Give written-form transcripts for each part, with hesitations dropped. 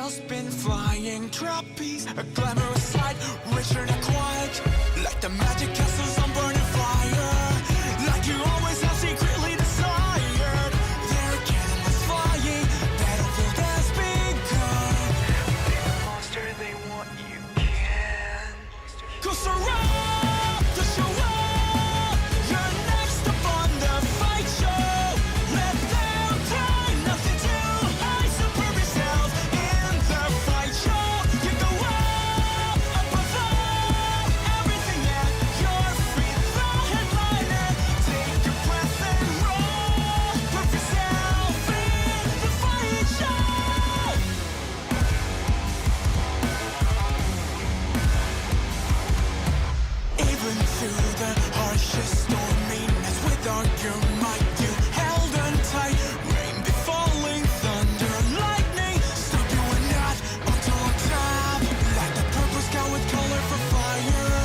just been flying trapeze, a glamorous sight, richer than quiet, like the magic castles on burning fire, like you always have secretly desired. There are cannons flying, battlefield has begun. Be the monster they want, you can. Go surround the show up, you're next up on the fight show. Let them try nothing too high, so prove yourself in the fight show. You go up above everything at your feet. The headliner, take a breath and roll. Prove yourself in the fight show. Even through the harshest storminess, with all your might you held on tight. Rain be falling, thunder, lightning, stop you and not until on top. Like the purple sky with color for fire,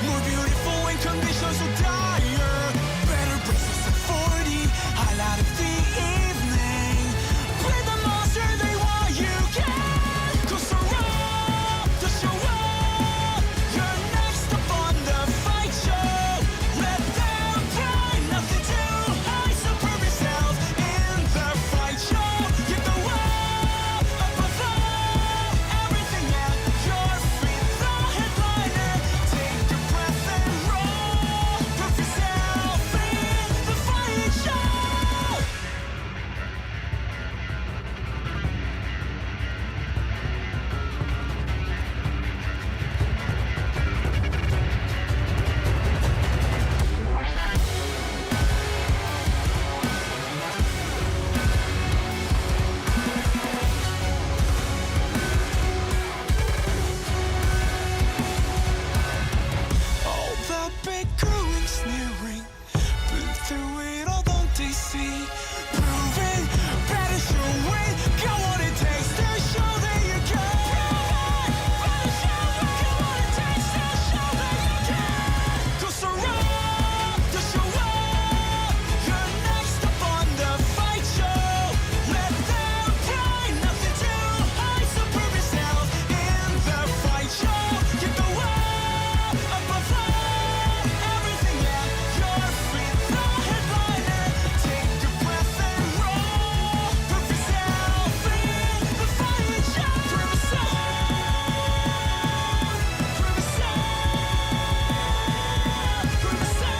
more beautiful in conditions so dire. Better braces at 40, highlight of the evening. Play the monster they want, you can. Go surround the show up, you're next up on the fight show. Let them try nothing too high, so prove yourself in the fight show. You go up above everything at your feet. The headliner, take a breath and roll. Prove yourself in the fight show. All the bickering, sneering, been through it all, don't they see? Proving, better showing, got what it takes to show that you can. Better showing, got what it takes to show that you can. Go surround the show up, you're next up on the fight show. Let them try nothing too high, so prove yourself in the fight show. You go up above everything at your feet. The headliner, take a breath and roll. Prove yourself in the fight show. Prove yourself. Prove yourself. Prove yourself. Prove yourself.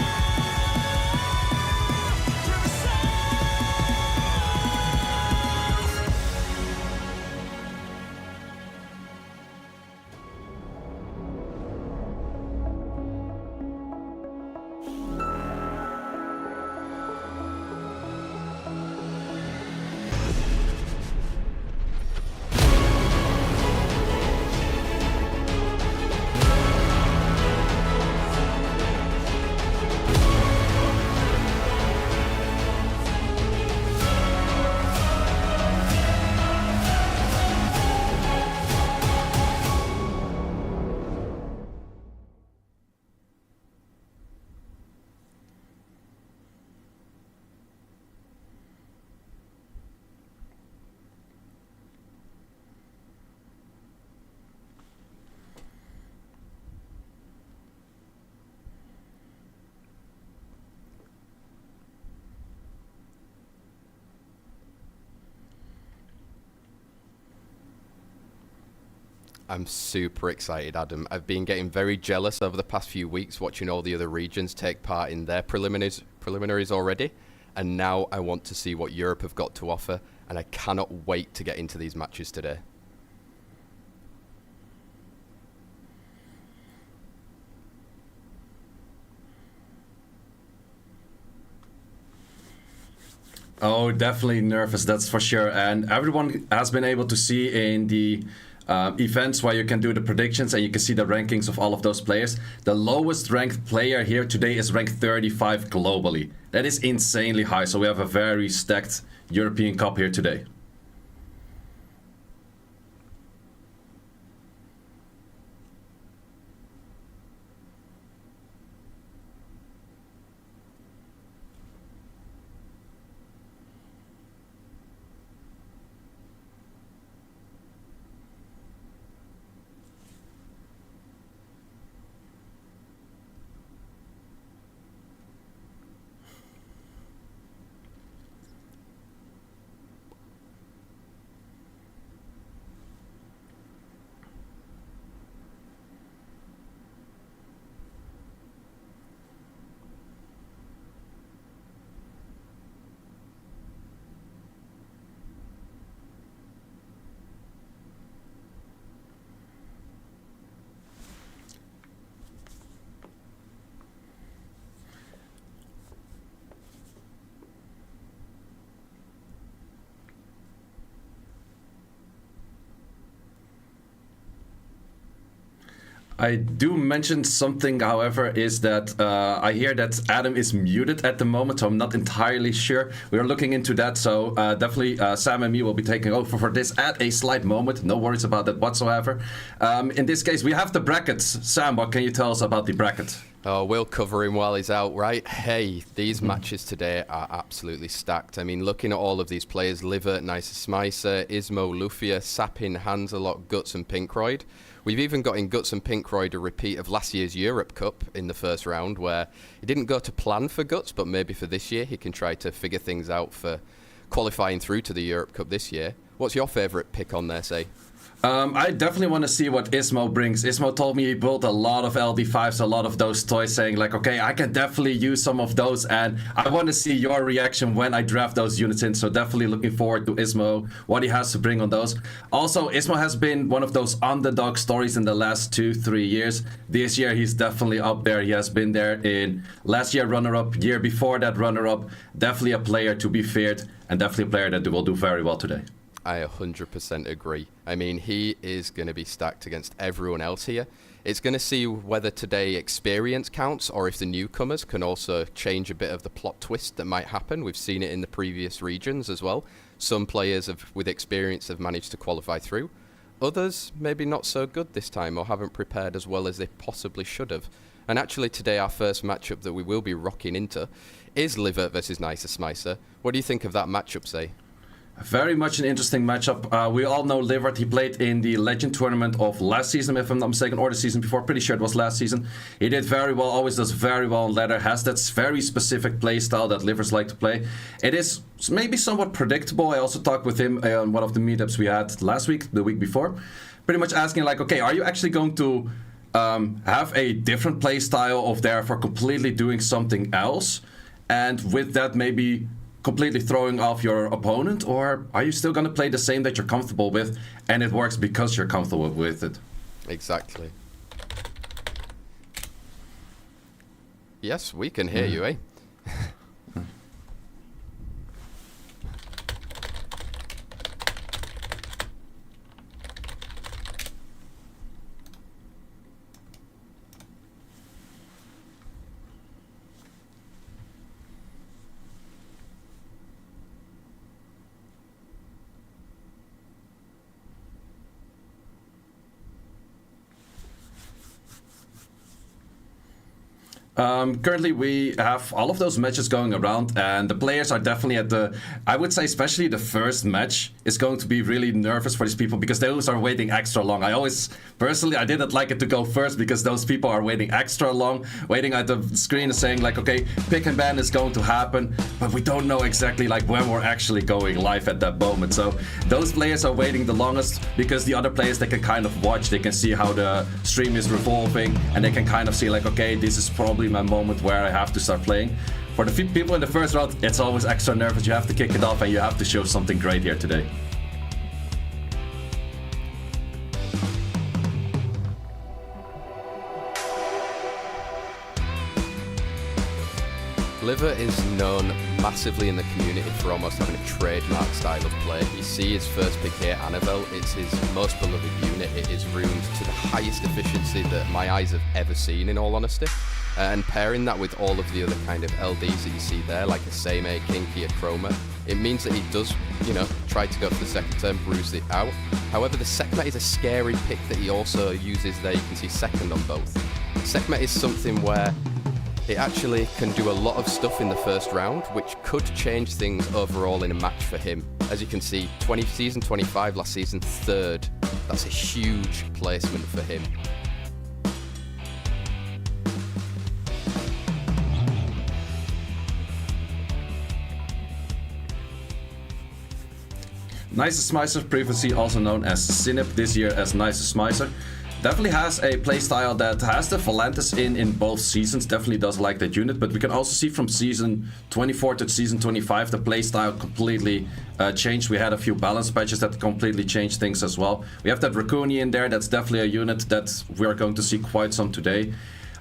I'm super excited, Adam. I've been getting very jealous over the past few weeks watching all the other regions take part in their preliminaries already. And now I want to see what Europe have got to offer, and I cannot wait to get into these matches today. Oh, definitely nervous, that's for sure. And everyone has been able to see in the events where you can do the predictions and you can see the rankings of all of those players. The lowest ranked player here today is ranked 35 globally. That is insanely high, so we have a very stacked European Cup here today. I do mention something, however, is that I hear that Adam is muted at the moment, so I'm not entirely sure. We are looking into that, so definitely Sam and me will be taking over for this at a slight moment. No worries about that whatsoever. In this case, we have the brackets. Sam, what can you tell us about the bracket? Oh, we'll cover him while he's out, right? Hey, these matches today are absolutely stacked. I mean, looking at all of these players, LIVERT, NICERSMICER, ISMOO, LUFIA, SAPYN, HANZELOT, Guts and PINKROID. We've even got in Guts and PINKROID a repeat of last year's Europe Cup in the first round, where it didn't go to plan for Guts, but maybe for this year he can try to figure things out for qualifying through to the Europe Cup this year. What's your favourite pick on there, say? I definitely want to see what ISMOO brings. ISMOO told me he built a lot of LD5s, a lot of those toys, saying like, okay, I can definitely use some of those, and I want to see your reaction when I draft those units in, so definitely looking forward to ISMOO, what he has to bring on those. Also, ISMOO has been one of those underdog stories in the last 2-3 years. This year, he's definitely up there. He has been there in last year runner-up, year before that runner-up. Definitely a player to be feared, and definitely a player that will do very well today. I 100% agree. I mean, he is going to be stacked against everyone else here. It's going to see whether today experience counts or if the newcomers can also change a bit of the plot twist that might happen. We've seen it in the previous regions as well. Some players with experience have managed to qualify through. Others maybe not so good this time or haven't prepared as well as they possibly should have. And actually today our first matchup that we will be rocking into is LIVERT versus NICERSMICER. What do you think of that matchup, say? Very much an interesting matchup. We all know LIVERT. He played in the Legend tournament of last season, if I'm not mistaken, or the season before. Pretty sure it was last season. He did very well, always does very well on ladder, has that very specific play style that LIVERTs like to play. It is maybe somewhat predictable. I also talked with him on one of the meetups we had last week, the week before. Pretty much asking like, okay, are you actually going to have a different play style of therefore completely doing something else? And with that, maybe completely throwing off your opponent, or are you still going to play the same that you're comfortable with and it works because you're comfortable with it? Exactly. Yes, we can hear you, eh? Currently, we have all of those matches going around, and the players are definitely at the, I would say especially the first match is going to be really nervous for these people because those are waiting extra long. I always, personally, I didn't like it to go first because those people are waiting extra long, waiting at the screen and saying like, okay, pick and ban is going to happen, but we don't know exactly like when we're actually going live at that moment. So those players are waiting the longest because the other players, they can kind of watch, they can see how the stream is revolving, and they can kind of see like, okay, this is probably my moment where I have to start playing. For the people in the first round, it's always extra nervous. You have to kick it off and you have to show something great here today. LIVERT is known massively in the community for almost having a trademark style of play. You see his first pick here, Annabelle. It's his most beloved unit. It is ruined to the highest efficiency that my eyes have ever seen, in all honesty. And pairing that with all of the other kind of LDs that you see there, like a Same, Kinky, a Chroma, it means that he does, you know, try to go for the second turn, bruise it out. However, the Sekhmet is a scary pick that he also uses there. You can see second on both. Sekhmet is something where it actually can do a lot of stuff in the first round, which could change things overall in a match for him. As you can see, season 25, last season, third. That's a huge placement for him. NICERSMICER, previously also known as Synip, this year as NICERSMICER. Definitely has a playstyle that has the Volantis in both seasons, definitely does like that unit, but we can also see from season 24 to season 25 the playstyle completely changed. We had a few balance patches that completely changed things as well. We have that Raccoon in there, that's definitely a unit that we are going to see quite some today.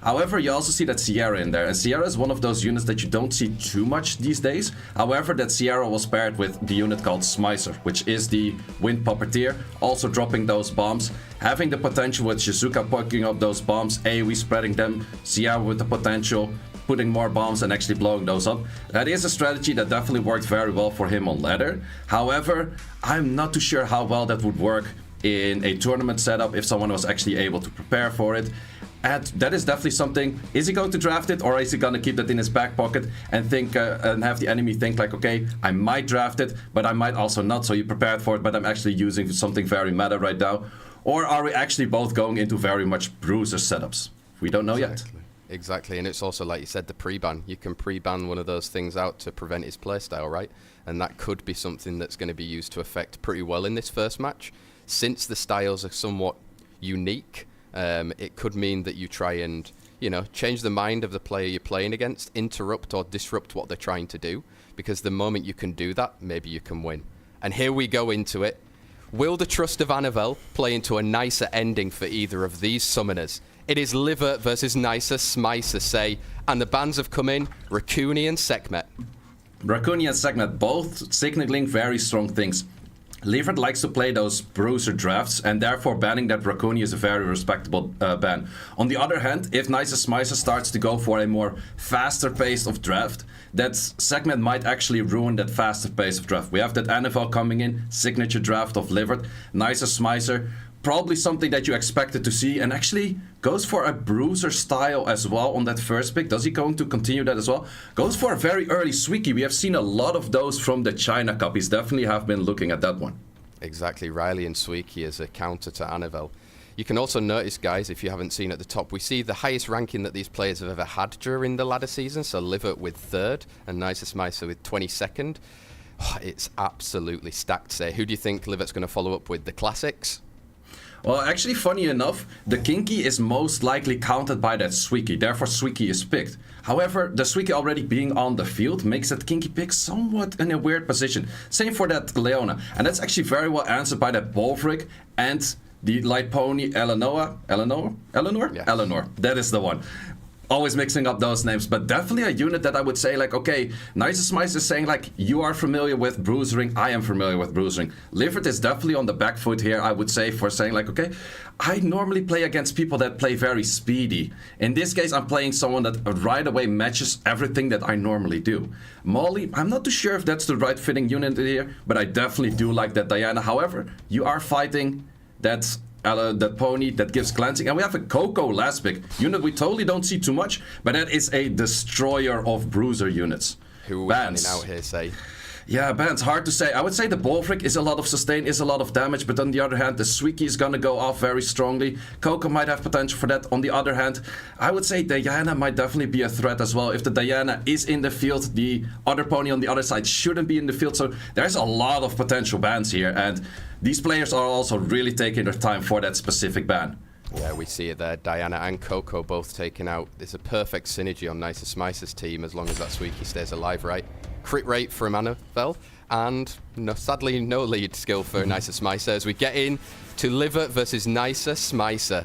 However, you also see that Sierra in there, and Sierra is one of those units that you don't see too much these days. However, that Sierra was paired with the unit called SMICER, which is the Wind Puppeteer, also dropping those bombs, having the potential with Shizuka picking up those bombs, AoE spreading them, Sierra with the potential putting more bombs and actually blowing those up. That is a strategy that definitely worked very well for him on ladder. However, I'm not too sure how well that would work in a tournament setup if someone was actually able to prepare for it. And that is definitely something. Is he going to draft it, or is he going to keep that in his back pocket and think and have the enemy think like, okay, I might draft it, but I might also not, so you prepared for it, but I'm actually using something very meta right now? Or are we actually both going into very much bruiser setups? We don't know yet. Exactly, and it's also, like you said, the pre-ban. You can pre-ban one of those things out to prevent his playstyle, right? And that could be something that's going to be used to affect pretty well in this first match. Since the styles are somewhat unique, it could mean that you try and, you know, change the mind of the player you're playing against, interrupt or disrupt what they're trying to do, because the moment you can do that, maybe you can win. And here we go into it. Will the trust of Anavel play into a nicer ending for either of these summoners? It is LIVERT versus NICERSMICER, say, and the bans have come in, Raccooni and Sekhmet. Raccooni and Sekhmet, both signaling very strong things. LIVERT likes to play those bruiser drafts, and therefore banning that Raccooni is a very respectable ban. On the other hand, if NICERSMICER starts to go for a more faster pace of draft, that Sekhmet might actually ruin that faster pace of draft. We have that NFL coming in, signature draft of LIVERT, NICERSMICER, probably something that you expected to see, and actually goes for a bruiser style as well on that first pick. Does he going to continue that as well? Goes for a very early Suiki. We have seen a lot of those from the China Cup. He's definitely have been looking at that one. Exactly, Riley and Suiki as a counter to Anavel. You can also notice, guys, if you haven't seen at the top, we see the highest ranking that these players have ever had during the ladder season. So LIVERT with 3rd and NICERSMICER with 22nd. It's absolutely stacked, say. Who do you think LIVERT's going to follow up with? The Classics? Well, actually, funny enough, the Kinky is most likely counted by that Suiki, therefore Suiki is picked. However, the Suiki already being on the field makes that Kinky pick somewhat in a weird position. Same for that Leona, and that's actually very well answered by that Bolvric and the light pony Eleanor? Yes. Eleanor, that is the one. Always mixing up those names, but definitely a unit that I would say like, okay, NICERSMICER is saying like, you are familiar with bruisering, I am familiar with bruisering. LIVERT is definitely on the back foot here, I would say, for saying like, okay, I normally play against people that play very speedy. In this case, I'm playing someone that right away matches everything that I normally do. Molly, I'm not too sure if that's the right fitting unit here, but I definitely do like that Diana. However, you are fighting that pony that gives glancing, and we have a Coco last pick unit we totally don't see too much, but that is a destroyer of bruiser units. Who are we out here, say? Yeah, bans, hard to say. I would say the Bolvric is a lot of sustain, is a lot of damage, but on the other hand, the Suiki is gonna go off very strongly. Coco might have potential for that. On the other hand, I would say Diana might definitely be a threat as well. If the Diana is in the field, the other pony on the other side shouldn't be in the field, so there's a lot of potential bans here, and these players are also really taking their time for that specific ban. Yeah, we see it there. Diana and Coco both taken out. There's a perfect synergy on NICERSMICER's team as long as that Suiki stays alive, right? Crit rate for Anavel, and sadly no lead skill for NICERSMICER as we get in to LIVERT versus NICERSMICER.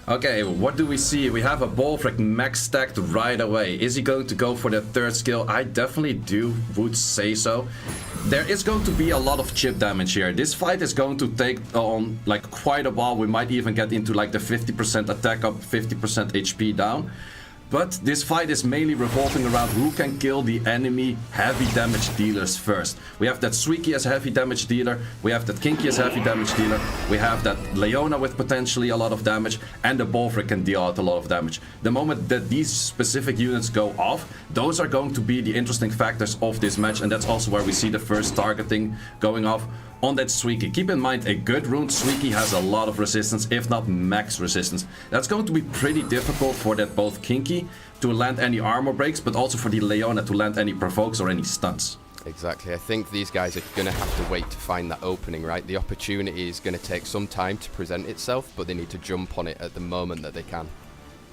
Okay, what do we see? We have a Bolvric max stacked right away. Is he going to go for that 3rd skill? I definitely would say so. There is going to be a lot of chip damage here. This fight is going to take on like quite a while. We might even get into like the 50% attack up, 50% HP down. But this fight is mainly revolving around who can kill the enemy heavy damage dealers first. We have that Suiki as a heavy damage dealer, we have that Kinky as a heavy damage dealer, we have that Leona with potentially a lot of damage, and the Bolvric can deal out a lot of damage. The moment that these specific units go off, those are going to be the interesting factors of this match, and that's also where we see the first targeting going off on that Suiki. Keep in mind, a good rune Suiki has a lot of resistance, if not max resistance. That's going to be pretty difficult for that both Kinky to land any armor breaks, but also for the Leona to land any provokes or any stunts. Exactly. I think these guys are going to have to wait to find that opening, right? The opportunity is going to take some time to present itself, but they need to jump on it at the moment that they can.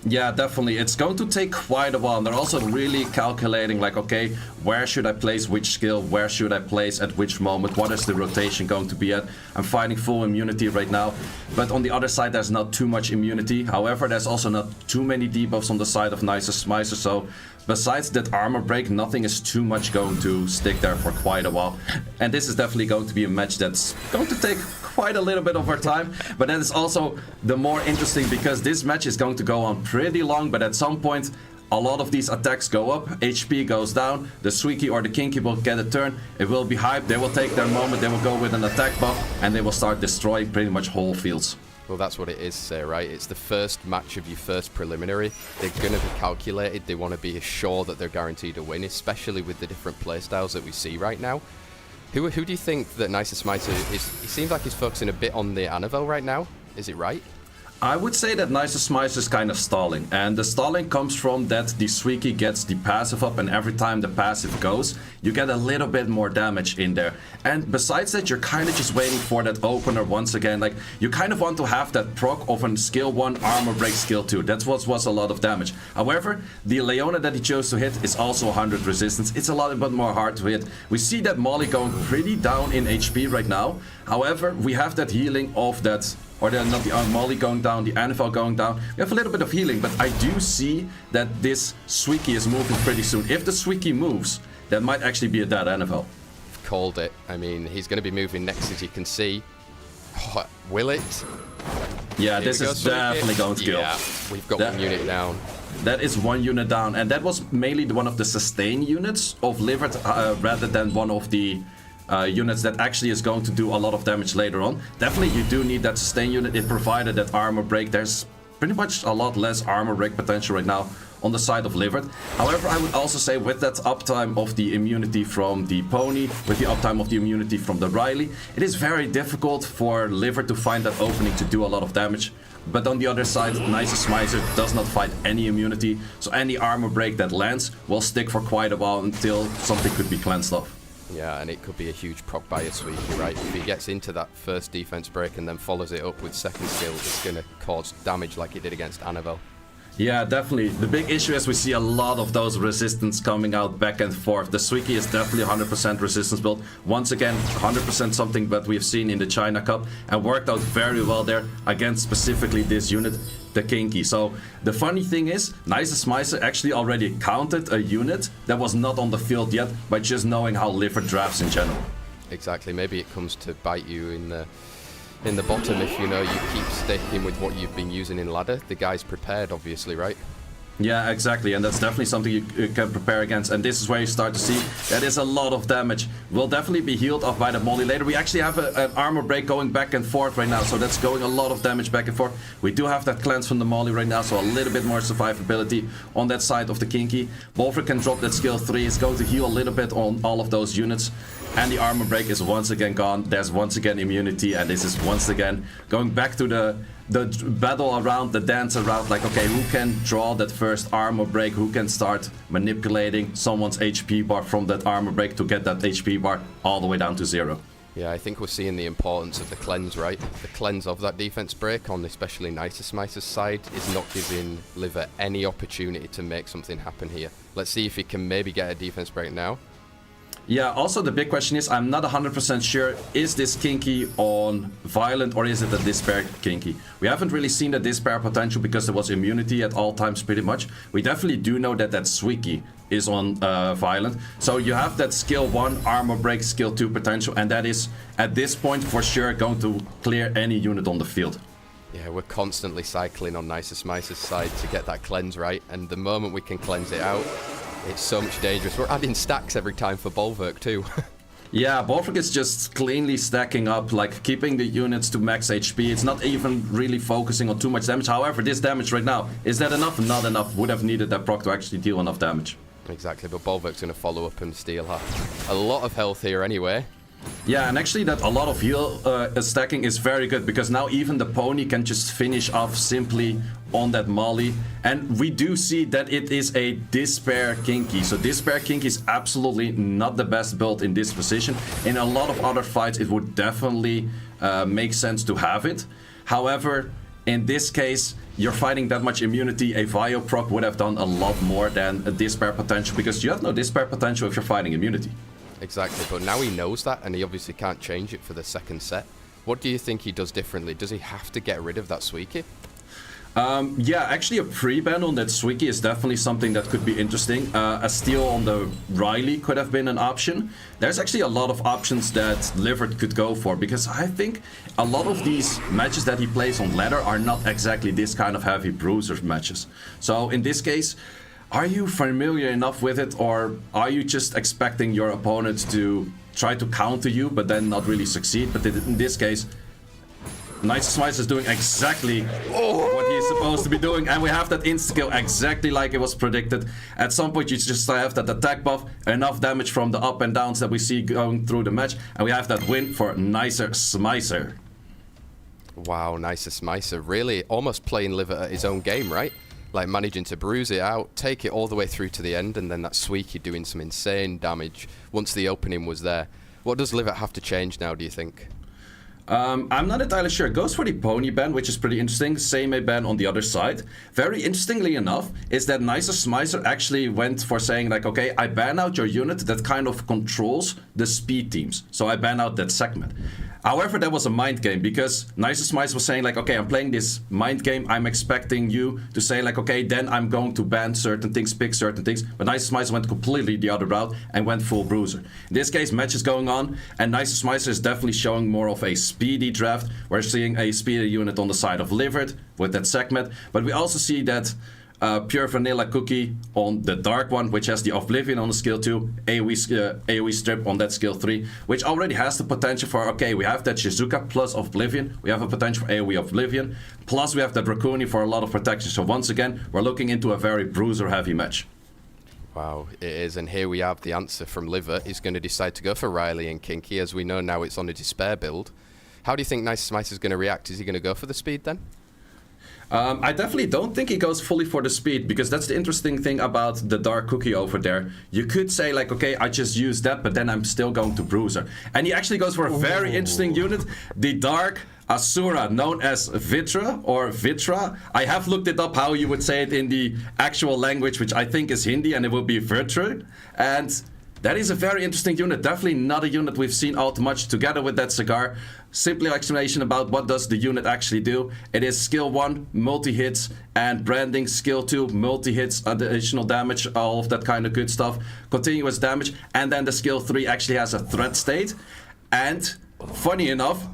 Yeah, definitely. It's going to take quite a while. And they're also really calculating, like, okay, where should I place which skill? Where should I place at which moment? What is the rotation going to be at? I'm fighting full immunity right now. But on the other side, there's not too much immunity. However, there's also not too many debuffs on the side of NICERSMICER. So besides that armor break, nothing is too much going to stick there for quite a while. And this is definitely going to be a match that's going to take quite a little bit of our time, but that is also the more interesting because this match is going to go on pretty long, but at some point a lot of these attacks go up, HP goes down, the Squeaky or the Kinky will get a turn, it will be hyped, they will take their moment, they will go with an attack buff, and they will start destroying pretty much whole fields. Well, that's what it is, right? It's the first match of your first preliminary. They're going to be calculated, they want to be sure that they're guaranteed a win, especially with the different playstyles that we see right now. Who do you think that NICERSMICER is? It seems like he's focusing a bit on the Annabelle right now. Is it right? I would say that NICERSMICER is kind of stalling, and the stalling comes from that the Squeaky gets the passive up, and every time the passive goes, you get a little bit more damage in there. And besides that, you're kind of just waiting for that opener once again. Like, you kind of want to have that proc of a skill 1 armor break skill 2. That's what was a lot of damage. However, the Leona that he chose to hit is also 100 resistance. It's a lot bit more hard to hit. We see that Molly going pretty down in HP right now. However, we have that healing of that, or not the Molly going down, the NFL going down. We have a little bit of healing, but I do see that this Squeaky is moving pretty soon. If the Squeaky moves, that might actually be a dead NFL. Called it. I mean, he's going to be moving next, as you can see. Oh, will it? Yeah, this is definitely going to kill. Yeah, we've got one unit down. That is one unit down, and that was mainly one of the sustain units of LIVERT rather than one of the units that actually is going to do a lot of damage later on. Definitely you do need that sustain unit. It provided that armor break. There's pretty much a lot less armor break potential right now on the side of LIVERT. However, I would also say with that uptime of the immunity from the Pony, with the uptime of the immunity from the Riley, it is very difficult for LIVERT to find that opening to do a lot of damage. But on the other side, NICERSMICER does not fight any immunity, so any armor break that lands will stick for quite a while until something could be cleansed off. Yeah, and it could be a huge proc by a Squeaky, right? If he gets into that first defense break and then follows it up with second skill, it's going to cause damage like it did against Annabelle. Yeah, definitely. The big issue is we see a lot of those resistance coming out back and forth. The Squeaky is definitely 100% resistance build. Once again, 100% something that we've seen in the China Cup and worked out very well there against specifically this unit, the Kinky. So the funny thing is, NICERSMICER actually already counted a unit that was not on the field yet by just knowing how LIVERT drafts in general. Exactly. Maybe it comes to bite you in the bottom if you know you keep sticking with what you've been using in ladder. The guy's prepared, obviously, right? Yeah, exactly, and that's definitely something you can prepare against, and this is where you start to see that is a lot of damage. Will definitely be healed off by the Molly later. We actually have an armor break going back and forth right now, so that's going a lot of damage back and forth. We do have that cleanse from the Molly right now, so a little bit more survivability on that side of the Kinky. Bolver can drop that skill 3, it's going to heal a little bit on all of those units. And the armor break is once again gone. There's once again immunity, and this is once again going back to the battle around, the dance around, like, okay, who can draw that first armor break, who can start manipulating someone's HP bar from that armor break to get that HP bar all the way down to 0. Yeah, I think we're seeing the importance of the cleanse, right? The cleanse of that defense break on especially NICERSMICER's side is not giving LIVERT any opportunity to make something happen here. Let's see if he can maybe get a defense break now. Yeah, also the big question is, I'm not 100% sure, is this Kinky on Violent or is it a Despair Kinky? We haven't really seen the Despair potential because there was immunity at all times pretty much. We definitely do know that that Squeaky is on Violent. So you have that skill 1 armor break, skill 2 potential, and that is at this point for sure going to clear any unit on the field. Yeah, we're constantly cycling on NICERSMICER's side to get that cleanse right, and the moment we can cleanse it out, it's so much dangerous. We're adding stacks every time for Bolverk too. Yeah, Bolverk is just cleanly stacking up, like keeping the units to max HP. It's not even really focusing on too much damage. However, this damage right now, is that enough? Not enough. Would have needed that proc to actually deal enough damage. Exactly, but Bolverk's going to follow up and steal her. A lot of health here anyway. Yeah, and actually that a lot of heal stacking is very good, because now even the Pony can just finish off simply on that Molly. And we do see that it is a Despair Kinky. So Despair Kinky is absolutely not the best build in this position. In a lot of other fights it would definitely make sense to have it. However, in this case, you're fighting that much immunity. A Vio proc would have done a lot more than a despair potential, because you have no despair potential if you're fighting immunity. Exactly, but now he knows that, and he obviously can't change it for the second set. What do you think he does differently? Does he have to get rid of that Suiki? Yeah, actually a pre-ban on that Suiki is definitely something that could be interesting. A steal on the Riley could have been an option. There's actually a lot of options that LIVERT could go for, because I think a lot of these matches that he plays on ladder are not exactly this kind of heavy bruiser matches. So in this case, are you familiar enough with it, or are you just expecting your opponent to try to counter you but then not really succeed? But in this case, NICERSMICER is doing exactly what he's supposed to be doing, and we have that insta-kill exactly like it was predicted. At some point you just have that attack buff, enough damage from the up and downs that we see going through the match, and we have that win for NICERSMICER. Wow, NICERSMICER really almost playing LIVERT at his own game, right? Like managing to bruise it out, take it all the way through to the end, and then that Suiki doing some insane damage once the opening was there. What does LIVERT have to change now, do you think? I'm not entirely sure. It goes for the pony ban, which is pretty interesting. Same a ban on the other side. Very interestingly enough, is that NICERSMICER actually went for saying like, okay, I ban out your unit that kind of controls the speed teams. So I ban out that segment. However, that was a mind game, because NICERSMICER was saying like, okay, I'm playing this mind game. I'm expecting you to say like, okay, then I'm going to ban certain things, pick certain things. But NICERSMICER went completely the other route and went full bruiser. In this case, match is going on, and NICERSMICER is definitely showing more of a speedy draft. We're seeing a speedy unit on the side of LIVERT with that segment, but we also see that pure vanilla cookie on the dark one, which has the Oblivion on the skill 2, AoE strip on that skill 3, which already has the potential for, okay, we have that Shizuka plus Oblivion, we have a potential for AoE Oblivion, plus we have that Raccoon for a lot of protection. So once again, we're looking into a very bruiser heavy match. Wow, it is, and here we have the answer from LIVERT. He's going to decide to go for Riley and Kinky. As we know now, it's on a despair build. How do you think NICERSMICER is going to react? Is he going to go for the speed then? I definitely don't think he goes fully for the speed, because that's the interesting thing about the dark cookie over there. You could say like, okay, I just use that, but then I'm still going to bruiser. And he actually goes for a very interesting unit, the dark Asura, known as Vitra or Vitra. I have looked it up how you would say it in the actual language, which I think is Hindi, and it will be Vitra. And that is a very interesting unit. Definitely not a unit we've seen out much together with that cigar. Simply explanation about what does the unit actually do. It is skill 1, multi-hits, and branding, skill 2, multi-hits, additional damage, all of that kind of good stuff. Continuous damage, and then the skill 3 actually has a threat state. And funny enough,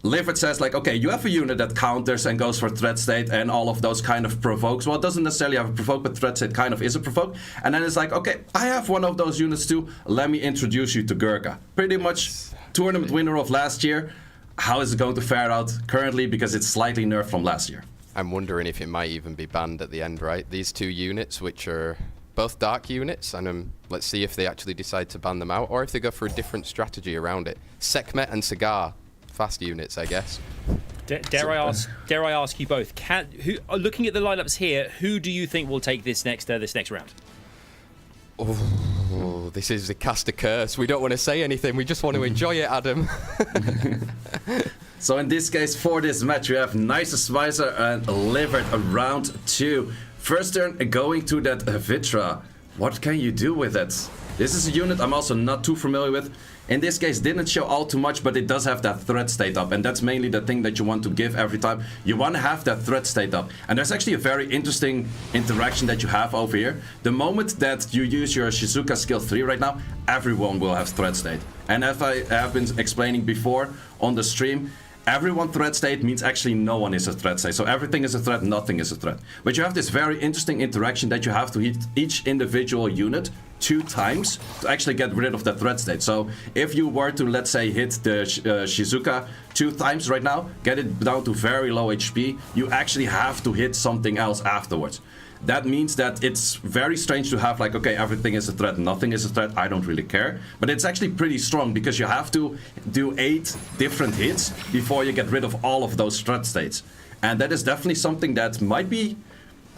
LIVERT says like, okay, you have a unit that counters and goes for threat state and all of those kind of provokes. Well, it doesn't necessarily have a provoke, but threat state kind of is a provoke. And then it's like, okay, I have one of those units too. Let me introduce you to Gurkha. Pretty much tournament winner of last year. How is it going to fare out currently, because it's slightly nerfed from last year? I'm wondering if it might even be banned at the end, right? These two units, which are both dark units, and let's see if they actually decide to ban them out, or if they go for a different strategy around it. Sekhmet and Cigar, fast units, I guess. Dare I ask you both? Looking at the lineups here, who do you think will take this next round? Oh, this is a cast a curse. We don't want to say anything. We just want to enjoy it, Adam. So in this case, for this match, we have NICERSMICER and LIVERT round 2. First turn going to that Vitra. What can you do with it? This is a unit I'm also not too familiar with. In this case, didn't show all too much, but it does have that threat state up, and that's mainly the thing that you want to give every time. You want to have that threat state up, and there's actually a very interesting interaction that you have over here. The moment that you use your Shizuka skill 3 right now, everyone will have threat state. And as I have been explaining before on the stream, everyone threat state means actually no one is a threat state. So everything is a threat, nothing is a threat. But you have this very interesting interaction that you have to hit each individual unit 2 times to actually get rid of that threat state. So if you were to, let's say, hit the Shizuka 2 times right now, get it down to very low HP, you actually have to hit something else afterwards. That means that it's very strange to have like, okay, everything is a threat, nothing is a threat, I don't really care. But it's actually pretty strong, because you have to do 8 different hits before you get rid of all of those threat states. And that is definitely something that might be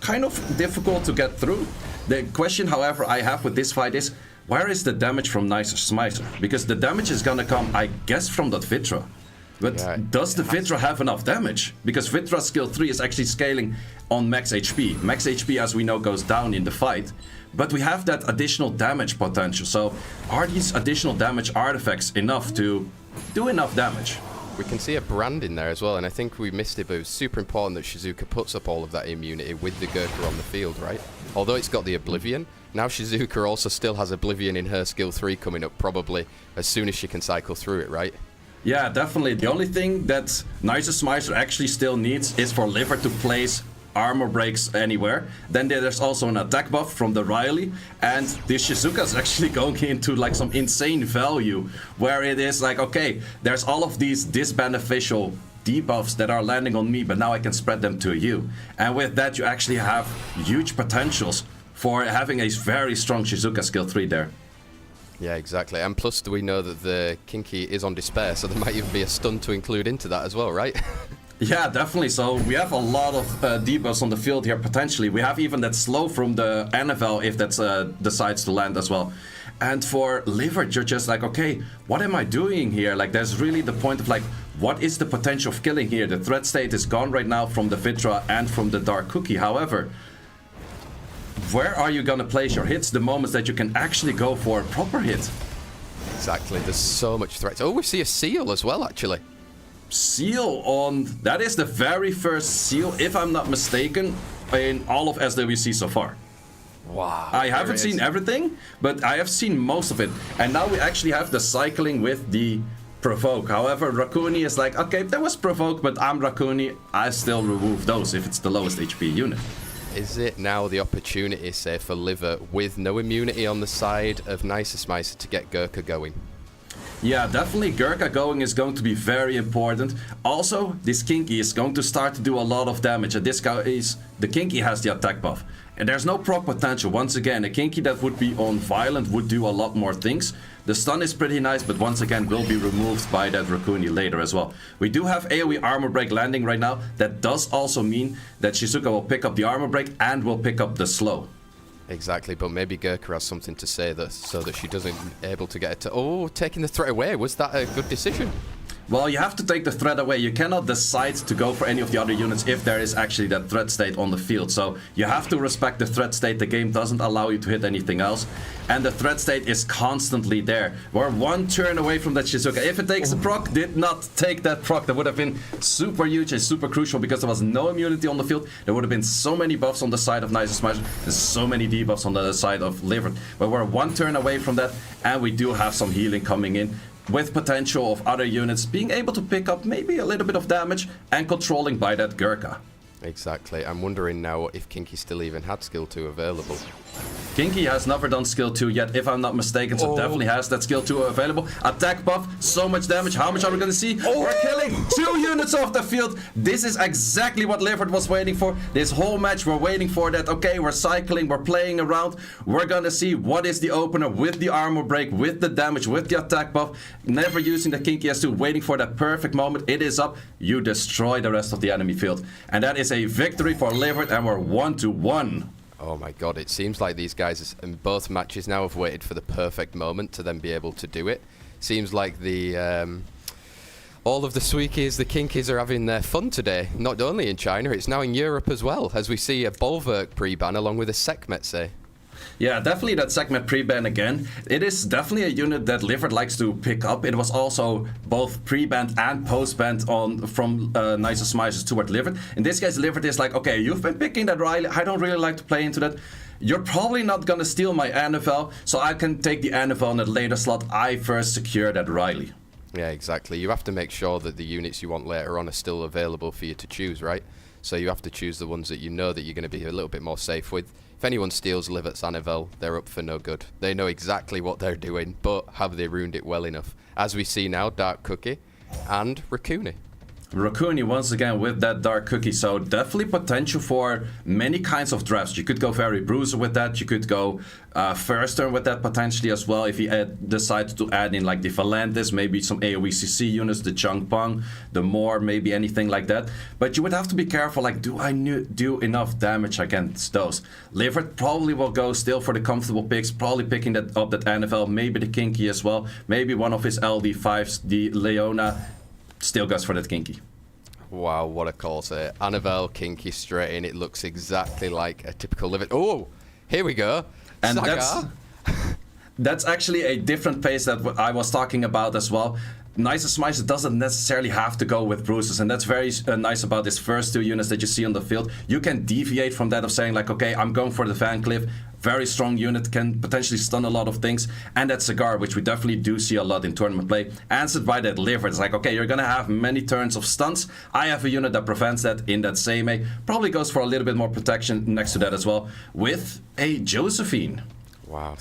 kind of difficult to get through. The question, however, I have with this fight is, where is the damage from NICERSMICER? Because the damage is gonna come, I guess, from that Vitra. But does the Vitra have enough damage? Because Vitra's skill 3 is actually scaling on max HP. Max HP, as we know, goes down in the fight. But we have that additional damage potential. So are these additional damage artifacts enough to do enough damage? We can see a brand in there as well, and I think we missed it, but it was super important that Shizuka puts up all of that immunity with the Gurkha on the field, right? Although it's got the Oblivion, now Shizuka also still has Oblivion in her skill 3 coming up probably as soon as she can cycle through it, right? Yeah, definitely. The only thing that NICERSMICER actually still needs is for LIVERT to place armor breaks anywhere. Then there's also an attack buff from the Riley, and the Shizuka is actually going into like some insane value where it is like, okay, there's all of these disbeneficial debuffs that are landing on me, but now I can spread them to you. And with that, you actually have huge potentials for having a very strong Shizuka skill 3 there. Yeah, exactly. And plus we know that the Kinky is on Despair, so there might even be a stun to include into that as well, right? Yeah, definitely. So we have a lot of debuffs on the field here, potentially. We have even that slow from the NFL if that decides to land as well. And for LIVERT, you're just like, okay, what am I doing here? Like, there's really the point of like, what is the potential of killing here? The threat state is gone right now from the Vitra and from the Dark Cookie. However, where are you going to place your hits the moments that you can actually go for a proper hit? Exactly. There's so much threat. Oh, we see a seal as well, actually. Seal on... That is the very first seal, if I'm not mistaken, in all of SWC so far. Wow. I haven't seen everything, but I have seen most of it. And now we actually have the cycling with the Provoke. However, Raccoony is like, okay, that was Provoke, but I'm Raccoony. I still remove those if it's the lowest HP unit. Is it now the opportunity, say, for LIVERT with no immunity on the side of NICERSMICER to get Gurkha going? Yeah, definitely Gurkha going is going to be very important. Also, this Kinky is going to start to do a lot of damage. And this guy is... The Kinky has the attack buff. And there's no proc potential. Once again, a Kinky that would be on Violent would do a lot more things. The stun is pretty nice, but once again will be removed by that Raccoony later as well. We do have AoE armor break landing right now. That does also mean that Shizuka will pick up the armor break and will pick up the slow. Exactly, but maybe Gurkha has something to say that so that she doesn't able to get it to... Oh, taking the threat away. Was that a good decision? Well, you have to take the threat away. You cannot decide to go for any of the other units if there is actually that threat state on the field. So you have to respect the threat state. The game doesn't allow you to hit anything else. And the threat state is constantly there. We're one turn away from that Shizuka. If it takes a proc, did not take that proc. That would have been super huge and super crucial because there was no immunity on the field. There would have been so many buffs on the side of NICERSMICER and so many debuffs on the side of LIVERT. But we're one turn away from that, and we do have some healing coming in, with potential of other units being able to pick up maybe a little bit of damage and controlling by that Gurkha. Exactly. I'm wondering now if Kinky still even had skill 2 available. Kinky has never done skill 2 yet, if I'm not mistaken, so definitely has that skill 2 available. Attack buff, so much damage. How much are we going to see? We're killing 2 units off the field. This is exactly what LIVERT was waiting for. This whole match, we're waiting for that. Okay, we're cycling, we're playing around. We're going to see what is the opener with the armor break, with the damage, with the attack buff. Never using the Kinky S2, waiting for that perfect moment. It is up. You destroy the rest of the enemy field. And that is a victory for LIVERT, and we're 1-1. Oh my god, it seems like these guys in both matches now have waited for the perfect moment to then be able to do it. Seems like the all of the Sweekies, the Kinkies are having their fun today. Not only in China, it's now in Europe as well, as we see a Bolverk pre-ban along with a Sekhmet. Yeah, definitely that Sekhmet pre-ban again. It is definitely a unit that LIVERT likes to pick up. It was also both pre-banned and post-banned from NICERSMICER toward LIVERT. In this case, LIVERT is like, okay, you've been picking that Riley. I don't really like to play into that. You're probably not going to steal my NFL, so I can take the NFL in a later slot. I first secure that Riley. Yeah, exactly. You have to make sure that the units you want later on are still available for you to choose, right? So you have to choose the ones that you know that you're going to be a little bit more safe with. If anyone steals LIVERT's Anivel, they're up for no good. They know exactly what they're doing, but have they ruined it well enough? As we see now, Dark Cookie and Raccoony. Raccoony once again with that Dark Cookie, so definitely potential for many kinds of drafts. You could go very Bruiser with that, you could go first turn with that potentially as well if you decide to add in like the Valantis, maybe some AoE CC units, the Chung Pong, the Moor, maybe anything like that. But you would have to be careful, like, do I do enough damage against those? LIVERT probably will go still for the comfortable picks, probably picking that up that NFL, maybe the Kinky as well, maybe one of his LD5s, the Leona. still goes for that Kinky. Wow, what a call, sir. Annabelle, Kinky straight in. It looks exactly like a typical LIVERT. Oh, here we go. And Sagar. that's actually a different pace that I was talking about as well. NICERSMICER doesn't necessarily have to go with bruises, and that's very nice about these first two units that you see on the field. You can deviate from that of saying like, okay, I'm going for the Van Cliff. Very strong unit, can potentially stun a lot of things. And that Cigar, which we definitely do see a lot in tournament play, answered by that LIVERT. It's like, okay, you're going to have many turns of stuns. I have a unit that prevents that in that same. Probably goes for a little bit more protection next to that as well, with a Josephine. Wow.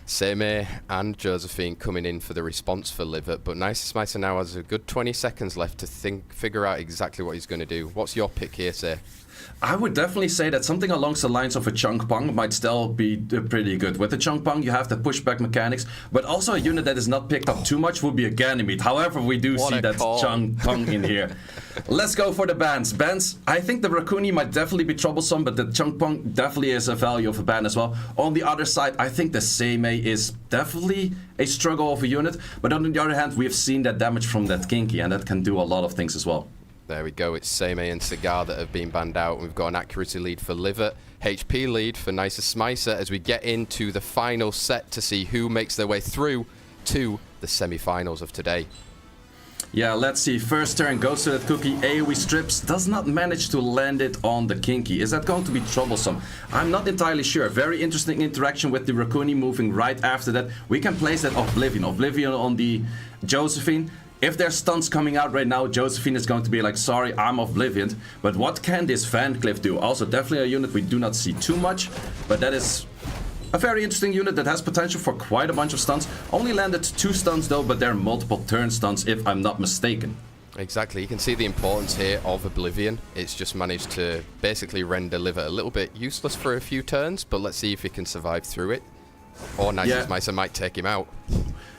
Seme and Josephine coming in for the response for LIVERT, but NICERSMICER now has a good 20 seconds left to figure out exactly what he's going to do. What's your pick here, Say? I would definitely say that something along the lines of a Chunk Pong might still be pretty good. With the Chunk Pong, you have the pushback mechanics, but also a unit that is not picked up too much would be a Ganymede. However, we do see that Chunk Pong in here. Let's go for the bans. Bans, I think the Raccoon might definitely be troublesome, but the Chunk Pong definitely is a value of a ban as well. On the other side, I think the Seimei is definitely a struggle of a unit, but on the other hand, we've seen that damage from that Kinky, and that can do a lot of things as well. There we go, it's Seimei and Cigar that have been banned out. We've got an accuracy lead for LIVERT, HP lead for NICERSMICER as we get into the final set to see who makes their way through to the semi-finals of today. Yeah, let's see. First turn goes to that Cookie. AoE strips, does not manage to land it on the Kinky. Is that going to be troublesome? I'm not entirely sure. Very interesting interaction with the Raccoon moving right after that. We can place that Oblivion. Oblivion on the Josephine. If there's stuns coming out right now, Josephine is going to be like, sorry, I'm Oblivion. But what can this Van Cliff do? Also, definitely a unit we do not see too much, but that is a very interesting unit that has potential for quite a bunch of stuns. Only landed 2 stuns though, but they're multiple turn stuns if I'm not mistaken. Exactly, you can see the importance here of Oblivion. It's just managed to basically render LIVERT a little bit useless for a few turns, but let's see if he can survive through it. Or NICERSMICER might take him out.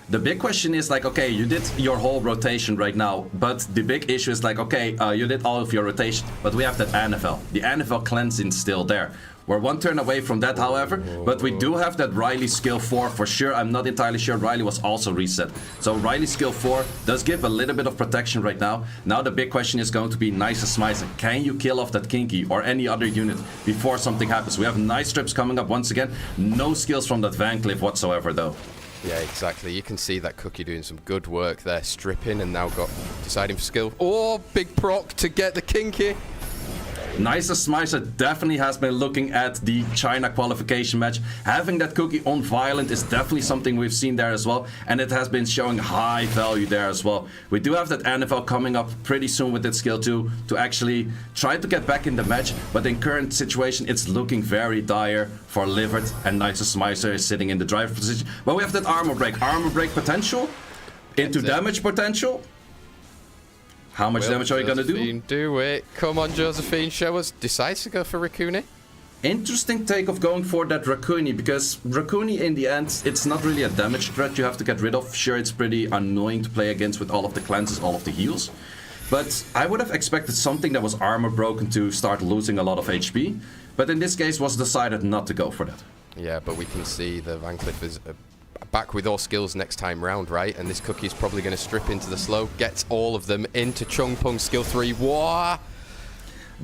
The big question is like, okay, you did your whole rotation right now, but the big issue is like, okay, you did all of your rotation, but we have that NFL. The NFL cleansing still there. We're 1 turn away from that, however, but we do have that Riley skill 4 for sure. I'm not entirely sure Riley was also reset. So Riley skill 4 does give a little bit of protection right now. Now the big question is going to be NICERSMICER. Can you kill off that Kinky or any other unit before something happens? We have nice strips coming up once again. No skills from that Van Cliff whatsoever though. Yeah, exactly. You can see that Cookie doing some good work there, stripping and now got deciding for skill. Oh, big proc to get the Kinky. NICERSMICER definitely has been looking at the China qualification match. Having that Cookie on Violent is definitely something we've seen there as well, and it has been showing high value there as well. We do have that NFL coming up pretty soon with that skill 2 to actually try to get back in the match, but in current situation it's looking very dire for LIVERT, and NICERSMICER is sitting in the driver position. But we have that armor break potential into damage potential. How much damage are you going to do? Do it. Come on, Josephine, show us. Decides to go for Raccoon. Interesting take of going for that Raccoon, because Raccoon in the end, it's not really a damage threat you have to get rid of. Sure, it's pretty annoying to play against with all of the cleanses, all of the heals. But I would have expected something that was armor broken to start losing a lot of HP. But in this case was decided not to go for that. Yeah, but we can see the Van Cliff is back with all skills next time round, right? And this Cookie's probably going to strip into the slow, gets all of them into Chung Pung skill 3. Whoa!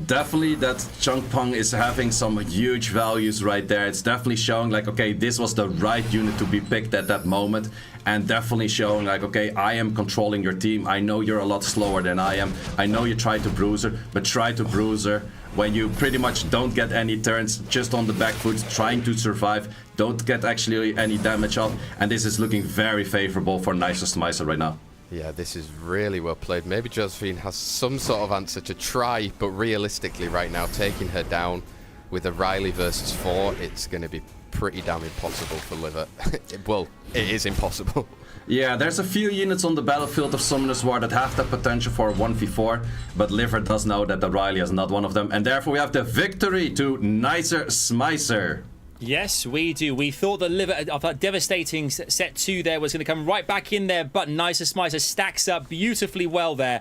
Definitely that Chunk Pong is having some huge values right there. It's definitely showing like, okay, this was the right unit to be picked at that moment. And definitely showing like, okay, I am controlling your team. I know you're a lot slower than I am. I know you try to bruiser, but try to bruiser when you pretty much don't get any turns, just on the back foot, trying to survive. Don't get actually any damage off. And this is looking very favorable for NICERSMICER right now. Yeah, this is really well played. Maybe Josephine has some sort of answer to try, but realistically right now, taking her down with a Riley versus 4, it's going to be pretty damn impossible for LIVERT. Well, it is impossible. Yeah, there's a few units on the battlefield of Summoner's War that have the potential for a 1v4, but LIVERT does know that the Riley is not one of them, and therefore we have the victory to NICERSMICER. Yes, we do. We thought that LIVERT, of that devastating set 2 there, was going to come right back in there, but NICERSMICER stacks up beautifully well there,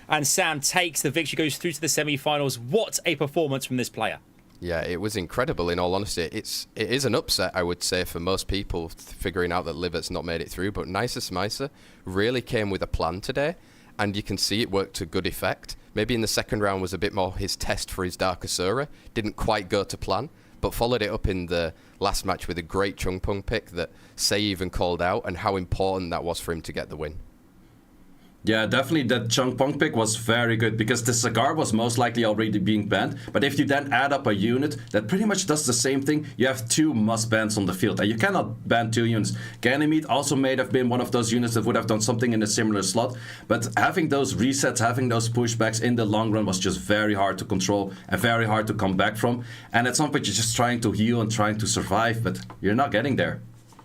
and Sam takes the victory, goes through to the semi-finals. What a performance from this player. Yeah, it was incredible, in all honesty. It is an upset, I would say, for most people, figuring out that LIVERT's not made it through, but NICERSMICER really came with a plan today, and you can see it worked to good effect. Maybe in the second round was a bit more his test for his Dark Asura. Didn't quite go to plan, but followed it up in the last match with a great Chung Pung pick that Sei even called out, and how important that was for him to get the win. Yeah, definitely that Chung Pong pick was very good because the Cigar was most likely already being banned. But if you then add up a unit that pretty much does the same thing, you have 2 must bans on the field. And you cannot ban 2 units. Ganymede also may have been one of those units that would have done something in a similar slot. But having those resets, having those pushbacks in the long run was just very hard to control and very hard to come back from. And at some point you're just trying to heal and trying to survive, but you're not getting there.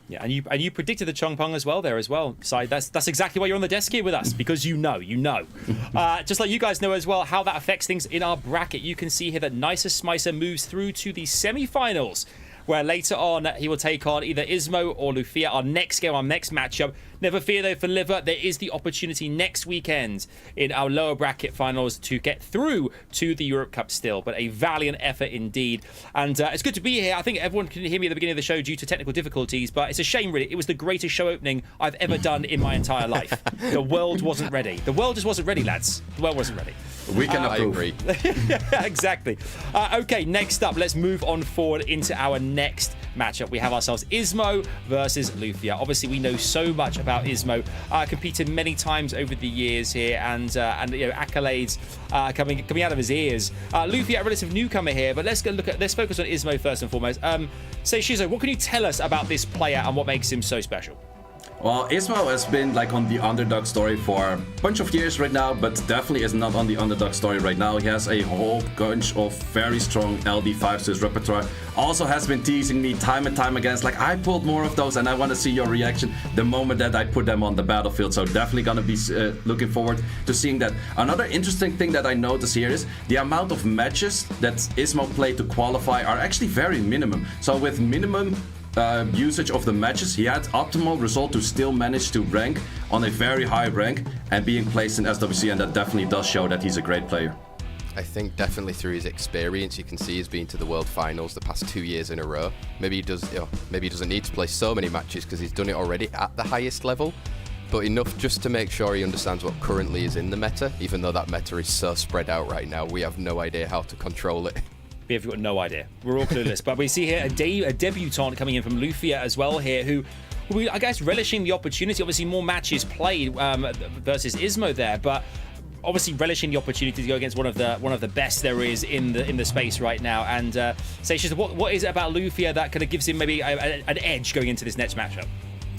Yeah, and you predicted the Chung Pong as well there as well. So that's exactly why you're on the desk here with us, because you know. Just like you guys know as well how that affects things in our bracket. You can see here that NICERSMICER moves through to the semi-finals, where later on he will take on either ISMOO or LUFIA. Our next game, our next matchup. Never fear though for LIVERT, there is the opportunity next weekend in our lower bracket finals to get through to the Europe Cup still, but a valiant effort indeed. And it's good to be here. I think everyone can hear me at the beginning of the show due to technical difficulties, but it's a shame really. It was the greatest show opening I've ever done in my entire life. The world wasn't ready. The world just wasn't ready, lads. The world wasn't ready. We can approve. I agree. Yeah, exactly. Okay, next up, let's move on forward into our next matchup. We have ourselves ISMOO versus LUFIA. Obviously, we know so much about ISMOO. Competed many times over the years here, and you know, accolades coming out of his ears. LUFIA, a relative newcomer here, but let's focus on ISMOO first and foremost. Say, Shizo, what can you tell us about this player and what makes him so special? Well, ISMOO has been like on the underdog story for a bunch of years right now, but definitely is not on the underdog story right now. He has a whole bunch of very strong LD5s to his repertoire. Also has been teasing me time and time again. It's like, I pulled more of those and I want to see your reaction the moment that I put them on the battlefield. So definitely gonna be looking forward to seeing that. Another interesting thing that I notice here is the amount of matches that ISMOO played to qualify are actually very minimum. So with minimum usage of the matches, he had optimal result to still manage to rank on a very high rank and being placed in SWC, and that definitely does show that he's a great player. I think definitely through his experience, you can see he's been to the World Finals the past 2 years in a row. Maybe he does, maybe he doesn't need to play so many matches because he's done it already at the highest level, but enough just to make sure he understands what currently is in the meta. Even though that meta is so spread out right now, we have no idea how to control it. We've got no idea. We're all clueless. But we see here a debutant coming in from LUFIA as well here, who I guess relishing the opportunity. Obviously, more matches played versus ISMOO there, but obviously relishing the opportunity to go against one of the best there is in the space right now. And Seixas, what is it about LUFIA that kind of gives him maybe an edge going into this next matchup?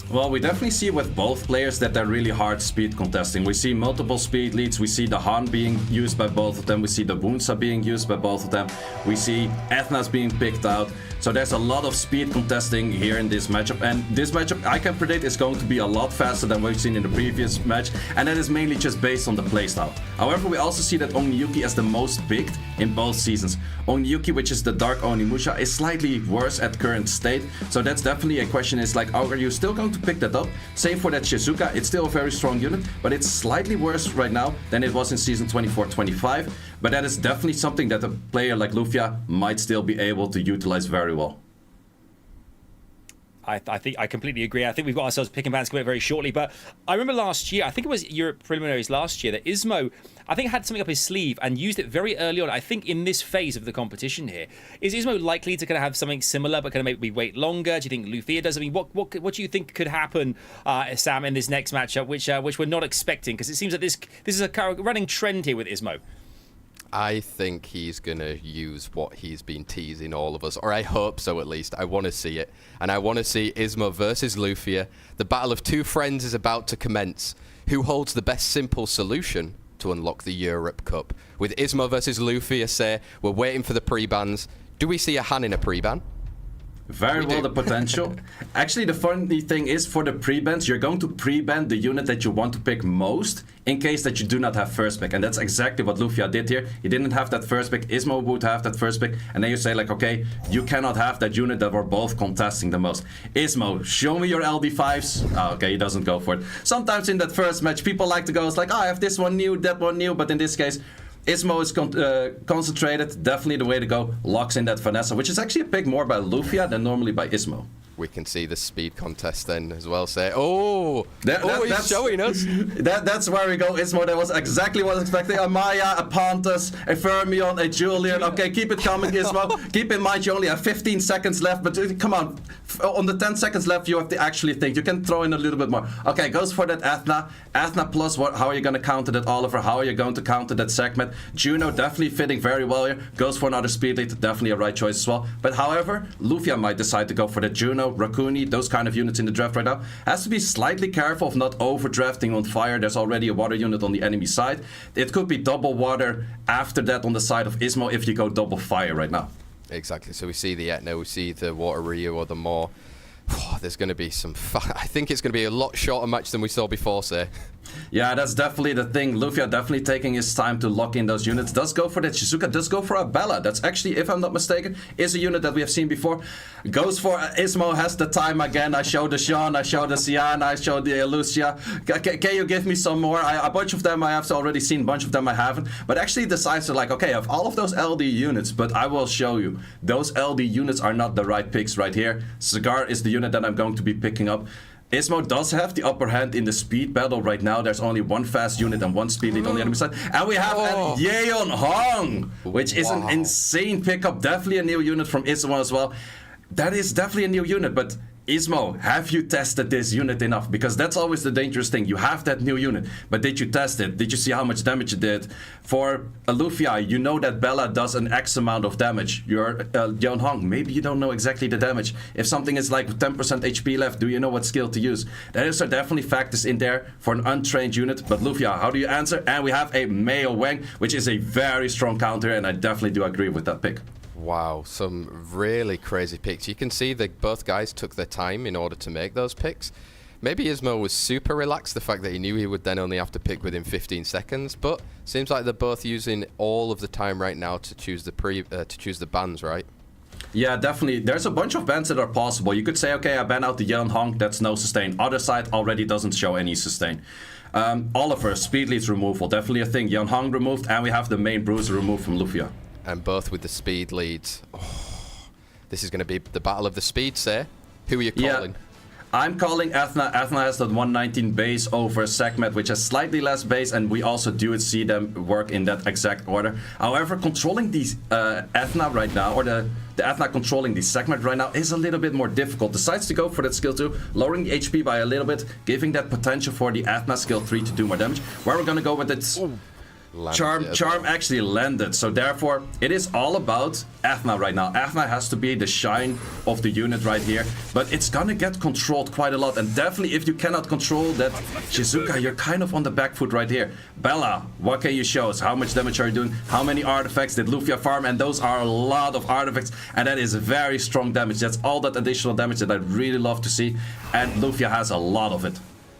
Well, we definitely see with both players that they're really hard speed contesting. We see multiple speed leads, we see the Han being used by both of them, we see the Wunsa being used by both of them, we see Ethna's being picked out. So there's a lot of speed contesting here in this matchup, and this matchup I can predict is going to be a lot faster than we've seen in the previous match, and that is mainly just based on the playstyle. However, we also see that Onyuki as the most picked in both seasons. Onyuki, which is the Dark Onimusha, is slightly worse at current state, so that's definitely a question, is like, are you still going to pick that up? Same for that Shizuka, it's still a very strong unit, but it's slightly worse right now than it was in season 24-25, but that is definitely something that a player like LUFIA might still be able to utilize very well. I think I completely agree. I think we've got ourselves picking bands coming up very shortly, but I remember last year, I think it was Europe preliminaries last year, that ISMOO, I think, had something up his sleeve and used it very early on. I think in this phase of the competition here, is ISMOO likely to kind of have something similar, but kind of maybe wait longer? Do you think LUFIA does? I mean, what do you think could happen, Sam, in this next matchup, which we're not expecting? Because it seems that this is a running trend here with ISMOO. I think he's going to use what he's been teasing all of us, or I hope so at least. I want to see it. And I want to see ISMOO versus LUFIA. The battle of two friends is about to commence. Who holds the best simple solution to unlock the Europe Cup? With ISMOO versus LUFIA, say, we're waiting for the pre-bans. Do we see a Han in a pre-ban? Very well, the potential. Actually, the funny thing is, for the pre-bans, you're going to pre-ban the unit that you want to pick most in case that you do not have first pick. And that's exactly what LUFIA did here. He didn't have that first pick. ISMOO would have that first pick. And then you say, like, okay, you cannot have that unit that we're both contesting the most. ISMOO, show me your LD5s. Oh, okay, he doesn't go for it. Sometimes in that first match, people like to go, it's like, oh, I have this one new, that one new. But in this case, ISMOO is concentrated, definitely the way to go, locks in that Vanessa, which is actually a pick more by LUFIA than normally by ISMOO. we can see the speed contest then as well. Say, he's that's showing us. That's where we go, ISMOO. That was exactly what I was expecting. A Maya, a Pontus, a Fermion, a Julian. Okay, keep it coming, ISMOO. Keep in mind you only have 15 seconds left, but come on. On the 10 seconds left, you have to actually think. You can throw in a little bit more. Okay, goes for that Athena. Athena plus what? How are you going to counter that Oliver? How are you going to counter that segment? Juno definitely fitting very well here. Goes for another speed lead. Definitely a right choice as well. But however, LUFIA might decide to go for the Juno, Rakuni, those kind of units in the draft right now. Has to be slightly careful of not overdrafting on fire. There's already a water unit on the enemy side. It could be double water after that on the side of ISMOO if you go double fire right now. Exactly. So we see the Etna, we see the Water Ryu or the Maw. There's going to be some I think it's going to be a lot shorter match than we saw before, say. Yeah, that's definitely the thing. LUFIA definitely taking his time to lock in those units. Does go for the Shizuka, does go for a Bella. That's actually, if I'm not mistaken, is a unit that we have seen before. Goes for ISMOO, has the time again. I showed the Sean, I showed the Sian, I showed the Lucia. Can you give me some more? A bunch of them I have already seen, a bunch of them I haven't. But actually decides to like, okay, I have all of those LD units, but I will show you. Those LD units are not the right picks right here. Cigar is the unit that I'm going to be picking up. ISMOO does have the upper hand in the speed battle right now. There's only one fast unit and one speed lead on the enemy side. And we have a Yeon Hong, which is an insane pickup. Definitely a new unit from ISMOO as well. That is definitely a new unit, but ISMOO, have you tested this unit enough? Because that's always the dangerous thing. You have that new unit, but did you test it? Did you see how much damage it did? For a LUFIA, you know that Bella does an X amount of damage. You're Yeon Hong, maybe you don't know exactly the damage. If something is like 10% HP left, do you know what skill to use? There are definitely factors in there for an untrained unit, but LUFIA, how do you answer? And we have a Meo Wang, which is a very strong counter, and I definitely do agree with that pick. Wow, some really crazy picks. You can see that both guys took their time in order to make those picks. Maybe ISMOO was super relaxed, the fact that he knew he would then only have to pick within 15 seconds, but seems like they're both using all of the time right now to choose the bans, right? Yeah, definitely. There's a bunch of bans that are possible. You could say, okay, I ban out the Yeon Hong, that's no sustain. Other side already doesn't show any sustain. Oliver, speed leads removal, definitely a thing. Yeon Hong removed, and we have the main bruiser removed from LUFIA. And both with the speed leads. This is going to be the battle of the speed, say. Who are you calling? Yeah, I'm calling Athena. Athena has that 119 base over Sekhmet, which has slightly less base, and we also do see them work in that exact order. However, controlling these Athena right now, or the Athena controlling the Sekhmet right now, is a little bit more difficult. Decides to go for that skill 2, lowering the HP by a little bit, giving that potential for the Athena skill 3 to do more damage. Where we're going to go with it. Charm actually landed, so therefore it is all about Athena right now. Athena has to be the shine of the unit right here, but it's gonna get controlled quite a lot, and definitely if you cannot control that Shizuka, you're kind of on the back foot right here. Bella, what can you show us? How much damage are you doing? How many artifacts did LUFIA farm? And those are a lot of artifacts, and that is very strong damage. That's all that additional damage that I really love to see, and LUFIA has a lot of it.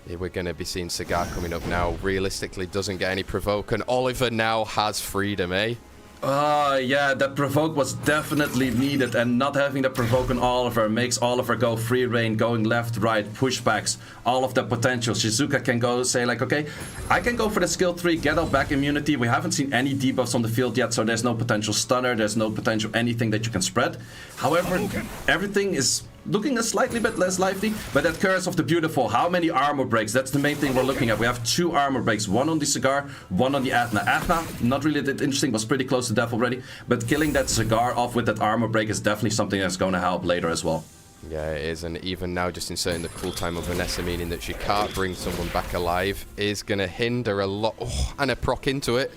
Yeah, we're going to be seeing Cigar coming up now. Realistically, doesn't get any provoke, and Oliver now has freedom, eh? Yeah, that provoke was definitely needed, and not having the provoke on Oliver makes Oliver go free reign, going left, right, pushbacks, all of the potential. Shizuka can go say like, okay, I can go for the skill 3, get out back immunity. We haven't seen any debuffs on the field yet, so there's no potential stunner, there's no potential anything that you can spread. However, everything is looking a slightly bit less lively, but that Curse of the Beautiful, how many armor breaks? That's the main thing we're looking at. We have 2 armor breaks, one on the Cigar, one on the Athena. Athena, not really that interesting, was pretty close to death already, but killing that Cigar off with that armor break is definitely something that's going to help later as well. Yeah, it is, and even now just inserting the cool time of Vanessa, meaning that she can't bring someone back alive, is going to hinder a lot. And a proc into it.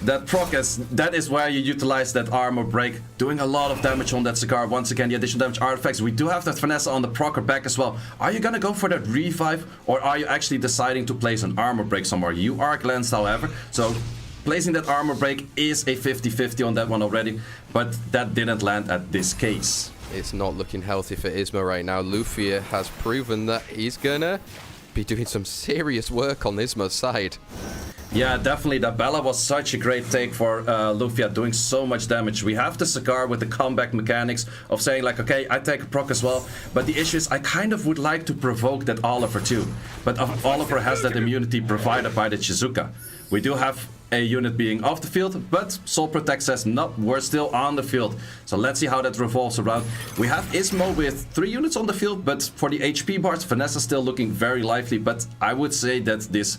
That proc, that is where you utilize that armor break, doing a lot of damage on that Cigar. Once again, the additional damage artifacts. We do have that Vanessa on the procer back as well. Are you gonna go for that revive, or are you actually deciding to place an armor break somewhere? You are glanced, however, so placing that armor break is a 50-50 on that one already, but that didn't land at this case. It's not looking healthy for ISMOO right now. LUFIA has proven that he's gonna be doing some serious work on ISMOO's side. Yeah, definitely. That Bella was such a great take for LUFIA, doing so much damage. We have the Cigar with the comeback mechanics of saying like, okay, I take a proc as well. But the issue is I kind of would like to provoke that Oliver too. But Oliver has that immunity provided by the Shizuka. We do have a unit being off the field, but Soul Protect says, no, we're still on the field. So let's see how that revolves around. We have ISMOO with 3 units on the field, but for the HP bars, Vanessa still looking very lively, but I would say that this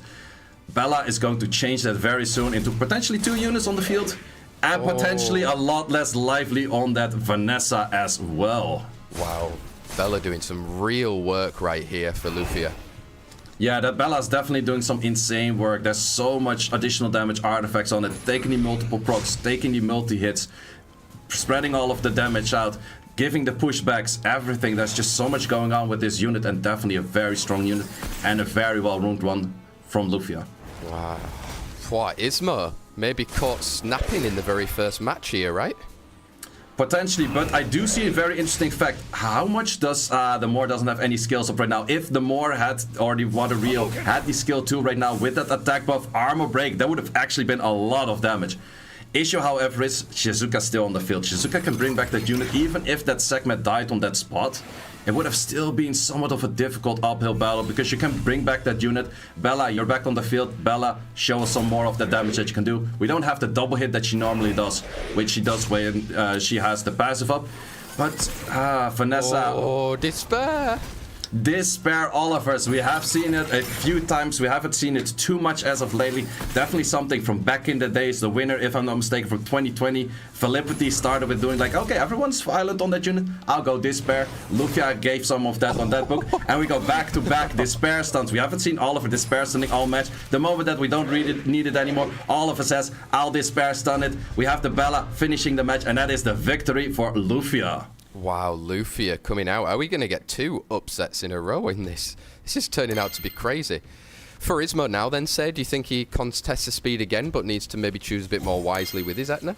Bella is going to change that very soon into potentially 2 units on the field, and potentially a lot less lively on that Vanessa as well. Wow, Bella doing some real work right here for LUFIA. Yeah, that Bella is definitely doing some insane work. There's so much additional damage artifacts on it, taking the multiple procs, taking the multi-hits, spreading all of the damage out, giving the pushbacks, everything. There's just so much going on with this unit, and definitely a very strong unit and a very well-run one from LUFIA. Wow. What, ISMOO maybe caught snapping in the very first match here, right? Potentially, but I do see a very interesting fact. How much does the Moor doesn't have any skills up right now? If the Moor had, or the Water Rio had the skill 2 right now with that attack buff, armor break, that would have actually been a lot of damage. Issue, however, is Shizuka still on the field. Shizuka can bring back that unit, even if that segment died on that spot. It would have still been somewhat of a difficult uphill battle, because you can bring back that unit. Bella, you're back on the field. Bella, show us some more of the damage that you can do. We don't have the double hit that she normally does, which she does when she has the passive up. But, Vanessa... Oh, despair! Despair Olivers, we have seen it a few times. We haven't seen it too much as of lately. Definitely something from back in the days. The winner, if I'm not mistaken, from 2020, Felicity started with doing like, okay, everyone's violent on that unit, I'll go Despair. LUFIA gave some of that on that book, and we go back to back Despair stunts. We haven't seen Oliver Despair stunning all match. The moment that we don't need it anymore, Oliver says, I'll Despair stun it. We have the Bella finishing the match, and that is the victory for LUFIA. Wow, LUFIA coming out. Are we going to get 2 upsets in a row in this? This is turning out to be crazy. For ISMOO now then, say, do you think he contests the speed again, but needs to maybe choose a bit more wisely with his Etna?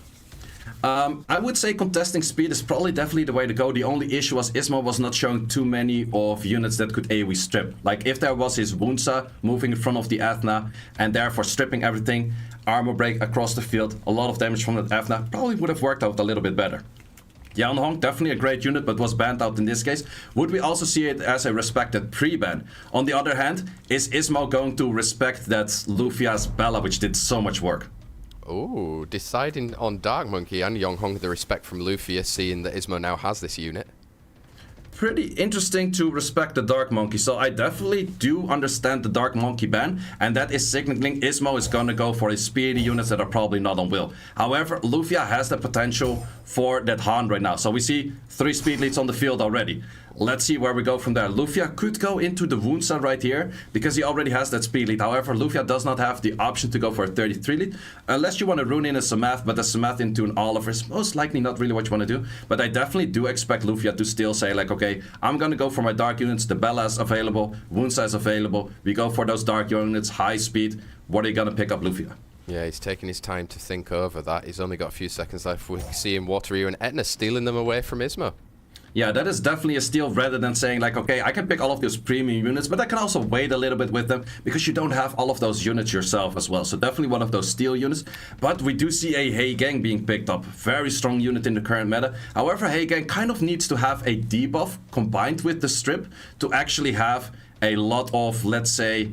I would say contesting speed is probably definitely the way to go. The only issue was ISMOO was not showing too many of units that could AoE strip. Like if there was his Wunsa moving in front of the Athena and therefore stripping everything, armor break across the field, a lot of damage from that Athena, probably would have worked out a little bit better. Yan Hong, definitely a great unit, but was banned out in this case. Would we also see it as a respected pre-ban? On the other hand, is ISMOO going to respect that LUFIA's Bella, which did so much work? Oh, deciding on Dark Monkey and Yang Hong the respect from LUFIA, seeing that ISMOO now has this unit. Pretty interesting to respect the Dark Monkey, so I definitely do understand the Dark Monkey ban, and that is signaling ISMOO is gonna go for his speedy units that are probably not on will. However, LUFIA has the potential for that Han right now, so we see 3 speed leads on the field already. Let's see where we go from there. LUFIA could go into the Wunsa right here, because he already has that speed lead. However, LUFIA does not have the option to go for a 33 lead, unless you want to rune in a Samath, but a Samath into an Oliver is most likely not really what you want to do. But I definitely do expect LUFIA to still say like, okay, I'm going to go for my dark units, the Bella is available, Wunsa is available, we go for those dark units, high speed. What are you going to pick up, LUFIA? Yeah, he's taking his time to think over that. He's only got a few seconds left. We see him Water Rio and Etna stealing them away from ISMOO. Yeah, that is definitely a steal rather than saying like, okay, I can pick all of those premium units, but I can also wait a little bit with them because you don't have all of those units yourself as well. So definitely one of those steal units. But we do see a Hey Gang being picked up. Very strong unit in the current meta. However, Hey Gang kind of needs to have a debuff combined with the strip to actually have a lot of, let's say,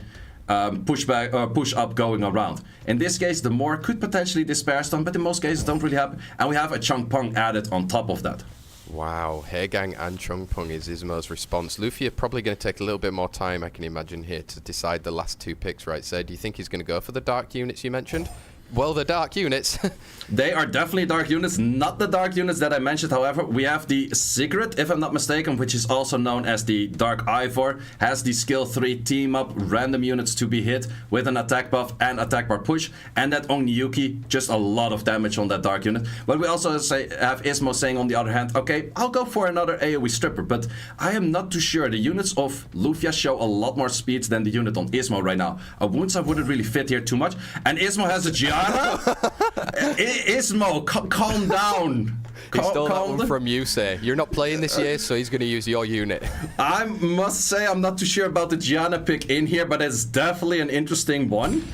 push up going around. In this case, the Moor could potentially Despair Stun, but in most cases don't really happen. And we have a Chung Pong added on top of that. Wow, Haegang and Chung Pung is ISMOO's response. LUFIA probably going to take a little bit more time, I can imagine, here to decide the last 2 picks, right? So do you think he's going to go for the dark units you mentioned? Well, the dark units. They are definitely dark units, not the dark units that I mentioned. However, we have the Secret, if I'm not mistaken, which is also known as the Dark Ivor, has the skill 3 team up random units to be hit with an attack buff and attack bar push, and that Ongyuki, just a lot of damage on that dark unit. But we also have ISMOO saying on the other hand, okay, I'll go for another AoE stripper, but I am not too sure. The units of LUFIA show a lot more speeds than the unit on ISMOO right now. A Wunsa wouldn't really fit here too much, and ISMOO has a Gianna. ISMOO, calm down. He stole that one from you, say. You're not playing this year, so he's going to use your unit. I must say I'm not too sure about the Gianna pick in here, but it's definitely an interesting one.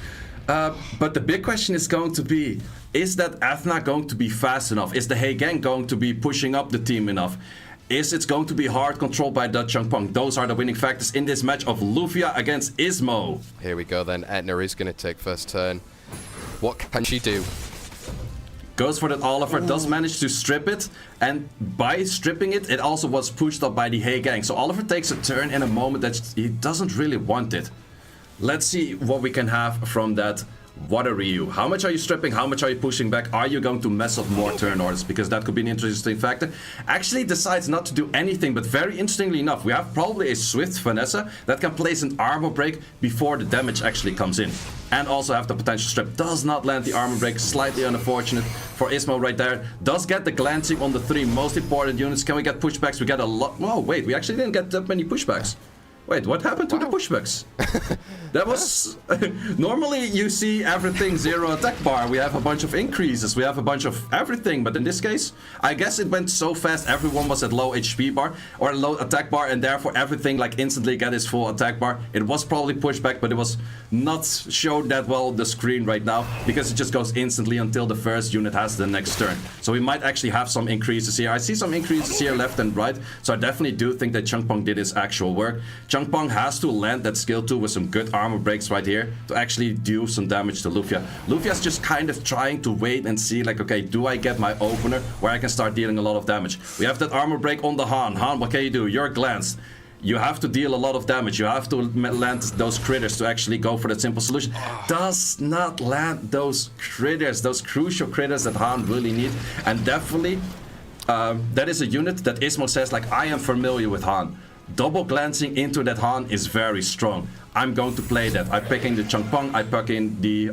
But the big question is going to be, is that Athena going to be fast enough? Is the Hey Gang going to be pushing up the team enough? Is it going to be hard controlled by the Chung Pong? Those are the winning factors in this match of LUFIA against ISMOO. Here we go then. Etna is going to take first turn. What can she do? Goes for that Oliver, does manage to strip it, and by stripping it, it also was pushed up by the Hey Gang. So Oliver takes a turn in a moment that he doesn't really want it. Let's see what we can have from that Water Ryu. How much are you stripping? How much are you pushing back? Are you going to mess up more turn orders? Because that could be an interesting factor. Actually decides not to do anything, but very interestingly enough, we have probably a Swift Vanessa that can place an armor break before the damage actually comes in. And also have the potential strip. Does not land the armor break, slightly unfortunate for ISMOO right there. Does get the glancing on the 3 most important units. Can we get pushbacks? We get a lot. Oh wait, we actually didn't get that many pushbacks. Wait, what happened to the pushbacks? That was... Normally you see everything 0 attack bar. We have a bunch of increases. We have a bunch of everything. But in this case, I guess it went so fast. Everyone was at low HP bar or low attack bar. And therefore everything like instantly got his full attack bar. It was probably pushback, but it was not showed that well on the screen right now. Because it just goes instantly until the first unit has the next turn. So we might actually have some increases here. I see some increases here left and right. So I definitely do think that Chungpong did his actual work. Chungpong has to land that skill 2 with some good armor breaks right here to actually do some damage to LUFIA. LUFIA's just kind of trying to wait and see like, okay, do I get my opener where I can start dealing a lot of damage? We have that armor break on the Han. Han, what can you do? You're glanced. You have to deal a lot of damage. You have to land those critters to actually go for that simple solution. Does not land those critters, those crucial critters that Han really need. And definitely, that is a unit that ISMOO says like, I am familiar with Han. Double glancing into that Han is very strong. I'm going to play that. I'm picking the Chungpong, I pick in the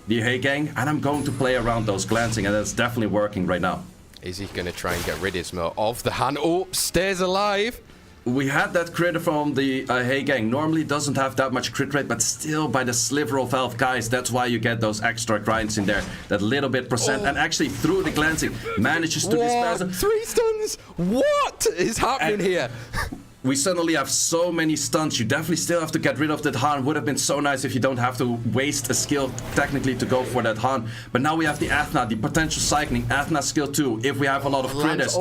Hey Gang, and I'm going to play around those glancing, and that's definitely working right now. Is he going to try and get rid of the Han? Oh, stays alive. We had that crit from the Hey Gang. Normally doesn't have that much crit rate, but still by the sliver of health, guys, that's why you get those extra grinds in there. That little bit percent, and actually through the glancing, manages to dispel. 3 stuns! What is happening here? We suddenly have so many stunts. You definitely still have to get rid of that Han. Would have been so nice if you don't have to waste a skill technically to go for that Han. But now we have the Athena, the potential cycling. Athena skill 2, if we have a lot of critters.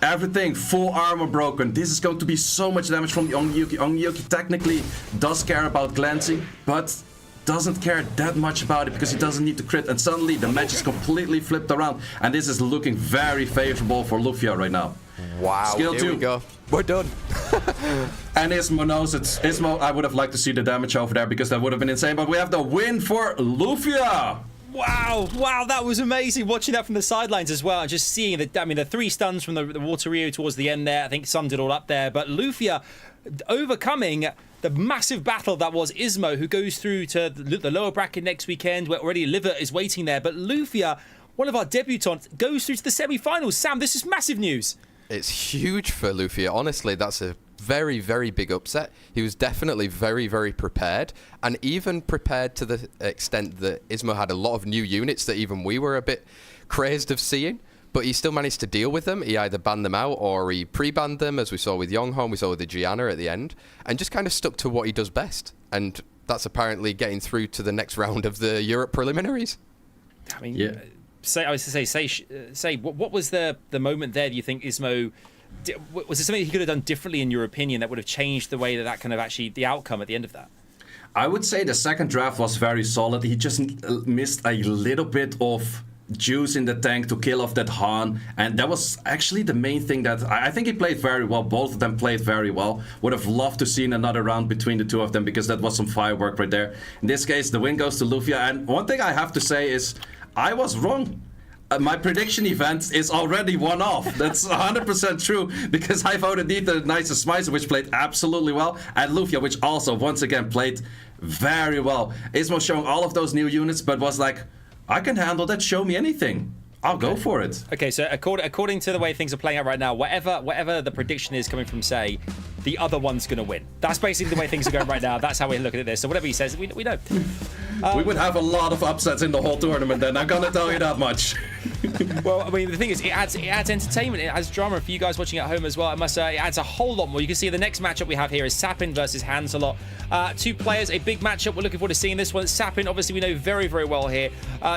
Everything, full armor broken. This is going to be so much damage from the Ongyuki. Ongyuki technically does care about glancing, but doesn't care that much about it because he doesn't need to crit. And suddenly the match is completely flipped around. And this is looking very favorable for LUFIA right now. Wow, skill here 2. we go. We're done. And ISMOO knows it. ISMOO, I would have liked to see the damage over there because that would have been insane. But we have the win for LUFIA. Wow, that was amazing. Watching that from the sidelines as well, and just seeing the 3 stuns from the Water Ryu towards the end there. I think summed it all up there. But LUFIA overcoming the massive battle that was ISMOO, who goes through to the lower bracket next weekend, where already LIVERT is waiting there. But LUFIA, one of our debutants, goes through to the semi-finals. Sam, this is massive news. It's huge for LUFIA. Honestly, that's a very, very big upset. He was definitely very, very prepared, and even prepared to the extent that ISMOO had a lot of new units that even we were a bit crazed of seeing, but he still managed to deal with them. He either banned them out or he pre-banned them, as we saw with Yonghong, we saw with the Gianna at the end, and just kind of stuck to what he does best. And that's apparently getting through to the next round of the Europe preliminaries. I mean, yeah. What was the moment there? Do you think ISMOO, was it something he could have done differently in your opinion that would have changed the way that kind of actually the outcome at the end of that? I would say the second draft was very solid. He just missed a little bit of juice in the tank to kill off that Han, and that was actually the main thing that I think he played very well. Both of them played very well. Would have loved to seen another round between the two of them because that was some firework right there. In this case, the win goes to LUFIA, and one thing I have to say is I was wrong. My prediction event is already one off. That's 100% true because I voted either NICERSMICER, which played absolutely well, and LUFIA, which also once again played very well. ISMOO showing all of those new units, but was like, I can handle that, show me anything. I'll go for it. Okay, so according to the way things are playing out right now, whatever the prediction is coming from, say, the other one's going to win. That's basically the way things are going right now. That's how we're looking at this. So whatever he says, we know. We would have a lot of upsets in the whole tournament then, I'm going to tell you that much. Well, I mean, the thing is, it adds entertainment, it adds drama for you guys watching at home as well. I must say, it adds a whole lot more. You can see the next matchup we have here is SAPYN versus HANZELOT. 2 players, a big matchup. We're looking forward to seeing this one. SAPYN, obviously, we know very, very well here.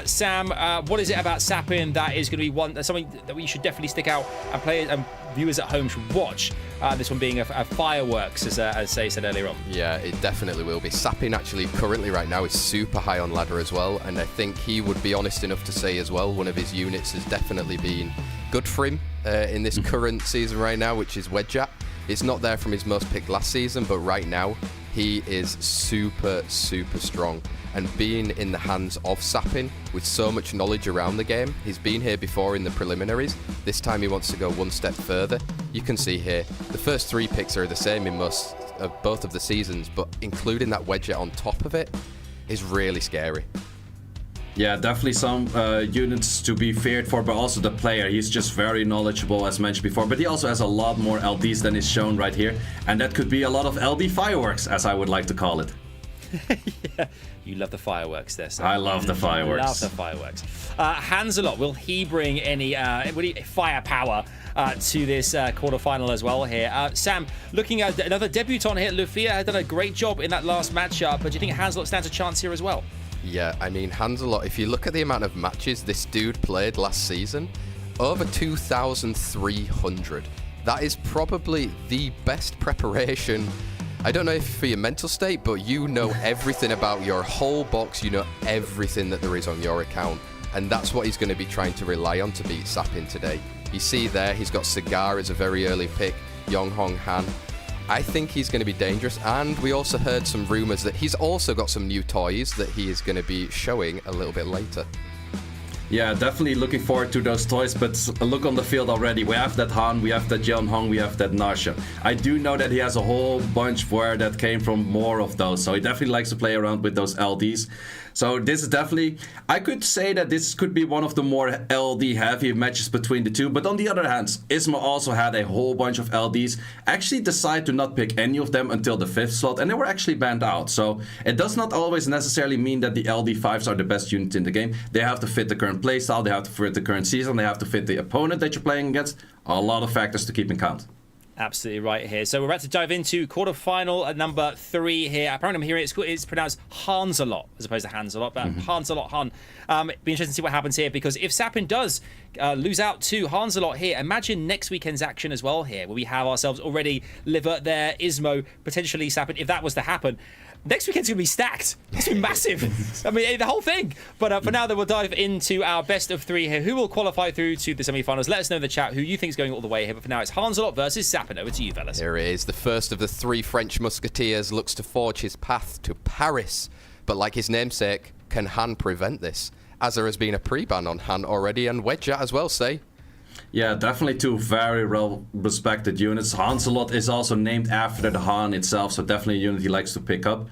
Sam, what is it about SAPYN that is going to be something that we should definitely stick out and players and viewers at home should watch? This one being a fireworks, as Say said earlier on. Yeah, it definitely will be. SAPYN actually currently right now is super super high on ladder as well, and I think he would be honest enough to say as well, one of his units has definitely been good for him in this current season right now, which is Wedjat. It's not there from his most picked last season, but right now he is super, super strong. And being in the hands of SAPYN with so much knowledge around the game, he's been here before in the preliminaries. This time he wants to go one step further. You can see here, the first 3 picks are the same in most of both of the seasons, but including that Wedget on top of it is really scary. Yeah, definitely some units to be feared for, but also the player. He's just very knowledgeable, as mentioned before, but he also has a lot more LDs than is shown right here, and that could be a lot of LD fireworks, as I would like to call it. Yeah, you love the fireworks there, Sam. I love the fireworks. Love the fireworks. HANZELOT, will he bring any firepower to this quarterfinal as well here? Sam, looking at another debutant here, LUFIA has done a great job in that last matchup, but do you think HANZELOT stands a chance here as well? Yeah, I mean, HANZELOT, if you look at the amount of matches this dude played last season, over 2,300. That is probably the best preparation. I don't know if for your mental state, but you know everything about your whole box, you know everything that there is on your account, and that's what he's going to be trying to rely on to beat SAPYN today. You see there, he's got Cigar as a very early pick, Yonghong Han. I think he's going to be dangerous, and we also heard some rumours that he's also got some new toys that he is going to be showing a little bit later. Yeah, definitely looking forward to those toys, but look on the field already. We have that Han, we have that Yonghong, we have that Narsha. I do know that he has a whole bunch where that came from more of those, so he definitely likes to play around with those LDs. So this is definitely, I could say that this could be one of the more LD heavy matches between the two, but on the other hand, ISMOO also had a whole bunch of LDs, actually decided to not pick any of them until the 5th slot, and they were actually banned out. So it does not always necessarily mean that the LD5s are the best unit in the game. They have to fit the current playstyle, they have to fit the current season, they have to fit the opponent that you're playing against. A lot of factors to keep in count. Absolutely right here. So we're about to dive into quarterfinal number 3 here. Apparently I'm hearing it's pronounced HANZELOT as opposed to HANZELOT, but HANZELOT, Han. Be interesting to see what happens here, because if SAPYN does lose out to HANZELOT here, imagine next weekend's action as well here, where we have ourselves already LIVERT there, ISMOO, potentially SAPYN. If that was to happen, next weekend's going to be stacked. It's going to be massive. I mean, the whole thing. But for now, then, we'll dive into our best of 3 here. Who will qualify through to the semi-finals? Let us know in the chat who you think is going all the way here. But for now, it's HANZELOT versus SAPYN. Over to you, fellas. Here it is. The first of the 3 French musketeers looks to forge his path to Paris. But like his namesake, can Han prevent this? As there has been a pre-ban on Han already, and Wedjat as well, say. Yeah, definitely 2 very well-respected units. HANZELOT is also named after the Han itself, so definitely a unit he likes to pick up.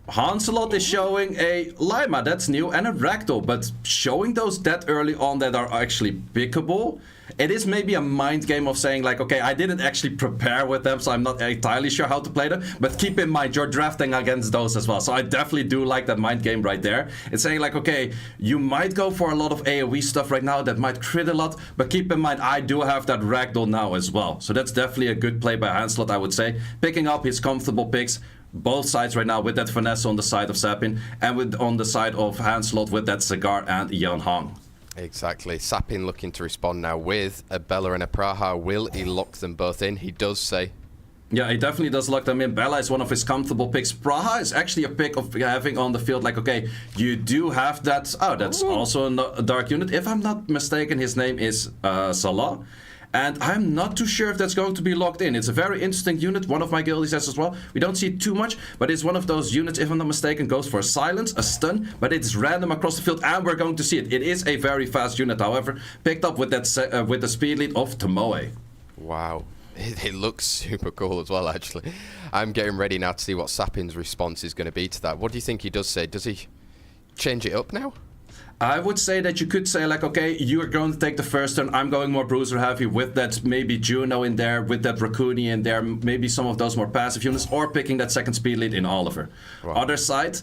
HANZELOT is showing a Lima, that's new, and a Ragdoll, but showing those that early on that are actually pickable, it is maybe a mind game of saying like, okay, I didn't actually prepare with them, so I'm not entirely sure how to play them, but keep in mind, you're drafting against those as well, so I definitely do like that mind game right there. It's saying like, okay, you might go for a lot of AoE stuff right now that might crit a lot, but keep in mind, I do have that Ragdoll now as well, so that's definitely a good play by HANZELOT, I would say, picking up his comfortable picks, both sides right now with that finesse on the side of SAPYN and on the side of HANZELOT with that Cigar and Yonghong. Exactly. SAPYN looking to respond now with a Bella and a Praha. Will he lock them both in? He does say. Yeah, he definitely does lock them in. Bella is one of his comfortable picks. Praha is actually a pick of having on the field like, okay, you do have that. Oh, that's also a dark unit. If I'm not mistaken, his name is Salah. And I'm not too sure if that's going to be locked in. It's a very interesting unit. One of my guildies has as well. We don't see it too much, but it's one of those units, if I'm not mistaken, goes for a silence, a stun, but it's random across the field, and we're going to see it. It is a very fast unit, however, picked up with that with the speed lead of Tomoe. Wow. It looks super cool as well, actually. I'm getting ready now to see what SAPYN's response is going to be to that. What do you think he does say? Does he change it up now? I would say that you could say like, okay, you're going to take the first turn, I'm going more bruiser heavy with that maybe Juno in there, with that Raccoon in there, maybe some of those more passive units, or picking that second speed lead in Oliver. Wow. Other side,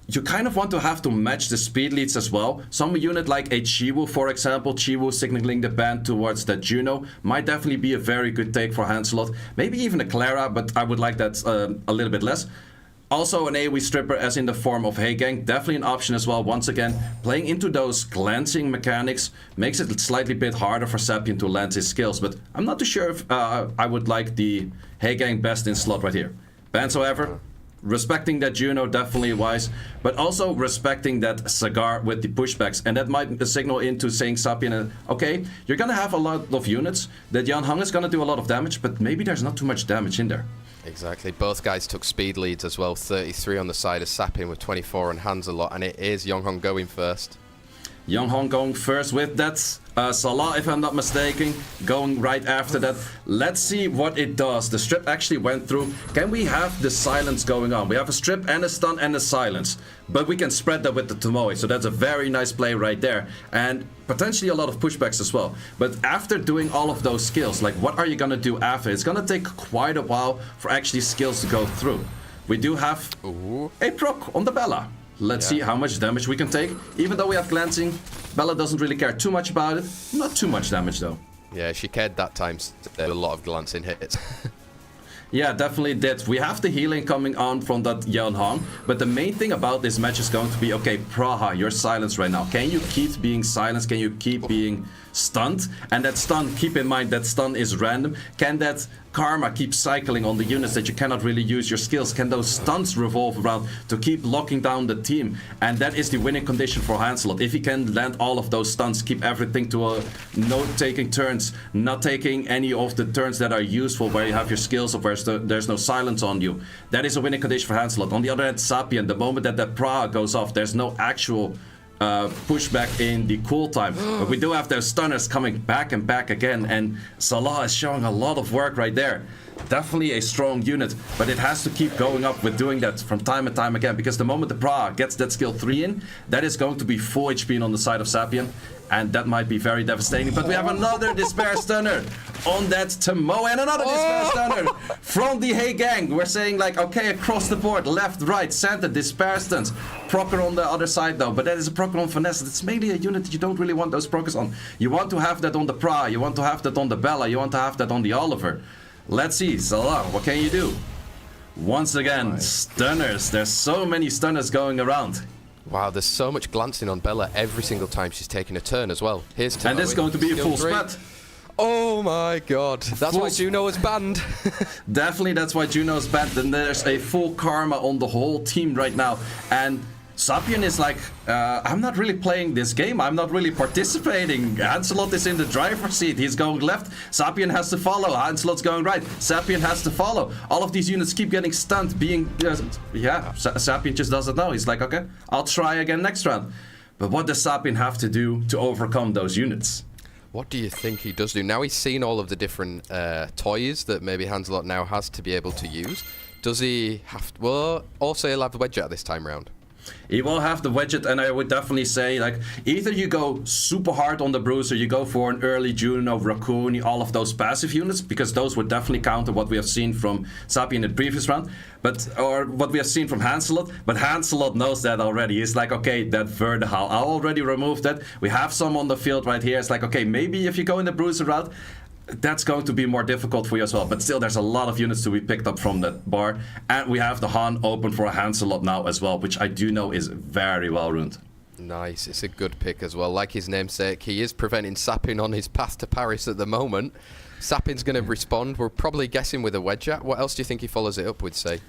you kind of want to have to match the speed leads as well. Some unit like a Chiwu, for example, Chiwu signaling the ban towards that Juno, might definitely be a very good take for HANZELOT. Maybe even a Clara, but I would like that a little bit less. Also an AoE stripper as in the form of Hey Gang, definitely an option as well. Once again, playing into those glancing mechanics makes it slightly bit harder for SAPYN to land his skills, but I'm not too sure if I would like the Hey Gang best in slot right here. Bans, however, respecting that Juno definitely wise, but also respecting that Cigar with the pushbacks, and that might signal into saying SAPYN, okay, you're gonna have a lot of units, that Jan Hong is gonna do a lot of damage, but maybe there's not too much damage in there. Exactly. Both guys took speed leads as well. 33 on the side of SAPYN with 24 on HANZELOT, and it is Yonghong going first. Yonghong going first with that. Salah, if I'm not mistaken, going right after that. Let's see what it does. The strip actually went through. Can we have the silence going on? We have a strip and a stun and a silence, but we can spread that with the Tomoe, so that's a very nice play right there, and potentially a lot of pushbacks as well. But after doing all of those skills, like what are you gonna do after? It's gonna take quite a while for actually skills to go through. We do have a proc on the Bella. Let's see how much damage we can take. Even though we have glancing, Bella doesn't really care too much about it. Not too much damage though. Yeah, she cared that time. There were a lot of glancing hits. Yeah, definitely did. We have the healing coming on from that Yan Hong, but the main thing about this match is going to be, okay, Praha, you're silenced right now. Can you keep being silenced? Can you keep being stunned? And that stun, keep in mind that stun is random. Can that karma keep cycling on the units that you cannot really use your skills? Can those stuns revolve around to keep locking down the team? And that is the winning condition for HANZELOT. If he can land all of those stuns, keep everything to no taking turns, not taking any of the turns that are useful where you have your skills or where there's no silence on you. That is a winning condition for HANZELOT. On the other hand, SAPYN, the moment that Praha goes off, there's no actual pushback in the cool time, but we do have those stunners coming back and back again, and Salah is showing a lot of work right there. Definitely a strong unit, but it has to keep going up with doing that from time and time again, because the moment the Praha gets that skill 3 in, that is going to be full HP on the side of SAPYN, and that might be very devastating. But we have another Despair Stunner on that Tomoe, and another Despair Stunner from the Hey Gang. We're saying like, okay, across the board, left, right, center, Despair Stuns. Procer on the other side though, but that is a Procer on Finesse. It's mainly a unit that you don't really want those Procers on. You want to have that on the Praha, you want to have that on the Bella, you want to have that on the Oliver. Let's see, Salah, what can you do? Once again, stunners. There's so many stunners going around. Wow, there's so much glancing on Bella every single time she's taking a turn as well. Here's Tomoe. And this is going to be a full spat. Oh my god, that's why Juno is banned. Definitely, that's why Juno is banned. And there's a full karma on the whole team right now. And SAPYN is like, I'm not really playing this game. I'm not really participating. HANZELOT is in the driver's seat. He's going left. SAPYN has to follow. HANZELOT's going right. SAPYN has to follow. All of these units keep getting stunned. SAPYN just doesn't know. He's like, okay, I'll try again next round. But what does SAPYN have to do to overcome those units? What do you think he does do? Now he's seen all of the different toys that maybe HANZELOT now has to be able to use. Does he have to, well, also he'll have the Wedge at this time round. He will have the widget, and I would definitely say, like, either you go super hard on the Bruiser, you go for an early Juno, Raccoon, all of those passive units, because those would definitely counter what we have seen from SAPYN in the previous round, or what we have seen from HANZELOT. But HANZELOT knows that already. He's like, okay, that Vertical, I'll already remove that. We have some on the field right here. It's like, okay, maybe if you go in the Bruiser route, that's going to be more difficult for you as well. But still, there's a lot of units to be picked up from that bar. And we have the Han open for a HANZELOT now as well, which I do know is very well ruined. Nice. It's a good pick as well. Like his namesake, he is preventing SAPYN on his path to Paris at the moment. SAPYN's going to respond. We're probably guessing with a Wedget. What else do you think he follows it up with, say?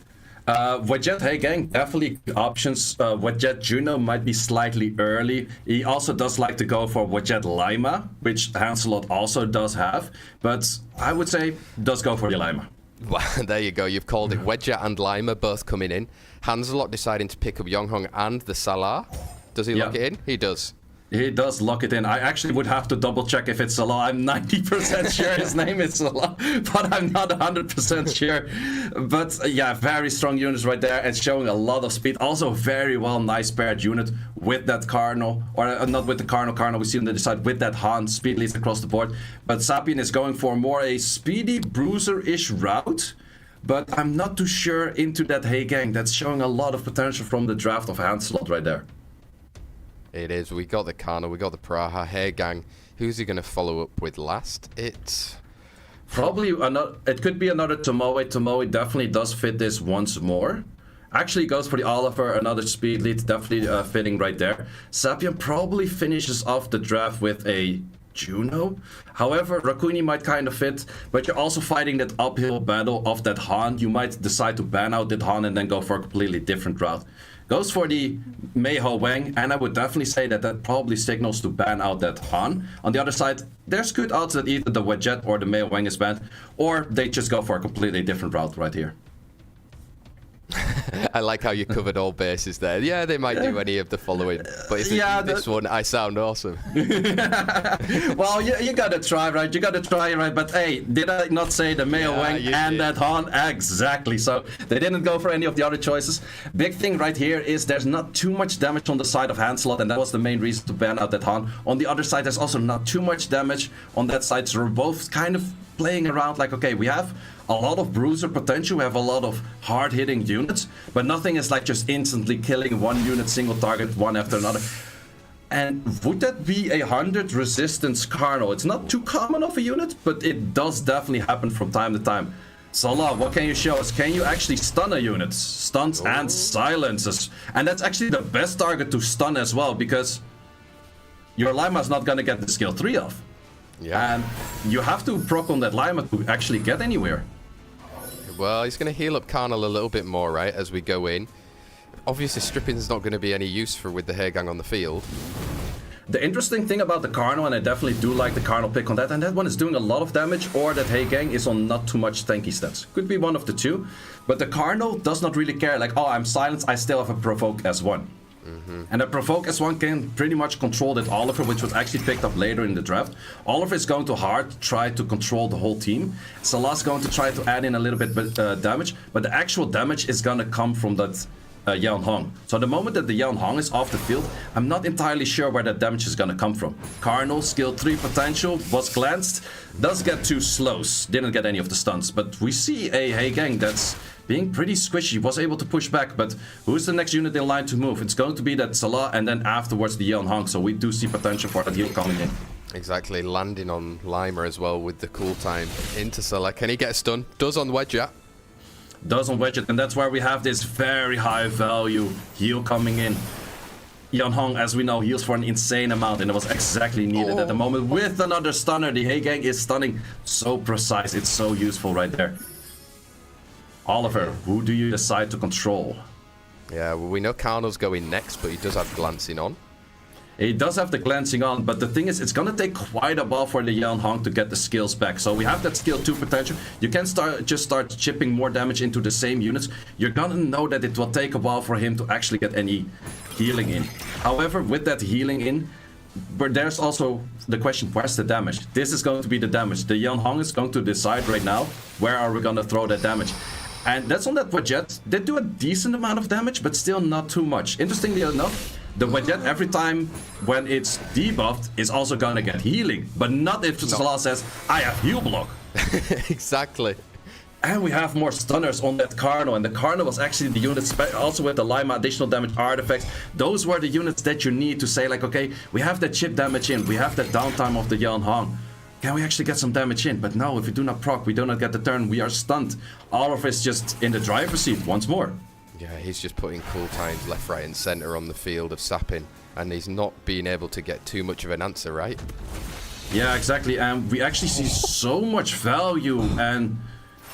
Wedget, hey gang, definitely options. Wedget Juno might be slightly early. He also does like to go for Wedget Lima, which HANZELOT also does have, but I would say does go for the Lima. Well, there you go. You've called it. Wedget and Lima both coming in. HANZELOT deciding to pick up Yonghong and the Salah. Does he lock it in? He does. He does lock it in. I actually would have to double check if it's Salah. I'm 90% sure his name is Salah, but I'm not 100% sure. But yeah, very strong units right there and showing a lot of speed. Also very well nice paired unit with that Cardinal, or not with the Cardinal. We see on the side with that Han speed leads across the board. But SAPYN is going for more a speedy Bruiser-ish route. But I'm not too sure into that Hey Gang. That's showing a lot of potential from the draft of HANZELOT right there. It is. We got the Kano, we got the Praha. Hey gang, who's he going to follow up with last? It's probably another. It could be another Tomoe. Tomoe definitely does fit this once more. Actually goes for the Oliver, another speed lead, definitely fitting right there. SAPYN probably finishes off the draft with a Juno. However, Rakuni might kind of fit, but you're also fighting that uphill battle of that Han. You might decide to ban out that Han and then go for a completely different route. Goes for the Mei Ho Wang, and I would definitely say that that probably signals to ban out that Han. On the other side, there's good odds that either the Wedget or the Mei Ho Wang is banned, or they just go for a completely different route right here. I like how you covered all bases there. Yeah, they might do any of the following, but if this one, I sound awesome. Well, you gotta try, right? You gotta try, right? But hey, did I not say the Mei Ho Wang and that Han? Exactly. So they didn't go for any of the other choices. Big thing right here is there's not too much damage on the side of HANZELOT, and that was the main reason to ban out that Han. On the other side, there's also not too much damage on that side, so we're both kind of playing around like, okay, we have a lot of bruiser potential, we have a lot of hard-hitting units, but nothing is like just instantly killing one unit, single target, one after another. And would that be 100 resistance Carno? It's not too common of a unit, but it does definitely happen from time to time. Salah, what can you show us? Can you actually stun a unit? Stuns and silences. And that's actually the best target to stun as well, because your Lima's not gonna get the skill 3 off. Yeah. And you have to proc on that Lima to actually get anywhere. Well, he's going to heal up Karnal a little bit more, right, as we go in. Obviously, stripping's not going to be any use for with the Haegang on the field. The interesting thing about the Karno, and I definitely do like the Karno pick on that, and that one is doing a lot of damage, or that Haegang is on not too much tanky stats. Could be one of the two, but the Karno does not really care, like, oh, I'm silenced, I still have a provoke S1. And the provoke S1 can pretty much control that Oliver, which was actually picked up later in the draft. Oliver is going to try to control the whole team. Salah's going to try to add in a little bit damage, but the actual damage is going to come from that Yan Hong. So the moment that the Yan Hong is off the field, I'm not entirely sure where that damage is going to come from. Karno, skill 3 potential, was glanced, does get 2 slows, didn't get any of the stuns, but we see a Haegang that's being pretty squishy, was able to push back, but who's the next unit in line to move? It's going to be that Salah, and then afterwards the Yeon Hong, so we do see potential for that heal coming in. Exactly, landing on Lima as well with the cool time into Salah. Can he get a stun? Does on Wedget. Does on Wedget, and that's where we have this very high value heal coming in. Yeon Hong, as we know, heals for an insane amount, and it was exactly needed at the moment. With another stunner, the Haegang is stunning so precise, it's so useful right there. Oliver, who do you decide to control? Yeah, well, we know Karno's going next, but he does have glancing on. He does have the glancing on, but the thing is, it's gonna take quite a while for the Yeon Hong to get the skills back. So we have that skill 2 potential. You can start chipping more damage into the same units. You're gonna know that it will take a while for him to actually get any healing in. However, with that healing in, but there's also the question, where's the damage? This is going to be the damage. The Yeon Hong is going to decide right now, where are we gonna throw that damage? And that's on that Wedget. They do a decent amount of damage, but still not too much. Interestingly enough, the Wedget, every time when it's debuffed, is also gonna get healing. But not if Salah says, I have heal block. Exactly. And we have more stunners on that Karno, and the Karno was actually the unit, also with the Lima additional damage artifacts. Those were the units that you need to say, like, okay, we have that chip damage in, we have that downtime of the Yeon Hong. Can we actually get some damage in? But no, if we do not proc, we do not get the turn, we are stunned. Oliver is just in the driver's seat once more. Yeah, he's just putting cool times left, right, and center on the field of SAPYN, and he's not being able to get too much of an answer, right? Yeah, exactly, and we actually see so much value, and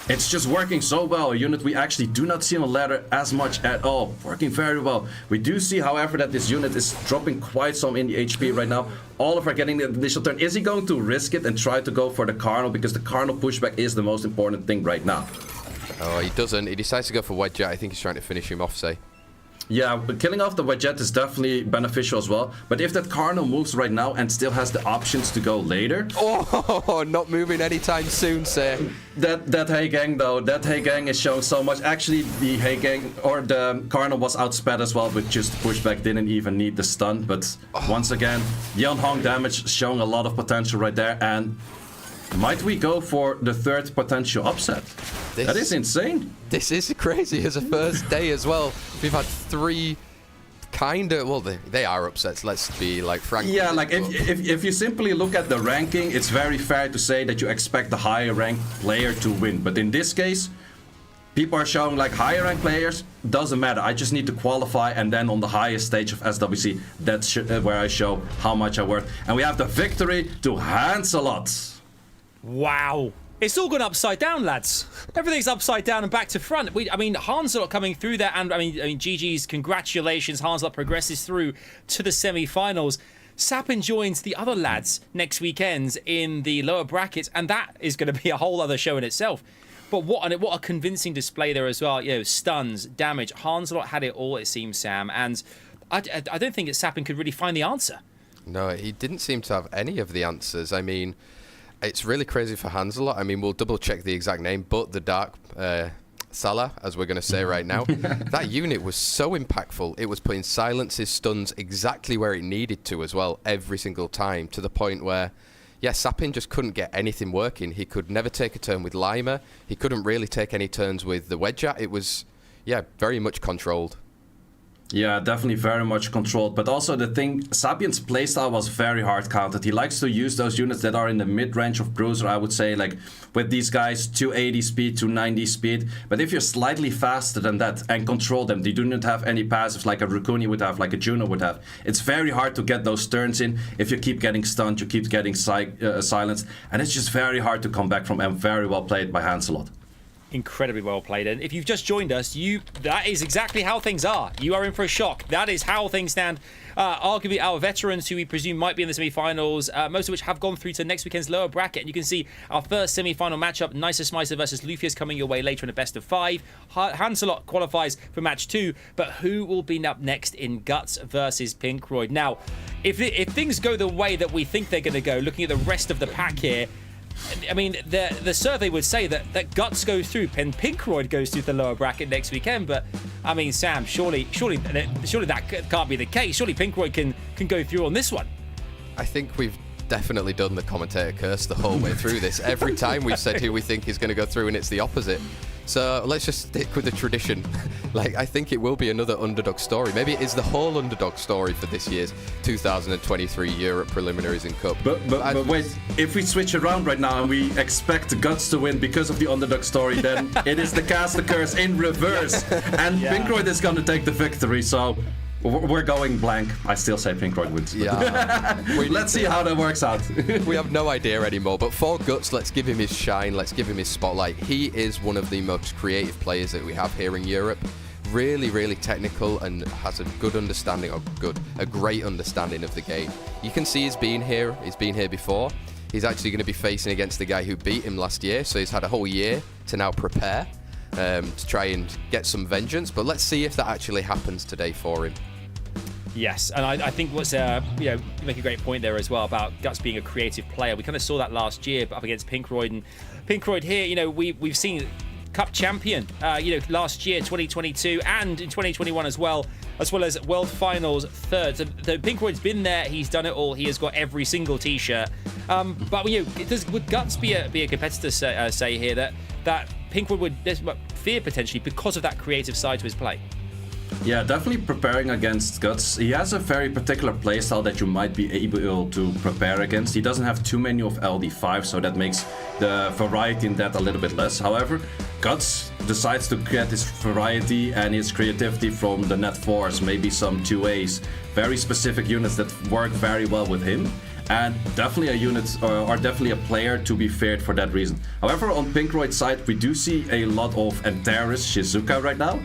it's just working so well. A unit we actually do not see on the ladder as much at all. Working very well. We do see, however, that this unit is dropping quite some in the HP right now. Oliver getting the initial turn. Is he going to risk it and try to go for the Karno? Because the Karno pushback is the most important thing right now. Oh, he doesn't. He decides to go for Wedget. I think he's trying to finish him off, say. Yeah, but killing off the Wedget is definitely beneficial as well. But if that Karno moves right now and still has the options to go later... Oh, not moving anytime soon, say. That Haegang though, that Haegang is showing so much. Actually, the Haegang, or the Karno was outsped as well, but just pushback, didn't even need the stun. But once again, Yeon Hong damage showing a lot of potential right there. And might we go for the 3rd potential upset? That is insane. This is crazy as a first day as well. We've had 3 kind of, well, they are upsets, let's be like frank. Yeah, like if you simply look at the ranking, it's very fair to say that you expect the higher ranked player to win. But in this case, people are showing like higher ranked players, doesn't matter. I just need to qualify, and then on the highest stage of SWC, that's where I show how much I work. And we have the victory to HANZELOT. Wow. It's all gone upside down, lads. Everything's upside down and back to front. I mean, HANZELOT coming through there, and I mean, GG's, congratulations. HANZELOT progresses through to the semi-finals. SAPYN joins the other lads next weekend in the lower brackets, and that is going to be a whole other show in itself. But what a convincing display there as well. You know, stuns, damage. HANZELOT had it all, it seems, Sam. And I don't think that SAPYN could really find the answer. No, he didn't seem to have any of the answers. I mean, it's really crazy for HANZELOT. I mean, we'll double check the exact name, but the Dark Salah, as we're going to say right now, that unit was so impactful. It was putting silences, stuns exactly where it needed to as well, every single time, to the point where, yeah, SAPYN just couldn't get anything working. He could never take a turn with Lima. He couldn't really take any turns with the Wedgeat. It was, yeah, very much controlled. Yeah, definitely very much controlled. But also the thing, SAPYN's playstyle was very hard counted. He likes to use those units that are in the mid-range of Bruiser, I would say, like with these guys, 280 speed, 290 speed. But if you're slightly faster than that and control them, they do not have any passives like a Rukuni would have, like a Juno would have. It's very hard to get those turns in. If you keep getting stunned, you keep getting silenced. And it's just very hard to come back from, and very well played by HANZELOT. Incredibly well played. And if you've just joined us, that is exactly how things are. You are in for a shock. That is how things stand. Arguably our veterans, who we presume might be in the semi-finals, most of which have gone through to next weekend's lower bracket. And you can see our first semi-final matchup, NICERSMICER versus LUFIA, is coming your way later in a best of 5. HANZELOT qualifies for match 2, but who will be up next in Guts versus PINKROID? Now, if things go the way that we think they're going to go, looking at the rest of the pack here, I mean, the survey would say that Guts goes through and PINKROID goes through the lower bracket next weekend. But I mean, Sam, surely that can't be the case. Surely PINKROID can go through on this one. I think we've definitely done the commentator curse the whole way through this. Every time we've said who we think is going to go through, and it's the opposite. So let's just stick with the tradition. Like, I think it will be another underdog story. Maybe it is the whole underdog story for this year's 2023 Europe Preliminaries and Cup. But wait, if we switch around right now and we expect Guts to win because of the underdog story, then it is the caster curse in reverse. And PINKROID is going to take the victory, so we're going blank. I still say PINKROID wins. Yeah. Let's see how that works out. We have no idea anymore, but for Guts, let's give him his shine, let's give him his spotlight. He is one of the most creative players that we have here in Europe. Really, really technical and has a good understanding, a great understanding of the game. You can see he's been here before. He's actually going to be facing against the guy who beat him last year, so he's had a whole year to now prepare to try and get some vengeance, but let's see if that actually happens today for him. Yes, and I think what's you make a great point there as well about Guts being a creative player. We kind of saw that last year, but up against PINKROID, and PINKROID here, we've seen Cup champion, last year 2022 and in 2021 as well as World Finals third. So PINKROID's been there, he's done it all, he has got every single T-shirt. But would Guts be a competitor say here that PINKROID would fear potentially because of that creative side to his play? Yeah, definitely preparing against Guts. He has a very particular playstyle that you might be able to prepare against. He doesn't have too many of LD5, so that makes the variety in that a little bit less. However, Guts decides to get his variety and his creativity from the net 4s, maybe some 2As, very specific units that work very well with him. And definitely a unit, or definitely a player to be feared for that reason. However, on PINKROID's side, we do see a lot of Antares Shizuka right now.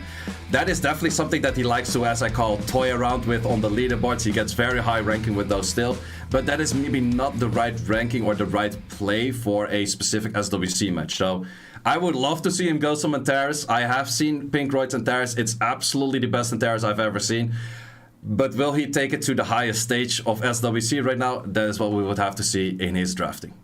That is definitely something that he likes to, as I call, toy around with on the leaderboards. He gets very high ranking with those still, but that is maybe not the right ranking or the right play for a specific SWC match. So I would love to see him go some Antares. I have seen PINKROID's Antares. It's absolutely the best Antares I've ever seen. But will he take it to the highest stage of SWC right now? That is what we would have to see in his drafting.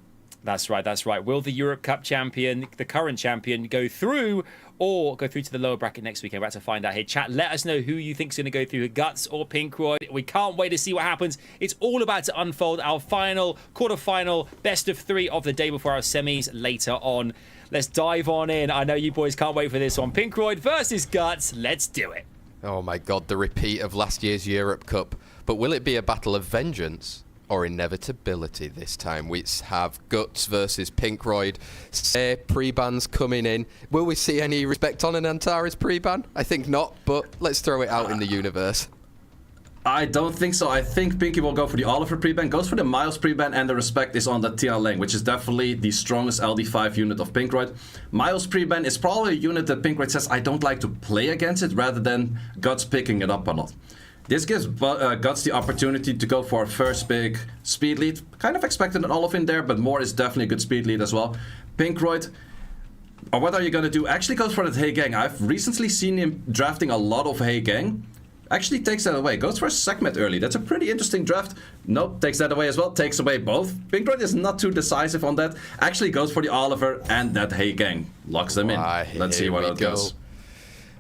That's right. Will the Europe Cup champion, the current champion, go through or go through to the lower bracket next weekend? We're about to find out here. Chat, let us know who you think is going to go through, Guts or PINKROID. We can't wait to see what happens. It's all about to unfold. Our final quarterfinal best of 3 of the day before our semis later on. Let's dive on in. I know you boys can't wait for this one. PINKROID versus Guts. Let's do it. Oh my god, the repeat of last year's Europe Cup. But will it be a battle of vengeance? or inevitability this time? We have Guts versus PINKROID. Say pre-bans coming in. Will we see any respect on an Antares pre-ban? I think not, but let's throw it out in the universe. I don't think so. I think Pinky will go for the Oliver pre-ban, goes for the Miles pre-ban, and the respect is on the Tian Lang, which is definitely the strongest LD5 unit of PINKROID. Miles pre-ban is probably a unit that PINKROID says, I don't like to play against it, rather than Guts picking it up a lot. This gives Guts the opportunity to go for a first pick speed lead. Kind of expected an Olive in there, but more is definitely a good speed lead as well. PINKROID, or what are you going to do? Actually goes for that Hey Gang. I've recently seen him drafting a lot of Hey Gang. Actually takes that away. Goes for a Segment early. That's a pretty interesting draft. Nope, takes that away as well. Takes away both. PINKROID is not too decisive on that. Actually goes for the Oliver and that Hey Gang. Locks them in. Let's see where that goes.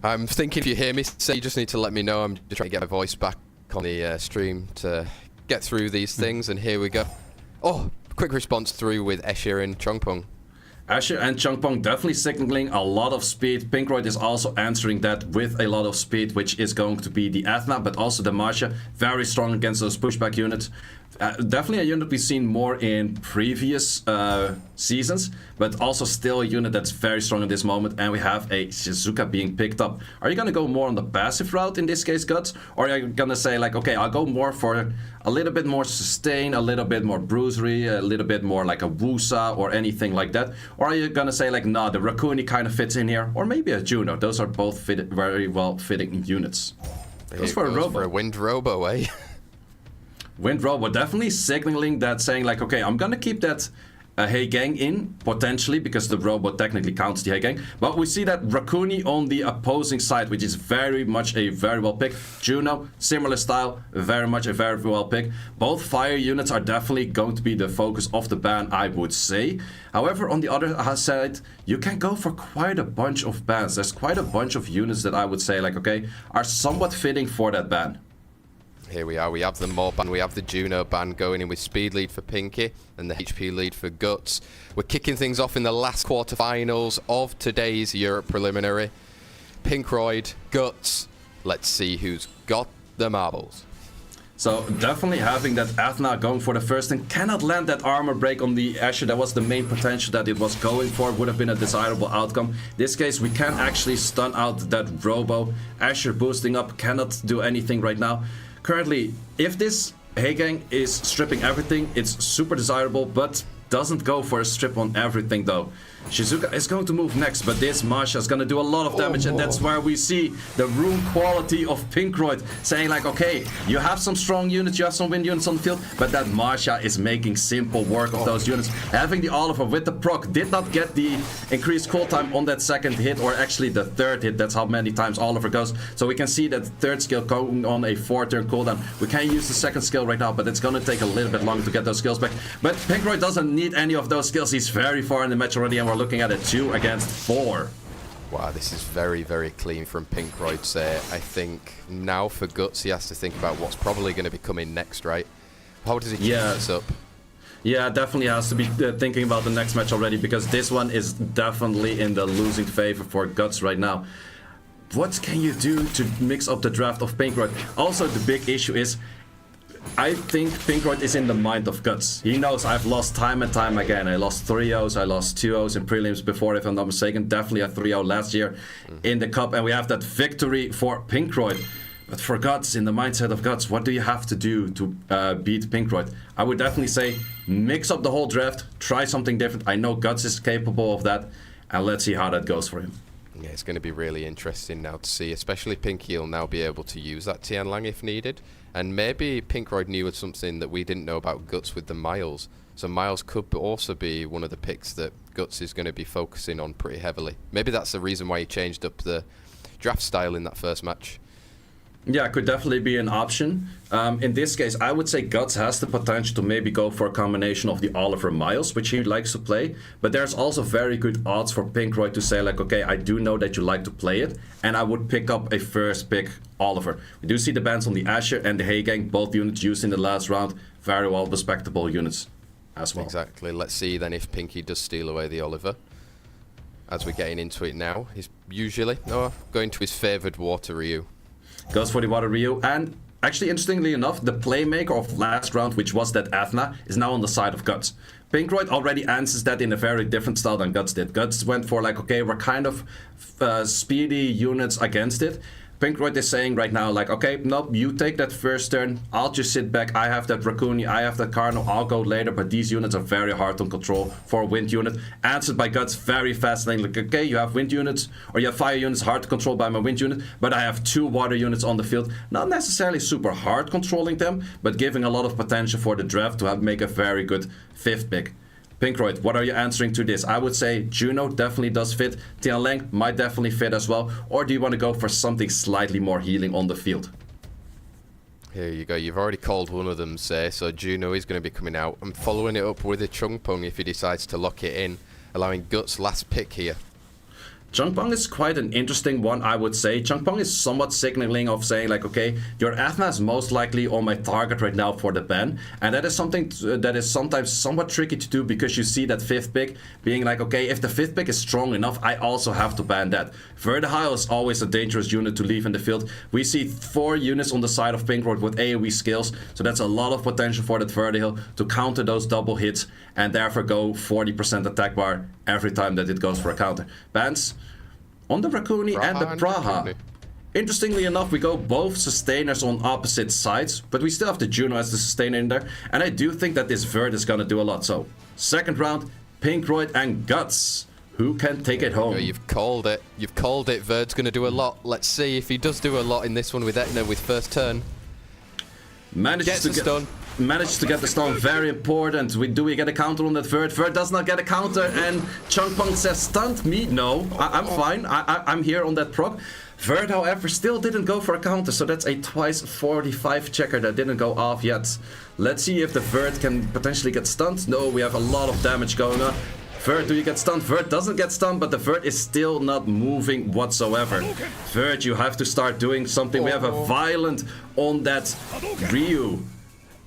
I'm thinking if you hear me say, you just need to let me know. I'm just trying to get my voice back on the stream to get through these things. And here we go. Oh, quick response through with Escher and Chongpeng. Asher and Chongpeng definitely signaling a lot of speed. PINKROID is also answering that with a lot of speed, which is going to be the Athena, but also the Marcia. Very strong against those pushback units. Definitely a unit we've seen more in previous seasons, but also still a unit that's very strong at this moment. And we have a Shizuka being picked up. Are you going to go more on the passive route in this case, Guts? Or are you going to say like, okay, I'll go more for a little bit more sustain, a little bit more bruisery, a little bit more like a Wusa or anything like that? Or are you going to say like, nah, the Raccoon kind of fits in here? Or maybe a Juno. Those are both very well fitting units. Goes for a Robo. For a Wind Robo, eh? Wind Robo definitely signaling that, saying like, okay, I'm gonna keep that Hey Gang in, potentially, because the Robo technically counts the Hey Gang. But we see that Raccoon on the opposing side, which is very much a very well pick. Juno, similar style, very much a very well pick. Both fire units are definitely going to be the focus of the ban, I would say. However, on the other side, you can go for quite a bunch of bans. There's quite a bunch of units that I would say like, okay, are somewhat fitting for that ban. Here we are, we have the Maw ban, we have the Juno ban going in with speed lead for Pinky and the HP lead for Guts. We're kicking things off in the last quarterfinals of today's Europe preliminary. PINKROID, Guts, let's see who's got the marbles. So definitely having that Athena going for the first and cannot land that armor break on the Asher. That was the main potential that it was going for. Would have been a desirable outcome. In this case, we can actually stun out that Robo. Asher boosting up, cannot do anything right now. Currently, if this Hey Gang is stripping everything, it's super desirable, but doesn't go for a strip on everything though. Shizuka is going to move next, but this Masha is going to do a lot of damage, and that's where we see the room quality of PINKROID saying like, okay, you have some strong units, you have some win units on the field, but that Masha is making simple work of those units. Having the Oliver with the proc did not get the increased cooltime on that second hit, or actually the third hit. That's how many times Oliver goes. So we can see that third skill going on a 4-turn cooldown. We can use the second skill right now, but it's going to take a little bit longer to get those skills back. But PINKROID doesn't need any of those skills. He's very far in the match already, and we're looking at a 2 against 4. Wow, this is very, very clean from PINKROID. I think now for Guts, he has to think about what's probably going to be coming next, right? How does he keep this up? Yeah, definitely has to be thinking about the next match already, because this one is definitely in the losing favor for Guts right now. What can you do to mix up the draft of PINKROID? Also, the big issue is, I think PINKROID is in the mind of Guts. He knows I've lost time and time again. I lost 3-0s, I lost 2-0s in prelims before, if I'm not mistaken. Definitely a 3-0 last year in the cup, and we have that victory for PINKROID. But for Guts, in the mindset of Guts, what do you have to do to beat PINKROID? I would definitely say mix up the whole draft, try something different. I know Guts is capable of that, and let's see how that goes for him. Yeah, it's going to be really interesting now to see, especially Pinky will now be able to use that Tian Lang if needed. And maybe PINKROID knew something that we didn't know about Guts with the Miles. So Miles could also be one of the picks that Guts is going to be focusing on pretty heavily. Maybe that's the reason why he changed up the draft style in that first match. Yeah, could definitely be an option. In this case, I would say Guts has the potential to maybe go for a combination of the Oliver Miles, which he likes to play. But there's also very good odds for PINKROID to say like, okay, I do know that you like to play it, and I would pick up a first pick Oliver. We do see the bans on the Asher and the Hey Gang, both units used in the last round. Very well respectable units as well. Exactly. Let's see then if Pinky does steal away the Oliver. As we're getting into it now, he's usually going to his favoured Water Ryu. Goes for the Water Ryu, and actually, interestingly enough, the playmaker of last round, which was that Athena, is now on the side of Guts. PINKROID already answers that in a very different style than Guts did. Guts went for like, okay, we're kind of speedy units against it. PINKROID is saying right now, like, okay, nope, you take that first turn, I'll just sit back, I have that Raccoon, I have that Cardinal, I'll go later, but these units are very hard to control for a wind unit. Answered by Guts, very fascinating, like, okay, you have wind units, or you have fire units, hard to control by my wind unit, but I have 2 water units on the field, not necessarily super hard controlling them, but giving a lot of potential for the draft to make a very good 5th pick. PINKROID, what are you answering to this? I would say Juno definitely does fit. Tianleng might definitely fit as well. Or do you want to go for something slightly more healing on the field? Here you go. You've already called one of them, say, so Juno is going to be coming out. I'm following it up with a Chungpung if he decides to lock it in, allowing Guts last pick here. Chungpung is quite an interesting one, I would say. Chungpung is somewhat signaling of saying like, okay, your Athena is most likely on my target right now for the ban. And that is something that is sometimes somewhat tricky to do because you see that 5th pick being like, okay, if the 5th pick is strong enough, I also have to ban that. Vertihile is always a dangerous unit to leave in the field. We see 4 units on the side of PINKROID with AoE skills, so that's a lot of potential for that Vertihile to counter those double hits and therefore go 40% attack bar every time that it goes for a counter. Bans on the Raccoon and the Praha. Interestingly enough, we go both sustainers on opposite sides, but we still have the Juno as the sustainer in there, and I do think that this Vert is gonna do a lot. So, second round, PINKROID and Guts. Who can take it home? You've called it. You've called it. Vert's gonna do a lot. Let's see if he does do a lot in this one with Etna with first turn. Manages to get the stun, very important. Do we get a counter on that Vert? Vert does not get a counter, and Chungpung says, stunned me? No, I'm fine, I'm here on that proc. Vert, however, still didn't go for a counter, so that's a twice 45 checker that didn't go off yet. Let's see if the Vert can potentially get stunned. No, we have a lot of damage going on. Vert, do you get stunned? Vert doesn't get stunned, but the Vert is still not moving whatsoever. Vert, you have to start doing something. We have a violent on that Ryu.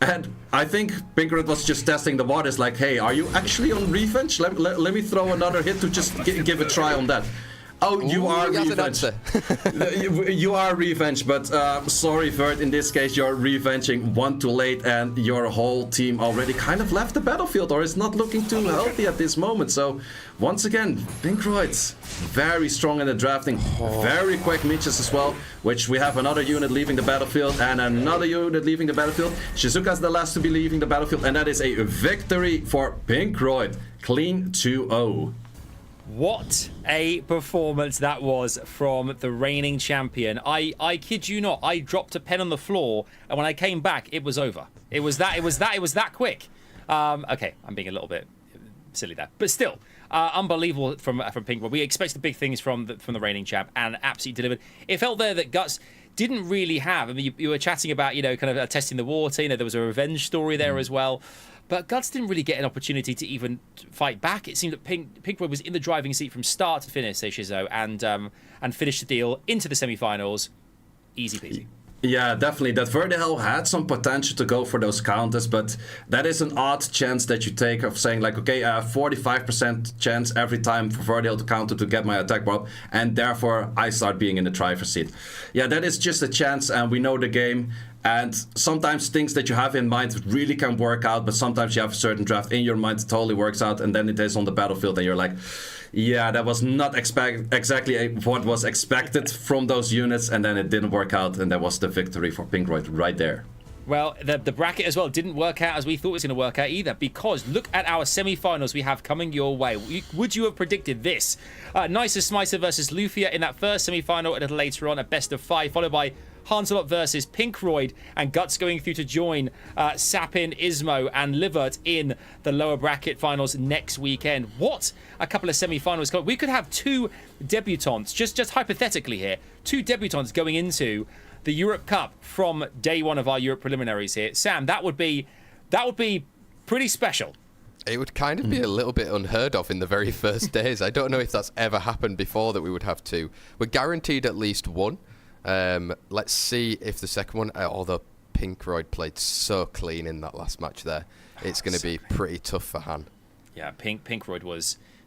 And I think PINKROID was just testing the waters like, hey, are you actually on revenge? Let me throw another hit to just give a try on that. Oh, you are revenge. You are revenge, but sorry, Vert, in this case, you're revenging one too late, and your whole team already kind of left the battlefield or is not looking too healthy at this moment. So, once again, PINKROID, very strong in the drafting, very quick meets as well, which we have another unit leaving the battlefield and another unit leaving the battlefield. Shizuka's the last to be leaving the battlefield, and that is a victory for PINKROID. Clean 2-0. What a performance that was from the reigning champion. I kid you not, I dropped a pen on the floor, and when I came back, it was over. It was that quick. Okay, I'm being a little bit silly there, but still, unbelievable from PINKROID. We expected big things from the reigning champ, and absolutely delivered. It felt there that Guts didn't really have. I mean, you were chatting about, you know, kind of testing the water. You know, there was a revenge story there as well. But Guts didn't really get an opportunity to even fight back. It seemed that PINKROID was in the driving seat from start to finish, say Shizo, and finished the deal into the semifinals. Easy peasy. Yeah, definitely. That Vertihile had some potential to go for those counters, but that is an odd chance that you take of saying like, okay, 45% chance every time for Vertihile to counter to get my attack bar up, and therefore I start being in the driver's seat. Yeah, that is just a chance, and we know the game. And sometimes things that you have in mind really can work out, but sometimes you have a certain draft in your mind that totally works out, and then it is on the battlefield, and you're like, yeah, that was not exactly what was expected from those units, and then it didn't work out, and that was the victory for PINKROID right there. Well, the bracket as well didn't work out as we thought it was going to work out either, because look at our semi-finals we have coming your way. Would you have predicted this? NICERSMICER versus LUFIA in that first semi-final, a little later on, a best of 5, followed by HANZELOT versus PINKROID, and Guts going through to join SAPYN, ISMOO, and LIVERT in the lower bracket finals next weekend. What a couple of semi-finals. We could have 2 debutantes, just hypothetically here, 2 debutantes going into the Europe Cup from day one of our Europe preliminaries here. Sam, that would be pretty special. It would kind of be a little bit unheard of in the very first days. I don't know if that's ever happened before that we would have 2. We're guaranteed at least 1. Let's see if the second one, although PINKROID played so clean in that last match there, it's going to be pretty tough for Han. Yeah, PINKROID was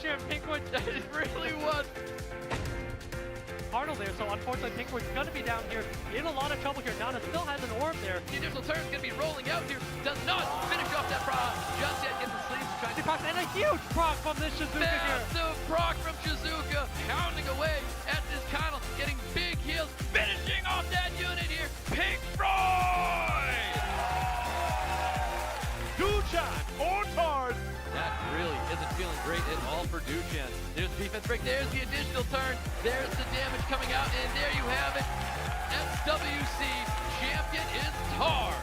champ PINKROID really was. Arnold there, so unfortunately PINKROID's gonna be down here in a lot of trouble here. Nana still has an orb there. The initial turn's gonna be rolling out here. Does not finish off that proc just yet. Gets the sleeves trying to And a huge proc from this Shizuka here. massive proc from Shizuka, pounding away at this Connell, getting big heals, finishing off that unit here. PINKROID! Duchan on card. That really isn't feeling great at all for Duchan. There's the defense break, there's the additional turn, there's the damage coming out, and there you have it. SWC champion is Tar.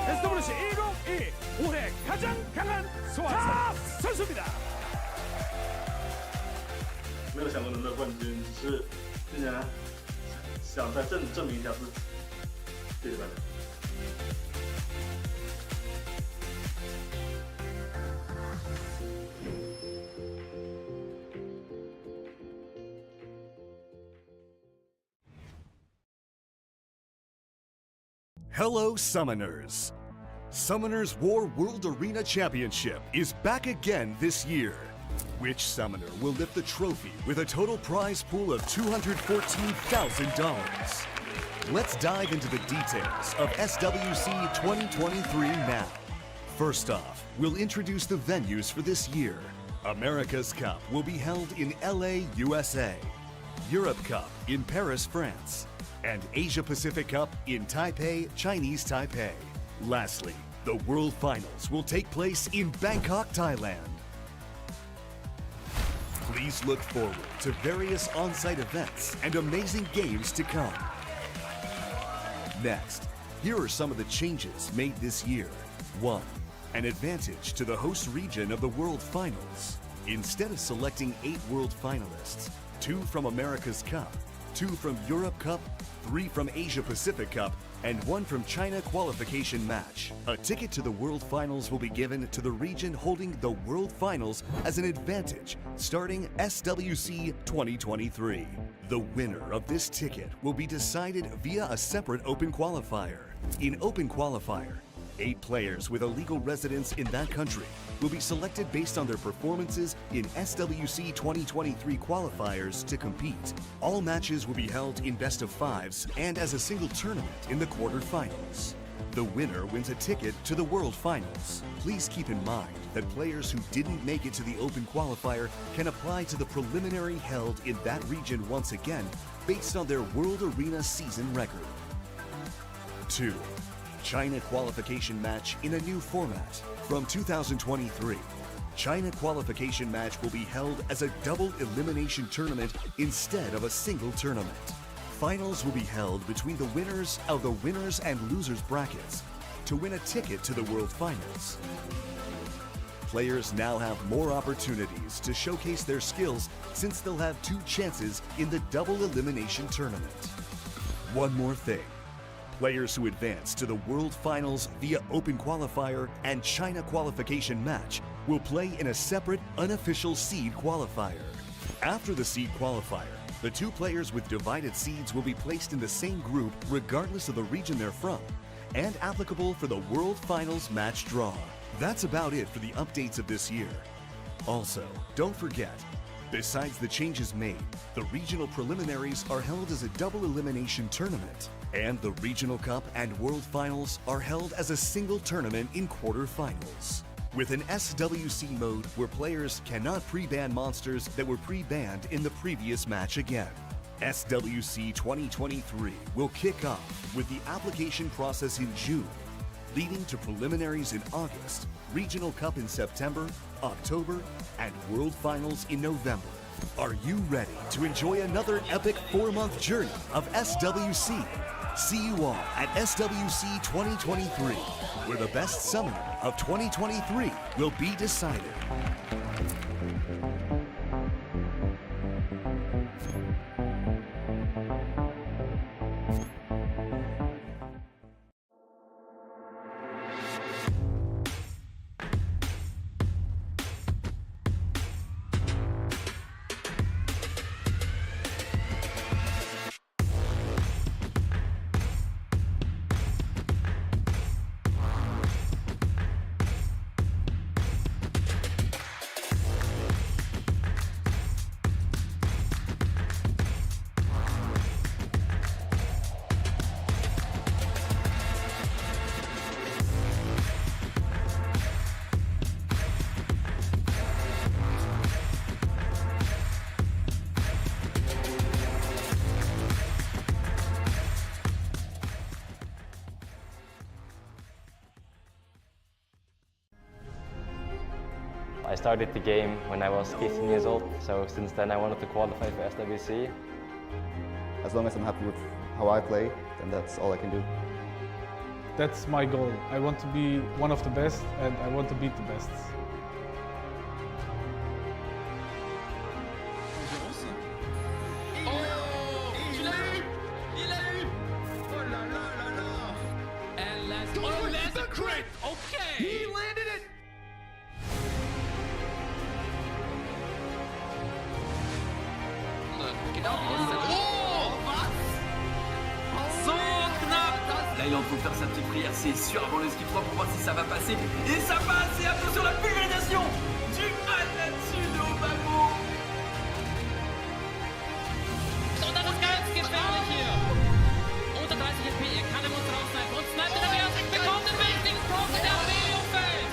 SWC 2023 올해 가장 강한 소환사 선수입니다. 没有想过能得冠军，只是今年想再证明一下自己。谢谢大家。Hello, Summoners! Summoners War World Arena Championship is back again this year. Which summoner will lift the trophy with a total prize pool of $214,000? Let's dive into the details of SWC 2023 now. First off, we'll introduce the venues for this year. America's Cup will be held in LA, USA. Europe Cup in Paris, France. And Asia Pacific Cup in Taipei, Chinese Taipei. Lastly, the World Finals will take place in Bangkok, Thailand. Please look forward to various on-site events and amazing games to come. Next, here are some of the changes made this year. 1. An advantage to the host region of the World Finals. Instead of selecting 8 World Finalists, 2 from America's Cup, 2 from Europe Cup, 3 from Asia Pacific Cup, and 1 from China qualification match. A ticket to the World Finals will be given to the region holding the World Finals as an advantage starting SWC 2023. The winner of this ticket will be decided via a separate open qualifier. In open qualifier, 8 players with a legal residence in that country will be selected based on their performances in SWC 2023 qualifiers to compete. All matches will be held in best of 5s and as a single tournament in the quarterfinals. The winner wins a ticket to the World Finals. Please keep in mind that players who didn't make it to the open qualifier can apply to the preliminary held in that region once again based on their World Arena season record. 2. China qualification match in a new format. From 2023, China qualification match will be held as a double elimination tournament instead of a single tournament. Finals will be held between the winners of the winners and losers brackets to win a ticket to the World Finals. Players now have more opportunities to showcase their skills since they'll have 2 chances in the double elimination tournament. One more thing. Players who advance to the World Finals via Open Qualifier and China qualification match will play in a separate, unofficial seed qualifier. After the seed qualifier, the 2 players with divided seeds will be placed in the same group regardless of the region they're from, and applicable for the World Finals match draw. That's about it for the updates of this year. Also, don't forget, besides the changes made, the regional preliminaries are held as a double elimination tournament, and the Regional Cup and World Finals are held as a single tournament in quarterfinals. With an SWC mode where players cannot pre-ban monsters that were pre-banned in the previous match again. SWC 2023 will kick off with the application process in June, leading to preliminaries in August, Regional Cup in September, October, and World Finals in November. Are you ready to enjoy another epic 4-month journey of SWC? See you all at SWC 2023, where the best summoner of 2023 will be decided. I started the game when I was 15 years old, so since then I wanted to qualify for SWC. As long as I'm happy with how I play, then that's all I can do. That's my goal. I want to be one of the best and I want to beat the best. Okay! He landed it! Là, il est en train de faire sa petite prière, c'est sûr, avant le skip 3 pour voir si ça va passer. Et ça passe, et attention, la pulvérisation du mal là-dessus de Obama. Und das ist ganz gefährlich hier. Unter 30 HP, er kann im uns rausnehmen. Und sniped in der Basic, bekommt den wichtigen Sprung in der Video-Feld.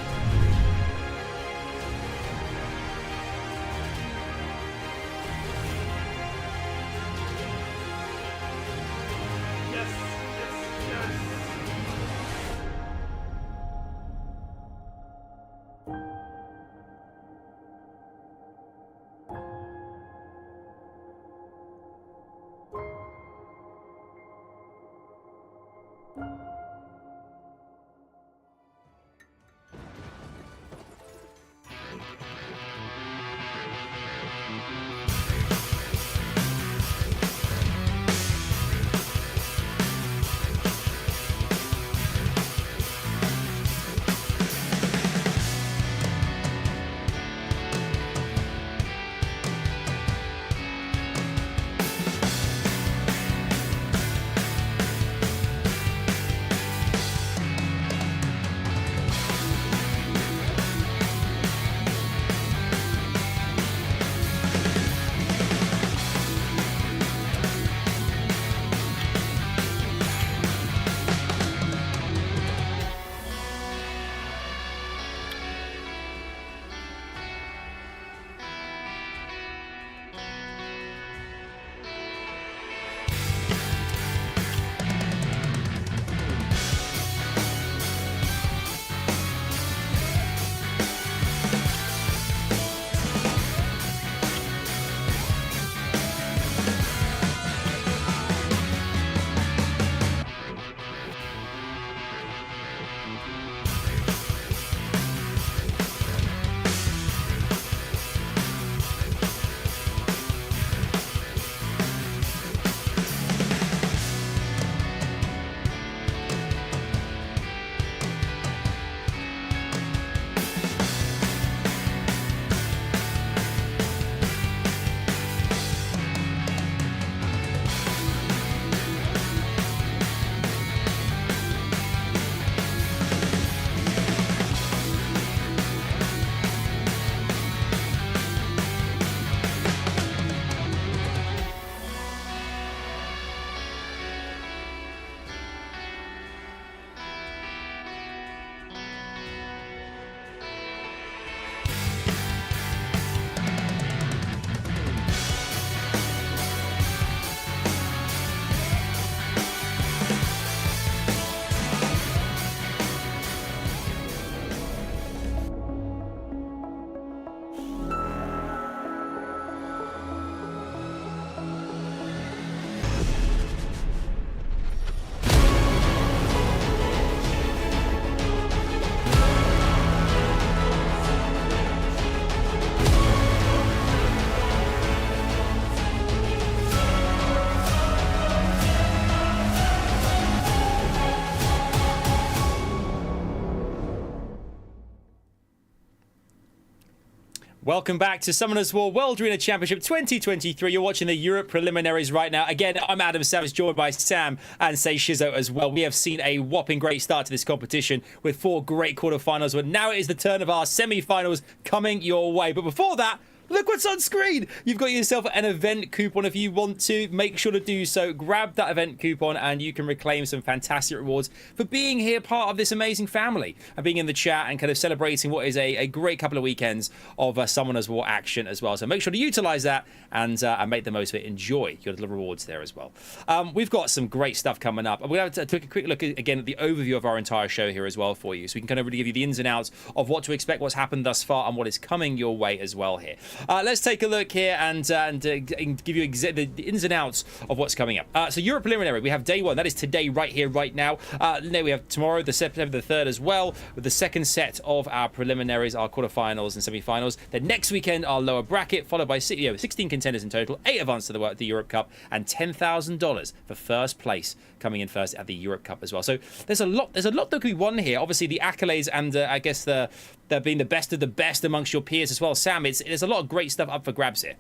Welcome back to Summoners War World Arena Championship 2023. You're watching the Europe preliminaries right now. Again, I'm Adam Savage, joined by Sam and Say Shizzo as well. We have seen a whopping great start to this competition with 4 great quarterfinals, but now it is the turn of our semi-finals coming your way. But before that, Look what's on screen! You've got yourself an event coupon. If you want to, make sure to do so. Grab that event coupon and you can reclaim some fantastic rewards for being here part of this amazing family and being in the chat and kind of celebrating what is a great couple of weekends of Summoners War action as well. So make sure to utilize that and make the most of it. Enjoy your little rewards there as well. We've got some great stuff coming up. We're going to take a quick look again at the overview of our entire show here as well for you, so we can kind of really give you the ins and outs of what to expect, what's happened thus far, and what is coming your way as well here. Let's take a look here and give you the ins and outs of what's coming up. So Europe preliminary, we have day one. That is today, right here, right now. Then we have tomorrow, the September the 3rd as well, with the second set of our preliminaries, our quarterfinals and semi-finals. Then next weekend, our lower bracket, followed by 16 contenders in total, 8 advance to the Europe Cup, and $10,000 for first place coming in first at the Europe Cup as well. So there's a lot that could be won here. Obviously, the accolades and I guess they're being the best of the best amongst your peers as well. Sam, there's a lot of great stuff up for grabs here.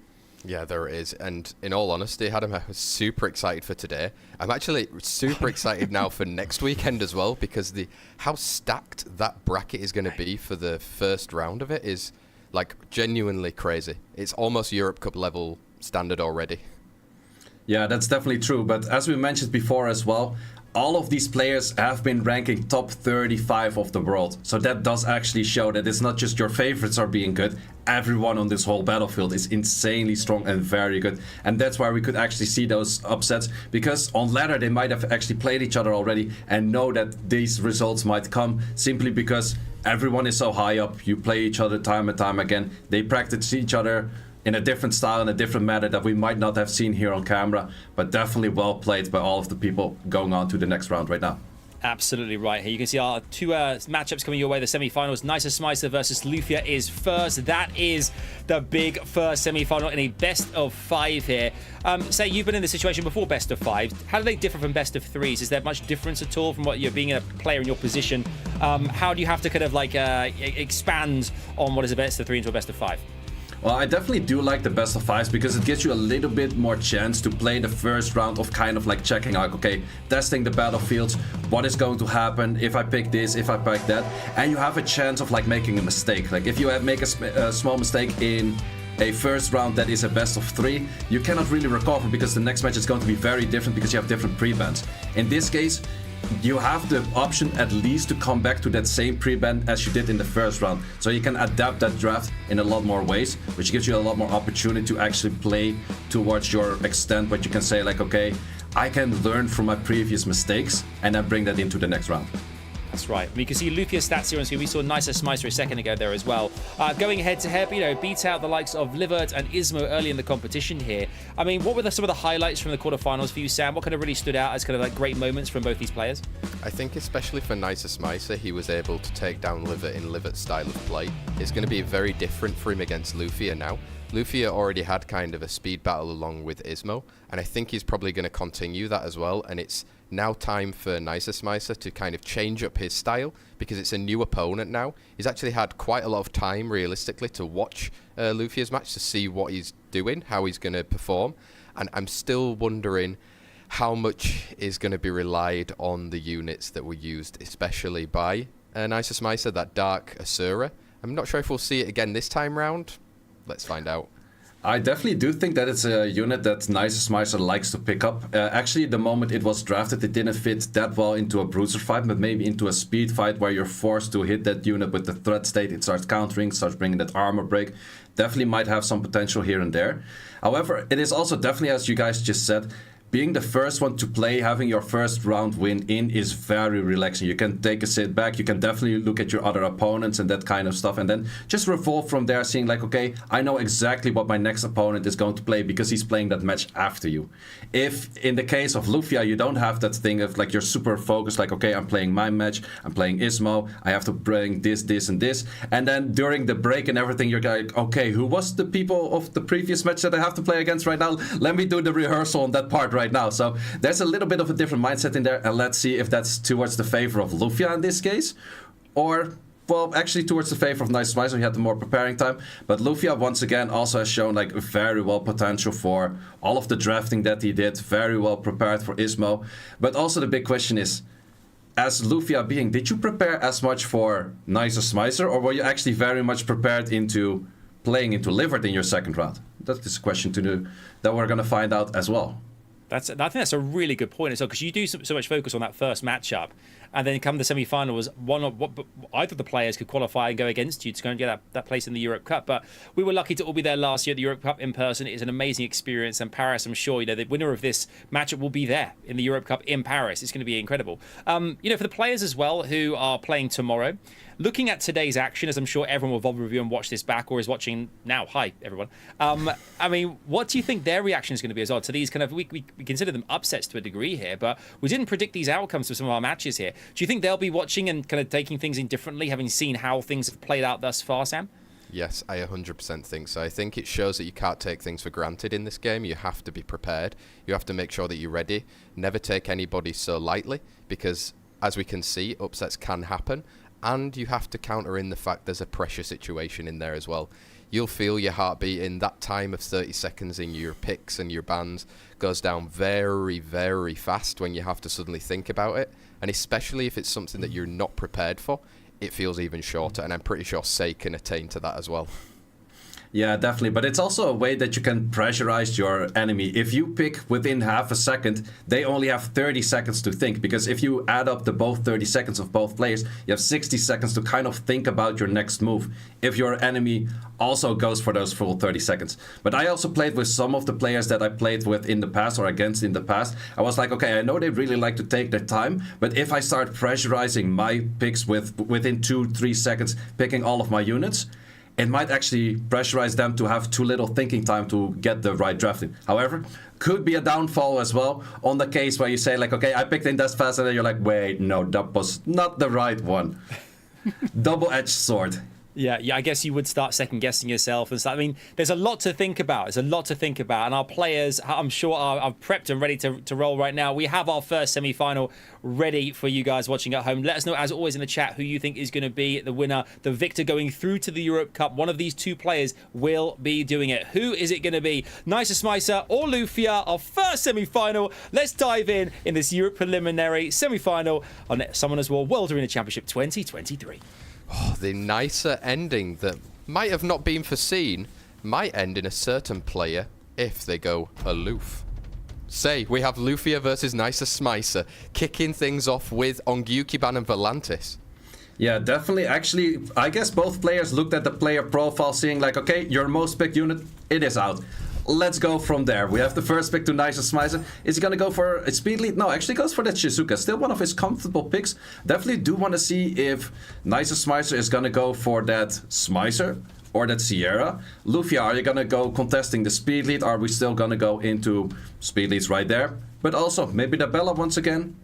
Yeah, there is. And in all honesty, Adam, I was super excited for today. I'm actually super excited now for next weekend as well, because how stacked that bracket is going to be for the first round of it is like genuinely crazy. It's almost Europe Cup level standard already. Yeah, that's definitely true. But as we mentioned before as well, all of these players have been ranking top 35 of the world. So that does actually show that it's not just your favorites are being good. Everyone on this whole battlefield is insanely strong and very good. And that's why we could actually see those upsets, because on ladder they might have actually played each other already and know that these results might come simply because everyone is so high up. You play each other time and time again. They practice each other in a different style and a different manner that we might not have seen here on camera, but definitely well played by all of the people going on to the next round right now. Absolutely right. Here you can see our two matchups coming your way. The semi-finals, NICERSMICER versus LUFIA is first. That is the big first semi-final in a best of 5 here. Say you've been in this situation before, best of 5. How do they differ from best of 3s? Is there much difference at all from what you're being a player in your position? How do you have to kind of like expand on what is a best of 3 into a best of 5? Well, I definitely do like the best of 5s because it gives you a little bit more chance to play the first round of kind of like checking out, okay, testing the battlefields, what is going to happen if I pick this, if I pick that, and you have a chance of like making a mistake. Like if you make a small mistake in a first round that is a best of 3, you cannot really recover because the next match is going to be very different because you have different pre-bans. In this case, you have the option at least to come back to that same pre-ban as you did in the first round. So you can adapt that draft in a lot more ways, which gives you a lot more opportunity to actually play towards your extent, but you can say like, okay, I can learn from my previous mistakes and then bring that into the next round. That's right. You can see LUFIA's stats here on screen. We saw NICERSMICER a second ago there as well. Going head to head, beat out the likes of LIVERT and ISMOO early in the competition here. I mean, what were some of the highlights from the quarterfinals for you, Sam? What kind of really stood out as kind of like great moments from both these players? I think especially for NICERSMICER, he was able to take down LIVERT in LIVERT's style of play. It's going to be very different for him against LUFIA now. LUFIA already had kind of a speed battle along with ISMOO, and I think he's probably going to continue that as well, and it's now time for NICERSMICER to kind of change up his style because it's a new opponent now. He's actually had quite a lot of time realistically to watch LUFIA's match to see what he's doing, how he's going to perform, and I'm still wondering how much is going to be relied on the units that were used, especially by NICERSMICER, that Dark Asura. I'm not sure if we'll see it again this time round. Let's find out. I definitely do think that it's a unit that NICERSMICER likes to pick up. Actually, the moment it was drafted, it didn't fit that well into a bruiser fight, but maybe into a speed fight where you're forced to hit that unit with the threat state. It starts countering, starts bringing that armor break. Definitely might have some potential here and there. However, it is also definitely, as you guys just said, being the first one to play, having your first round win in is very relaxing. You can take a sit back, you can definitely look at your other opponents and that kind of stuff, and then just revolve from there, seeing like, okay, I know exactly what my next opponent is going to play because he's playing that match after you. If in the case of LUFIA, you don't have that thing of like you're super focused, like, okay, I'm playing my match, I'm playing ISMOO, I have to bring this, this, and this, and then during the break and everything, you're like, okay, who was the people of the previous match that I have to play against right now? Let me do the rehearsal on that part right now. So there's a little bit of a different mindset in there, and let's see if that's towards the favor of LUFIA in this case, or, well, actually towards the favor of NICERSMICER. He had the more preparing time, but LUFIA once again also has shown like very well potential for all of the drafting that he did, very well prepared for ISMOO. But also the big question is, as LUFIA being, did you prepare as much for NICERSMICER, or were you actually very much prepared into playing into LIVERT in your second round? That is a question that we're going to find out as well. I think that's a really good point as well, because you do so much focus on that first matchup, and then come the semi-finals, either of the players could qualify and go against you to go and get that place in the Europe Cup. But we were lucky to all be there last year at the Europe Cup in person. It is an amazing experience, and Paris, I'm sure, the winner of this matchup will be there in the Europe Cup in Paris. It's going to be incredible. For the players as well who are playing tomorrow, looking at today's action, as I'm sure everyone will VOD review and watch this back, or is watching now. Hi, everyone. I mean, what do you think their reaction is going to be as well to these kind of, we consider them upsets to a degree here, but we didn't predict these outcomes for some of our matches here. Do you think they'll be watching and kind of taking things in differently, having seen how things have played out thus far, Sam? Yes, I 100% think so. I think it shows that you can't take things for granted in this game. You have to be prepared. You have to make sure that you're ready. Never take anybody so lightly, because as we can see, upsets can happen. And you have to counter in the fact there's a pressure situation in there as well. You'll feel your heartbeat in that time of 30 seconds in your picks and your bans goes down very, very fast when you have to suddenly think about it. And especially if it's something that you're not prepared for, it feels even shorter. And I'm pretty sure Say can attain to that as well. Yeah, definitely. But it's also a way that you can pressurize your enemy. If you pick within half a second, they only have 30 seconds to think. Because if you add up the both 30 seconds of both players, you have 60 seconds to kind of think about your next move. If your enemy also goes for those full 30 seconds. But I also played with some of the players that I played with in the past or against in the past. I was like, okay, I know they really like to take their time. But if I start pressurizing my picks within 2-3 seconds, picking all of my units, it might actually pressurize them to have too little thinking time to get the right drafting. However, could be a downfall as well on the case where you say like, okay, I picked in that fast, and then you're like, wait, no, that was not the right one. Double-edged sword. Yeah, I guess you would start second-guessing yourself and stuff. I mean, there's a lot to think about. And our players, I'm sure, are prepped and ready to roll right now. We have our first semi-final ready for you guys watching at home. Let us know, as always, in the chat who you think is going to be the winner, the victor going through to the Europe Cup. One of these two players will be doing it. Who is it going to be? NICERSMICER or LUFIA? Our first semi-final. Let's dive in this Europe preliminary semi-final on Summoners War World Arena Championship 2023. Oh, the nicer ending that might have not been foreseen might end in a certain player if they go aloof. Say, we have LUFIA versus NICERSMICER, kicking things off with Ongyukiban and Volantis. Yeah, definitely. Actually, I guess both players looked at the player profile, seeing like, okay, your most picked unit, it is out. Let's go from there. We have the first pick to NICERSMICER. Is he going to go for a speed lead? No, actually goes for that Shizuka. Still one of his comfortable picks. Definitely do want to see if NICERSMICER is going to go for that Smicer or that Sierra. LUFIA, are you going to go contesting the speed lead? Are we still going to go into speed leads right there? But also, maybe the Bella once again?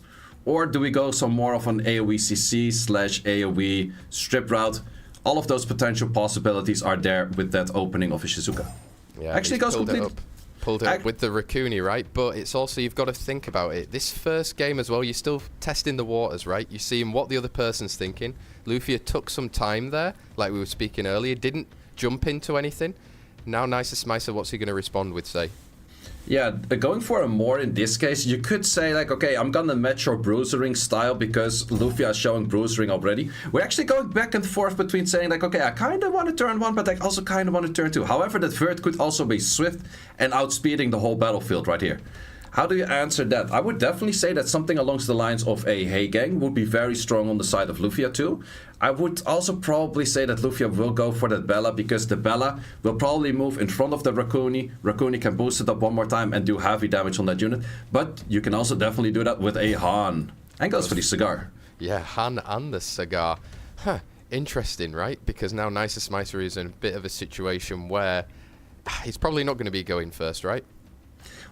Or do we go some more of an AoE CC / AoE strip route? All of those potential possibilities are there with that opening of a Shizuka. Yeah, actually goes completely. Pulled it up with the Raccoony, right? But it's also, you've got to think about it. This first game as well, you're still testing the waters, right? You're seeing what the other person's thinking. LUFIA took some time there, like we were speaking earlier, didn't jump into anything. Now NICERSMICER, what's he going to respond with, say? Yeah, going for a more in this case, you could say like, okay, I'm gonna match your bruisering style because LUFIA is showing bruisering already. We're actually going back and forth between saying like, okay, I kind of want to turn 1, but I also kind of want to turn 2. However, that vert could also be swift and outspeeding the whole battlefield right here. How do you answer that? I would definitely say that something along the lines of a Hey Gang would be very strong on the side of LUFIA too. I would also probably say that LUFIA will go for that Bella because the Bella will probably move in front of the Raccoony. Raccoony can boost it up one more time and do heavy damage on that unit. But you can also definitely do that with a Han. And goes for the Cigar. Yeah, Han and the Cigar. Huh, interesting, right? Because now NICERSMICER is in a bit of a situation where he's probably not going to be going first, right?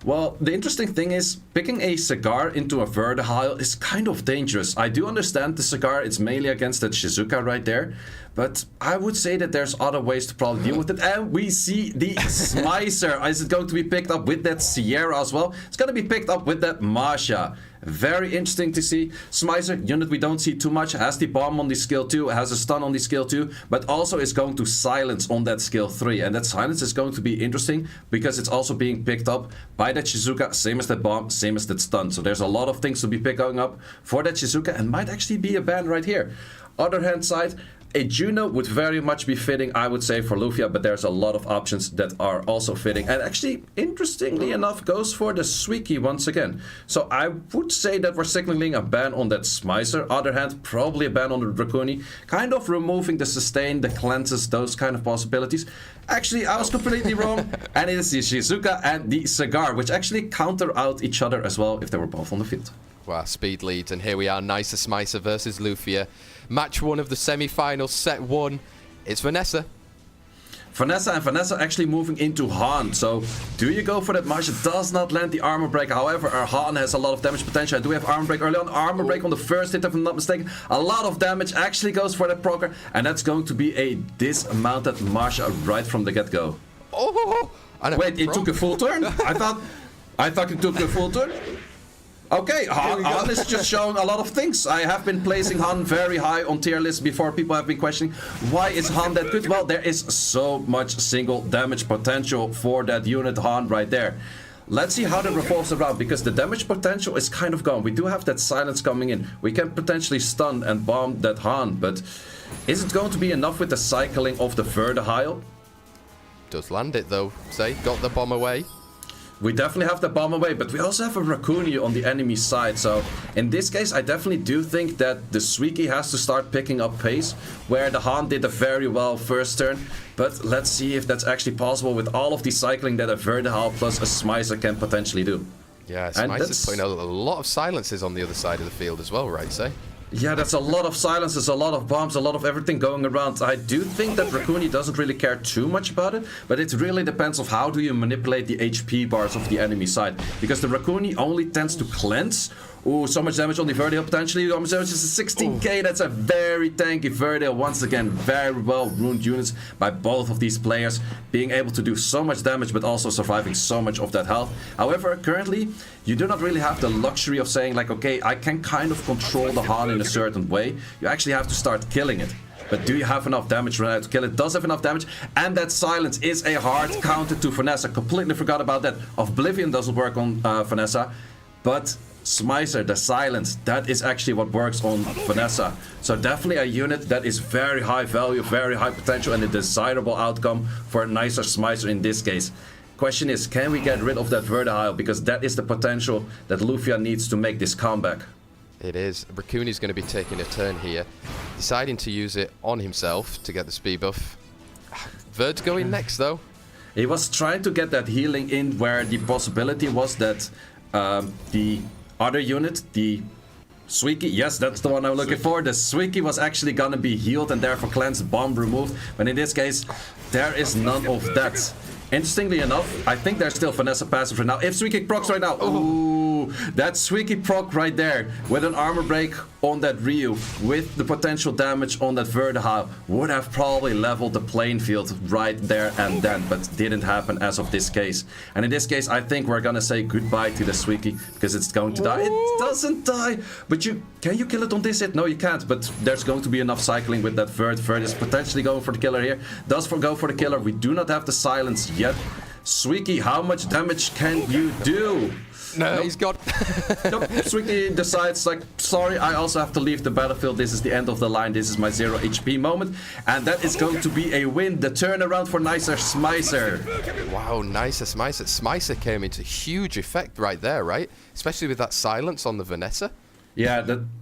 Well, the interesting thing is, picking a Cigar into a Verdehile is kind of dangerous. I do understand the Cigar, it's mainly against that Shizuka right there, but I would say that there's other ways to probably deal with it. And we see the Smicer. Is it going to be picked up with that Sierra as well? It's going to be picked up with that Masha. Very interesting to see. Smicer, unit we don't see too much, has the bomb on the skill 2, has a stun on the skill 2, but also is going to silence on that skill 3. And that silence is going to be interesting because it's also being picked up by that Shizuka, same as that bomb, same as that stun. So there's a lot of things to be picking up for that Shizuka and might actually be a ban right here. Other hand side, A Juno would very much be fitting, I would say, for LUFIA, but there's a lot of options that are also fitting. And actually, interestingly enough, goes for the SWC once again. So I would say that we're signaling a ban on that SMICER. Other hand, probably a ban on the Draconi. Kind of removing the sustain, the cleanses, those kind of possibilities. Actually, I was completely wrong. And it is the Shizuka and the Cigar, which actually counter out each other as well if they were both on the field. Wow, speed leads, and here we are, NICERSMICER versus LUFIA. Match 1 of the semi-finals, set 1. It's Vanessa. Vanessa actually moving into Han. So, do you go for that? Marsha does not land the armor break. However, our Han has a lot of damage potential. Do we have armor break early on? Armor break on the first hit, if I'm not mistaken. A lot of damage actually goes for that procer. And that's going to be a dismounted Marsha right from the get-go. Oh! Wait, it took a full turn? I thought it took a full turn. Okay, Han is just showing a lot of things. I have been placing Han very high on tier lists before. People have been questioning, why is Han that good? Well, there is so much single damage potential for that unit Han right there. Let's see how that revolves around, because the damage potential is kind of gone. We do have that silence coming in. We can potentially stun and bomb that Han, but is it going to be enough with the cycling of the Verdeheil? Does land it though, say, got the bomb away. We definitely have the bomb away, but we also have a Raccoon on the enemy side. So in this case, I definitely do think that the SWC has to start picking up pace, where the Han did a very well first turn. But let's see if that's actually possible with all of the cycling that a Verdeheil plus a SMICER can potentially do. Yeah, SMICER's putting a lot of silences on the other side of the field as well, right, say? Yeah, that's a lot of silences, a lot of bombs, a lot of everything going around. I do think that Raccoon doesn't really care too much about it, but it really depends on how do you manipulate the HP bars of the enemy side. Because the Raccoon only tends to cleanse. Ooh, so much damage on the Verdeheil potentially. How much damage is 16k? That's a very tanky Verdeheil. Once again, very well ruined units by both of these players, being able to do so much damage but also surviving so much of that health. However, currently, you do not really have the luxury of saying like, okay, I can kind of control the Han in a certain way. You actually have to start killing it. But do you have enough damage right now to kill it? Does have enough damage, and that silence is a hard counter to Vanessa. Completely forgot about that. Oblivion doesn't work on Vanessa, but SMICER, the silence, that is actually what works on Vanessa. So definitely a unit that is very high value, very high potential, and a desirable outcome for NICERSMICER in this case. Question is, can we get rid of that Verdeheil? Because that is the potential that LUFIA needs to make this comeback. It is. Raccoon is going to be taking a turn here, deciding to use it on himself to get the speed buff. Verd's going next though. He was trying to get that healing in where the possibility was that the other unit, the SWC, yes, that's the one I'm looking for. The SWC was actually gonna be healed and therefore cleansed, bomb removed. But in this case, there is none of that. Interestingly enough, I think there's still Vanessa passive right now. If SWC procs right now, ooh, that SWC proc right there with an armor break on that Ryu, with the potential damage on that Verdeheil, would have probably leveled the playing field right there and then, but didn't happen as of this case. And in this case, I think we're gonna say goodbye to the SWC because it's going to die. It doesn't die, but can you kill it on this hit? No, you can't, but there's going to be enough cycling with that Verd. Verd is potentially going for the killer here. Does go for the killer. We do not have the silence yet. SWC, how much damage can you do? No, nope. He's got... Nope. SWC decides, like, sorry, I also have to leave the battlefield. This is the end of the line. This is my 0 HP moment. And that is going to be a win. The turnaround for NICERSMICER. Wow, NICERSMICER. SMICER came into huge effect right there, right? Especially with that silence on the Vanessa. Yeah,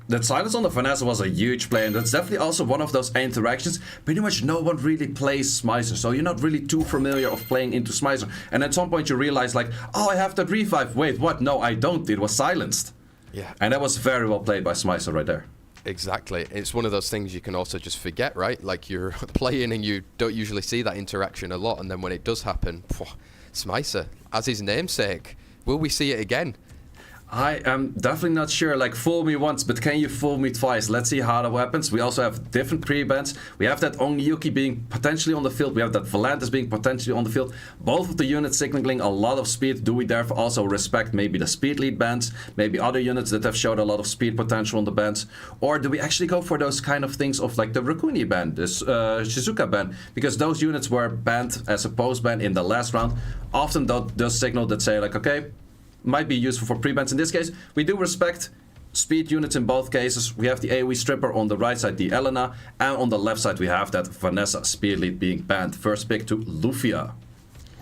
that silence on the Vanessa was a huge play, and that's definitely also one of those interactions. Pretty much no one really plays SMICER, so you're not really too familiar of playing into SMICER. And at some point you realize like, oh, I have that revive. Wait, what? No, I don't. It was silenced. Yeah. And that was very well played by SMICER right there. Exactly. It's one of those things you can also just forget, right? Like you're playing and you don't usually see that interaction a lot, and then when it does happen, SMICER, as his namesake, will we see it again? I am definitely not sure, like, fool me once, but can you fool me twice? Let's see how that happens. We also have different pre-bans. We have that Ongyuki being potentially on the field. We have that Volantis being potentially on the field. Both of the units signaling a lot of speed. Do we therefore also respect maybe the speed lead bans? Maybe other units that have showed a lot of speed potential on the bans? Or do we actually go for those kind of things of like the Raccoon ban, this Shizuka ban? Because those units were banned as a post-ban in the last round. Often those signal that say like, okay, might be useful for pre-bans. In this case, we do respect speed units in both cases. We have the AoE Stripper on the right side, the Elena, and on the left side we have that Vanessa speed lead being banned. First pick to LUFIA.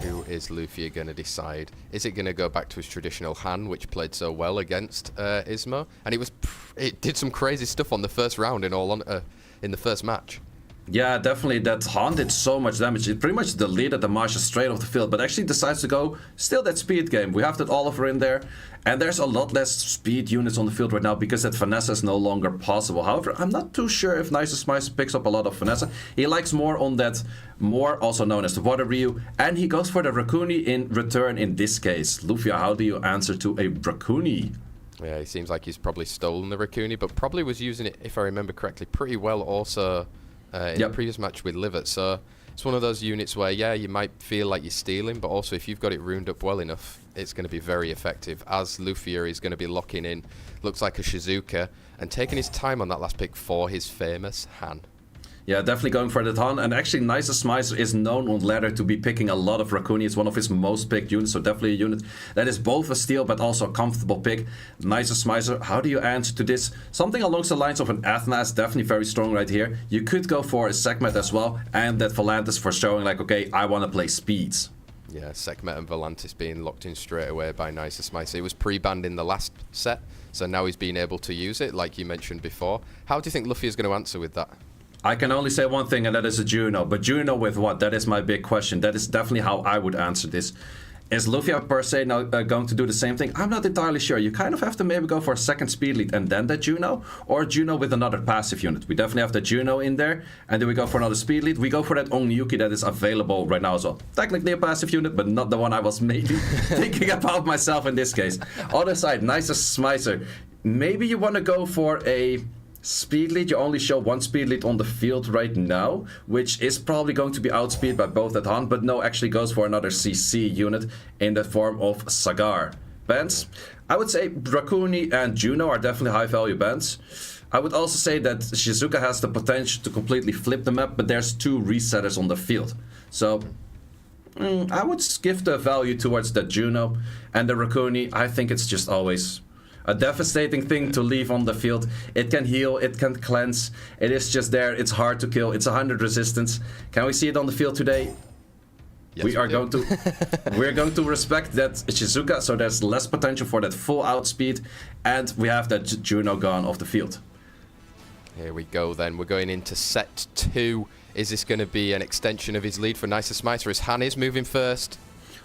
Who is LUFIA going to decide? Is it going to go back to his traditional Han, which played so well against ISMOO? And it did some crazy stuff on the first round in the first match. Yeah, definitely. That Han did so much damage. It pretty much deleted the Masha straight off the field, but actually decides to go still that speed game. We have that Oliver in there, and there's a lot less speed units on the field right now because that Vanessa is no longer possible. However, I'm not too sure if NICERSMICER picks up a lot of Vanessa. He likes more on that Moor, also known as the Water Ryu, and he goes for the Raccoon in return in this case. LUFIA, how do you answer to a Raccoon? Yeah, he seems like he's probably stolen the Raccoon, but probably was using it, if I remember correctly, pretty well also in the previous match with LIVERT. So it's one of those units where, yeah, you might feel like you're stealing, but also if you've got it runed up well enough, it's going to be very effective, as LUFIA is going to be locking in, looks like a Shizuka, and taking his time on that last pick for his famous Han. Yeah, definitely going for that Han. And actually, NICERSMICER is known on ladder to be picking a lot of Raccoon. It's one of his most picked units, so definitely a unit that is both a steal but also a comfortable pick. NICERSMICER, how do you answer to this? Something along the lines of an Athena is definitely very strong right here. You could go for a Sekhmet as well, and that Volantis for showing like, okay, I want to play speeds. Yeah, Sekhmet and Volantis being locked in straight away by NICERSMICER. It was pre-banned in the last set, so now he's been able to use it, like you mentioned before. How do you think LUFIA is going to answer with that? I can only say one thing, and that is a Juno. But Juno with what? That is my big question. That is definitely how I would answer this. Is LUFIA per se now going to do the same thing? I'm not entirely sure. You kind of have to maybe go for a second speed lead and then that Juno, or Juno with another passive unit. We definitely have the Juno in there, and then we go for another speed lead. We go for that Ongyuki that is available right now as well. Technically a passive unit, but not the one I was maybe thinking about myself in this case. Other side, NICERSMICER. Maybe you want to go for a speed lead. You only show one speed lead on the field right now, which is probably going to be outspeed by both that Han, but no, actually goes for another CC unit in the form of Sagar. Bans, I would say Raccoon and Juno are definitely high value bans. I would also say that Shizuka has the potential to completely flip the map, but there's two resetters on the field. So I would give the value towards the Juno, and the Raccoon, I think it's just always a devastating thing to leave on the field. It can heal, it can cleanse, it is just there, it's hard to kill, it's 100 resistance. Can we see it on the field today? Yes, we're going to respect that Shizuka, so there's less potential for that full outspeed, and we have that Juno gone off the field. Here we go then, we're going into set 2. Is this going to be an extension of his lead for NICERSMICER as Han is moving first?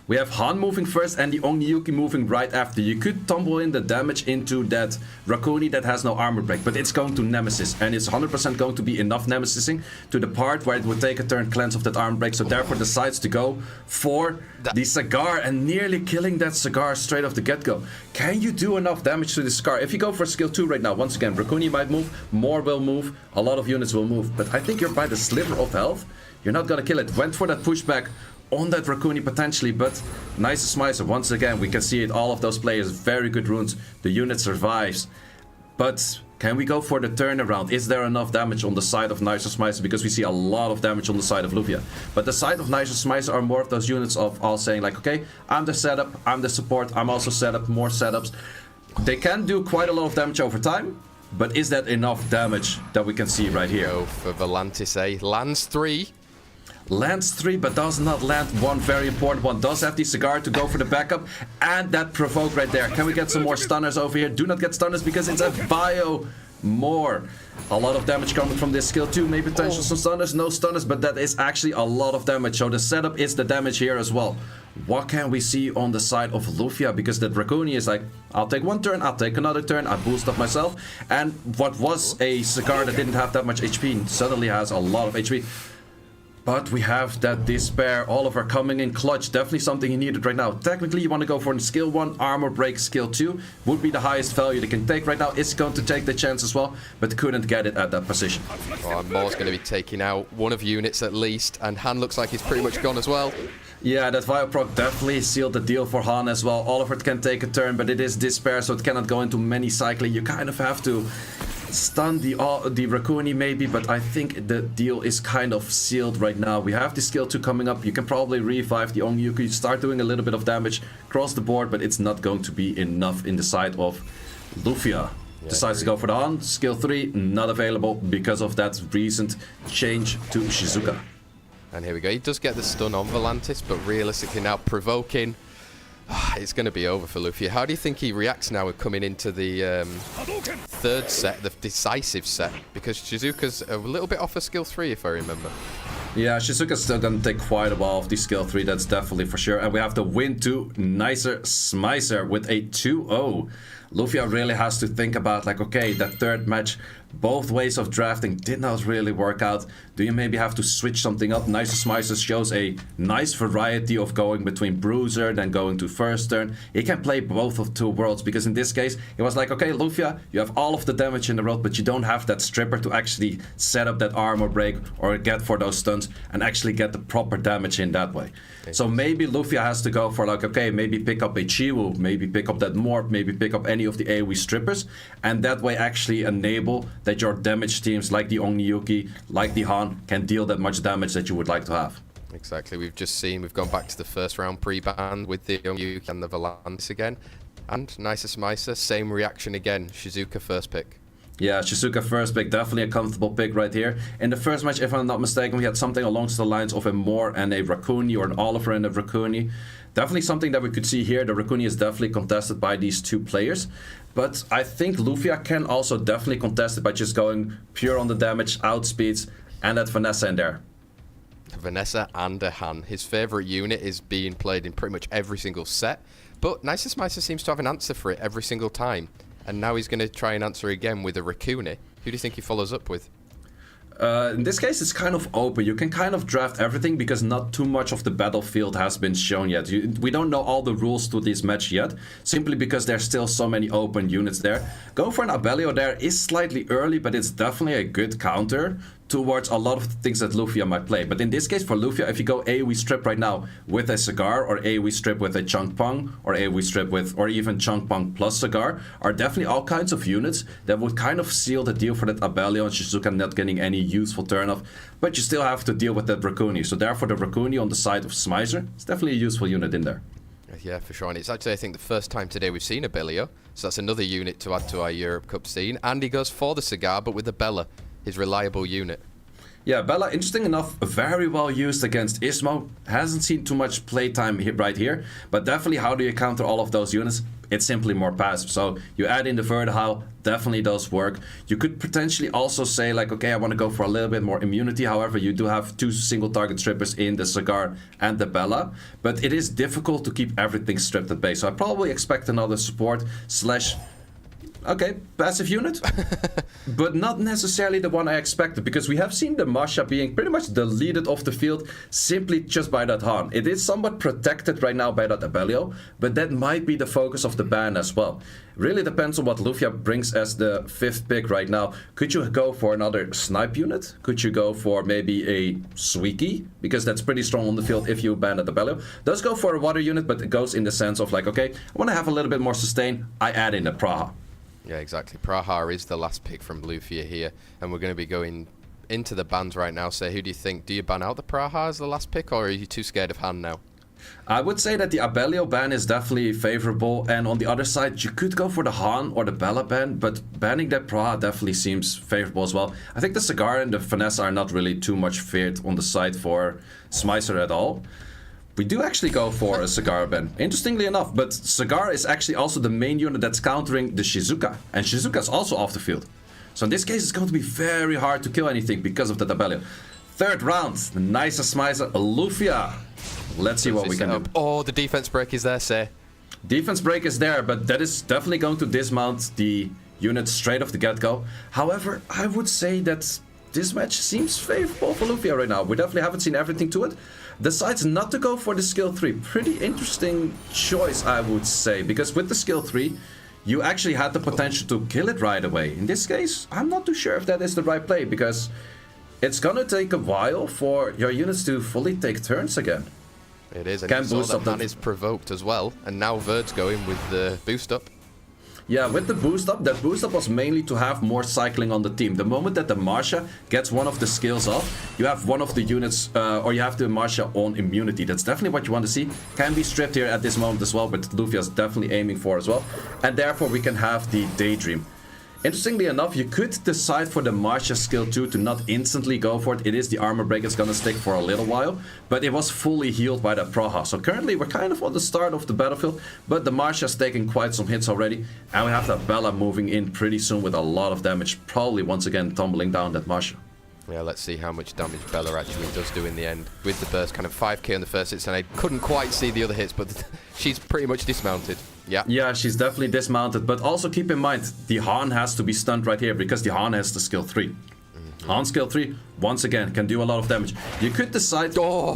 We have Han moving first and the Ongyuki moving right after. You could tumble in the damage into that Raccoon that has no armor break, but it's going to Nemesis, and it's 100% going to be enough Nemesising to the part where it would take a turn cleanse of that armor break, so therefore decides to go for the Cigar and nearly killing that Cigar straight off the get-go. Can you do enough damage to the Cigar? If you go for skill 2 right now, once again, Raccoon might move, more will move, a lot of units will move, but I think you're by the sliver of health. You're not gonna kill it. Went for that pushback on that Raccoon potentially, but NICERSMICER, once again, we can see it, all of those players, very good runes, the unit survives. But can we go for the turnaround? Is there enough damage on the side of NICERSMICER? Because we see a lot of damage on the side of LUFIA. But the side of NICERSMICER are more of those units of all saying like, okay, I'm the setup, I'm the support, I'm also set up, more setups. They can do quite a lot of damage over time, but is that enough damage that we can see right here? Oh, for Volantis, eh? Lands 3. Lands 3, but does not land one very important one. Does have the Cigar to go for the backup, and that provoke right there. Can we get some more stunners over here? Do not get stunners because it's a bio more. A lot of damage coming from this skill 2. Maybe potential some stunners, no stunners, but that is actually a lot of damage. So the setup is the damage here as well. What can we see on the side of LUFIA? Because that Raccoon is like, I'll take one turn, I'll take another turn, I boost up myself. And what was a Cigar that didn't have that much HP suddenly has a lot of HP. But we have that Despair, Oliver coming in clutch, definitely something he needed right now. Technically you want to go for skill 1, armor break, skill 2, would be the highest value they can take right now. It's going to take the chance as well, but couldn't get it at that position. Oh, Moore's going to be taking out one of units at least, and Han looks like he's pretty much gone as well. Yeah, that Vioproc definitely sealed the deal for Han as well. Oliver can take a turn, but it is Despair, so it cannot go into many cycling. You kind of have to stun the Raccoon maybe, but I think the deal is kind of sealed right now. We have the skill 2 coming up. You can probably revive the Ongyuki, start doing a little bit of damage across the board, but it's not going to be enough in the side of LUFIA. decides to go for the Han. Skill 3, not available because of that recent change to Shizuka. And here we go. He does get the stun on Volantis, but realistically now provoking. It's going to be over for Lufia. How do you think he reacts now with coming into the third set, the decisive set? Because Shizuka's a little bit off of skill 3, if I remember. Yeah, Shizuka's still going to take quite a while of the skill 3, that's definitely for sure. And we have the win to NICERSMICER with a 2-0. Lufia really has to think about, like, okay, that third match, both ways of drafting did not really work out. Do you maybe have to switch something up? NICERSMICER shows a nice variety of going between Bruiser, then going to first turn. He can play both of two worlds, because in this case, it was like, okay, Lufia, you have all of the damage in the world, but you don't have that stripper to actually set up that armor break or get for those stuns and actually get the proper damage in that way. So maybe Lufia has to go for, like, okay, maybe pick up a Chiwu, maybe pick up that Morph, maybe pick up any of the AoE strippers, and that way actually enable that your damage teams like the Ongyuki, like the Han, can deal that much damage that you would like to have. Exactly. We've just seen, we've gone back to the first round pre-ban with the Ongyuki and the Volantis again. And NICERSMICER, same reaction again. Shizuka first pick. Yeah, Shizuka first pick, definitely a comfortable pick right here. In the first match, if I'm not mistaken, we had something along the lines of a Moore and a Raccoon, or an Oliver and a Raccoon. Definitely something that we could see here. The Raccoon is definitely contested by these two players. But I think Lufia can also definitely contest it by just going pure on the damage, outspeeds, and that Vanessa in there. Vanessa and a Han. His favourite unit is being played in pretty much every single set. But NICERSMICER seems to have an answer for it every single time. And now he's going to try and answer again with a Raccoon. Who do you think he follows up with? In this case, it's kind of open. You can kind of draft everything because not too much of the battlefield has been shown yet. We don't know all the rules to this match yet, simply because there's still so many open units there. Going for an Abellio there is slightly early, but it's definitely a good counter towards a lot of the things that Lufia might play. But in this case, for Lufia, if you go AoE strip right now with a Cigar, or AoE strip with a Chunk Pong, or AoE strip with, or even Chunk Pong plus Cigar, are definitely all kinds of units that would kind of seal the deal for that Abellio and Shizuka not getting any useful turn-off. But you still have to deal with that Raccoon. So therefore, the Raccoon on the side of Smicer is definitely a useful unit in there. Yeah, for sure. And it's actually, I think, the first time today we've seen a Abellio. So that's another unit to add to our Europe Cup scene. And he goes for the Cigar, but with the Bella, his reliable unit. Yeah, Bella, interesting enough, very well used against ISMOO. Hasn't seen too much playtime right here, but definitely how do you counter all of those units? It's simply more passive. So you add in the Vertihile, definitely does work. You could potentially also say, like, okay, I want to go for a little bit more immunity. However, you do have two single target strippers in the Cigar and the Bella, but it is difficult to keep everything stripped at base. So I probably expect another support slash... okay, passive unit, but not necessarily the one I expected, because we have seen the Masha being pretty much deleted off the field simply just by that Han. It is somewhat protected right now by that Abellio, but that might be the focus of the ban as well. Really depends on what Lufia brings as the fifth pick right now. Could you go for another snipe unit? Could you go for maybe a Suiki? Because that's pretty strong on the field if you ban at Abellio. Does go for a water unit, but it goes in the sense of, like, okay, I want to have a little bit more sustain. I add in a Praha. Yeah, exactly. Praha is the last pick from Lufia here, and we're going to be going into the bans right now. So who do you think? Do you ban out the Praha as the last pick, or are you too scared of Han now? I would say that the Abellio ban is definitely favorable, and on the other side, you could go for the Han or the Bella ban, but banning that Praha definitely seems favorable as well. I think the Cigar and the Vanessa are not really too much feared on the side for Smicer at all. We do actually go for a Cigar ban, interestingly enough, but Cigar is actually also the main unit that's countering the Shizuka, and Shizuka is also off the field. So in this case, it's going to be very hard to kill anything because of the Abellio. Third round, the NICERSMICER, Lufia. Let's see what we can do. Oh, the defense break is there, say. Defense break is there, but that is definitely going to dismount the unit straight off the get-go. However, I would say that this match seems favorable for Lufia right now. We definitely haven't seen everything to it. Decides not to go for the skill 3. Pretty interesting choice, I would say, because with the skill 3, you actually had the potential to kill it right away. In this case, I'm not too sure if that is the right play, because it's gonna take a while for your units to fully take turns again. It is, and Han is provoked as well, and now Vert's going with the boost up. Yeah, with the boost up, that boost up was mainly to have more cycling on the team. The moment that the Marsha gets one of the skills off, you have one of the units, or you have the Marsha on immunity. That's definitely what you want to see. Can be stripped here at this moment as well, but Lufia is definitely aiming for as well. And therefore we can have the Daydream. Interestingly enough, you could decide for the Marsha skill 2 to not instantly go for it. It is the armor break, it's gonna stick for a little while, but it was fully healed by that Praha. So currently we're kind of on the start of the battlefield, but the Marsha's taking quite some hits already, and we have that Bella moving in pretty soon with a lot of damage, probably once again tumbling down that Marsha. Yeah, let's see how much damage Bella actually does do in the end. With the burst, kind of 5k on the first hits, and I couldn't quite see the other hits, but she's pretty much dismounted. Yeah. Yeah, she's definitely dismounted, but also keep in mind, the Han has to be stunned right here, because the Han has the skill 3. Han skill 3, once again, can do a lot of damage. You could decide... Oh!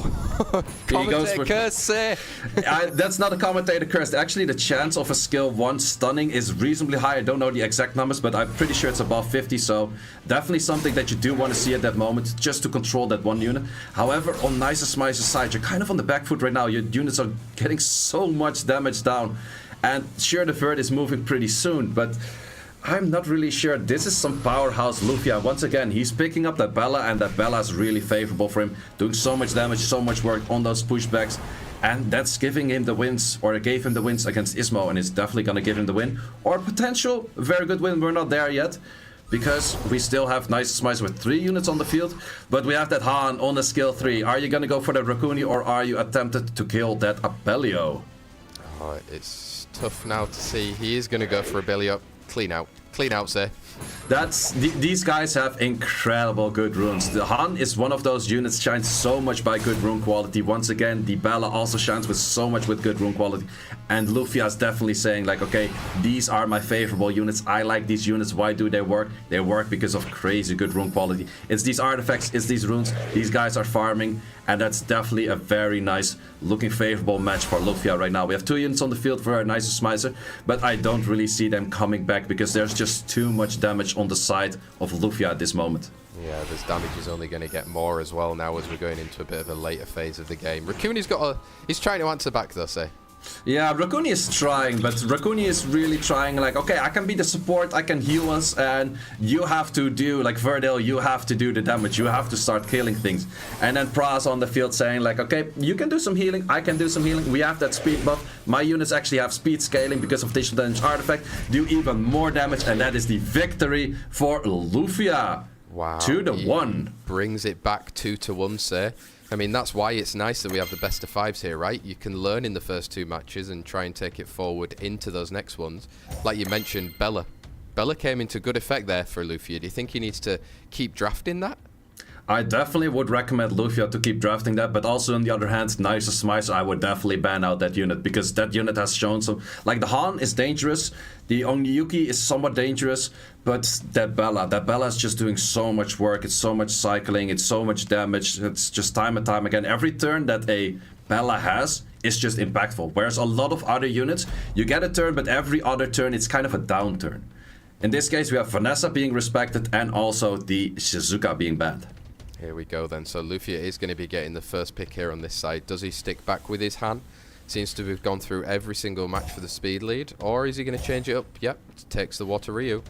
Commentator curse! That's not a commentator curse. Actually, the chance of a skill 1 stunning is reasonably high. I don't know the exact numbers, but I'm pretty sure it's above 50, so definitely something that you do want to see at that moment, just to control that one unit. However, on NICERSMICER's side, you're kind of on the back foot right now. Your units are getting so much damage down. And sure, the LIVERT is moving pretty soon, but... I'm not really sure. This is some powerhouse LUFIA. Once again, he's picking up that Bella, and that Bella is really favorable for him. Doing so much damage, so much work on those pushbacks. And that's giving him the wins, or it gave him the wins against ISMOO, and it's definitely going to give him the win. Or potential very good win. We're not there yet, because we still have NICERSMICER with 3 units on the field. But we have that Han on the skill 3. Are you going to go for the Raccoon, or are you attempted to kill that Abellio? Oh, it's tough now to see. He is going to go for Abellio. Clean out, sir. These guys have incredible good runes. The Han is one of those units shines so much by good rune quality. Once again, the Bella also shines with so much with good rune quality. And LUFIA is definitely saying like, okay, these are my favorable units. I like these units. Why do they work? They work because of crazy good rune quality. It's these artifacts, it's these runes. These guys are farming, and that's definitely a very nice looking favorable match for LUFIA right now. We have 2 units on the field for our NICERSMICER, but I don't really see them coming back because there's just too much damage on the side of LUFIA at this moment. Yeah, this damage is only going to get more as well now as we're going into a bit of a later phase of the game. Raccooni's he's trying to answer back though, say. Yeah, Raccoon is trying, but Raccoon is really trying like, okay, I can be the support, I can heal us, and you have to do, like Verdale, you have to do the damage, you have to start killing things. And then Pra's on the field saying like, okay, you can do some healing, I can do some healing, we have that speed buff, my units actually have speed scaling because of additional damage artifact, do even more damage, and that is the victory for LUFIA. Wow. 2-1. Brings it back 2-1, sir. I mean, that's why it's nice that we have the best of 5s here, right? You can learn in the first 2 matches and try and take it forward into those next ones. Like you mentioned, Bella. Bella came into good effect there for LUFIA. Do you think he needs to keep drafting that? I definitely would recommend LUFIA to keep drafting that, but also on the other hand, NICERSMICER, I would definitely ban out that unit, because that unit has shown some... Like, the Han is dangerous, the Onyuki is somewhat dangerous, but that Bella is just doing so much work, it's so much cycling, it's so much damage, it's just time and time again. Every turn that a Bella has is just impactful, whereas a lot of other units, you get a turn, but every other turn it's kind of a downturn. In this case, we have Vanessa being respected and also the Shizuka being banned. Here we go then. So LUFIA is going to be getting the first pick here on this side. Does he stick back with his Han? Seems to have gone through every single match for the speed lead. Or is he going to change it up? Yep, takes the Water Ryu.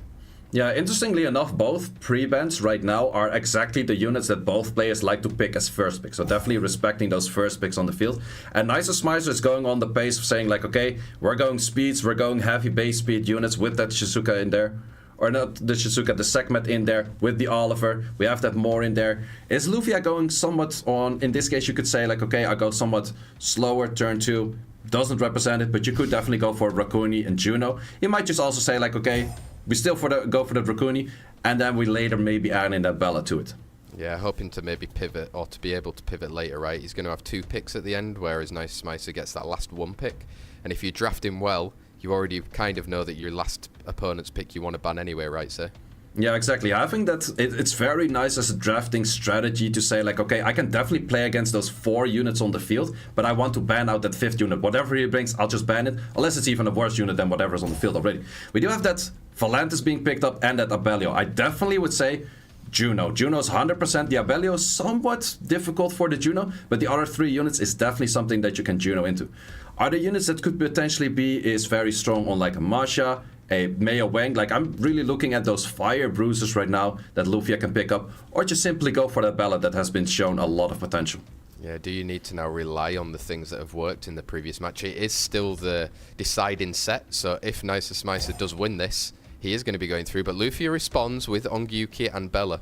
Yeah, interestingly enough, both pre-bans right now are exactly the units that both players like to pick as first pick. So definitely respecting those first picks on the field. And NICERSMICER is going on the pace of saying like, okay, we're going speeds, we're going heavy base speed units with that Shizuka in there. Or not the Shizuka, the Sekhmet in there with the Oliver. We have that more in there. Is LUFIA going somewhat on, in this case you could say like, okay, I go somewhat slower, turn 2, doesn't represent it, but you could definitely go for Raccooni and Juno. You might just also say like, okay, we still go for the Raccooni, and then we later maybe add in that Bella to it. Yeah, hoping to maybe pivot, or to be able to pivot later, right? He's going to have 2 picks at the end, whereas NICERSMICER gets that last 1 pick. And if you draft him well, you already kind of know that your last opponent's pick you want to ban anyway, right, sir? Yeah, exactly. I think that it's very nice as a drafting strategy to say like, okay, I can definitely play against those 4 units on the field, but I want to ban out that 5th unit. Whatever he brings, I'll just ban it, unless it's even a worse unit than whatever's on the field already. We do have that Valantis being picked up and that Abellio. I definitely would say Juno. Juno's 100%. The Abellio is somewhat difficult for the Juno, but the other 3 units is definitely something that you can Juno into. Other units that could potentially be is very strong on like a Masha, a Meo Wang. Like, I'm really looking at those fire bruisers right now that LUFIA can pick up, or just simply go for that Bella that has been shown a lot of potential. Yeah, do you need to now rely on the things that have worked in the previous match? It is still the deciding set, so if NICERSMICER does win this, he is going to be going through. But LUFIA responds with Ongyuki and Bella.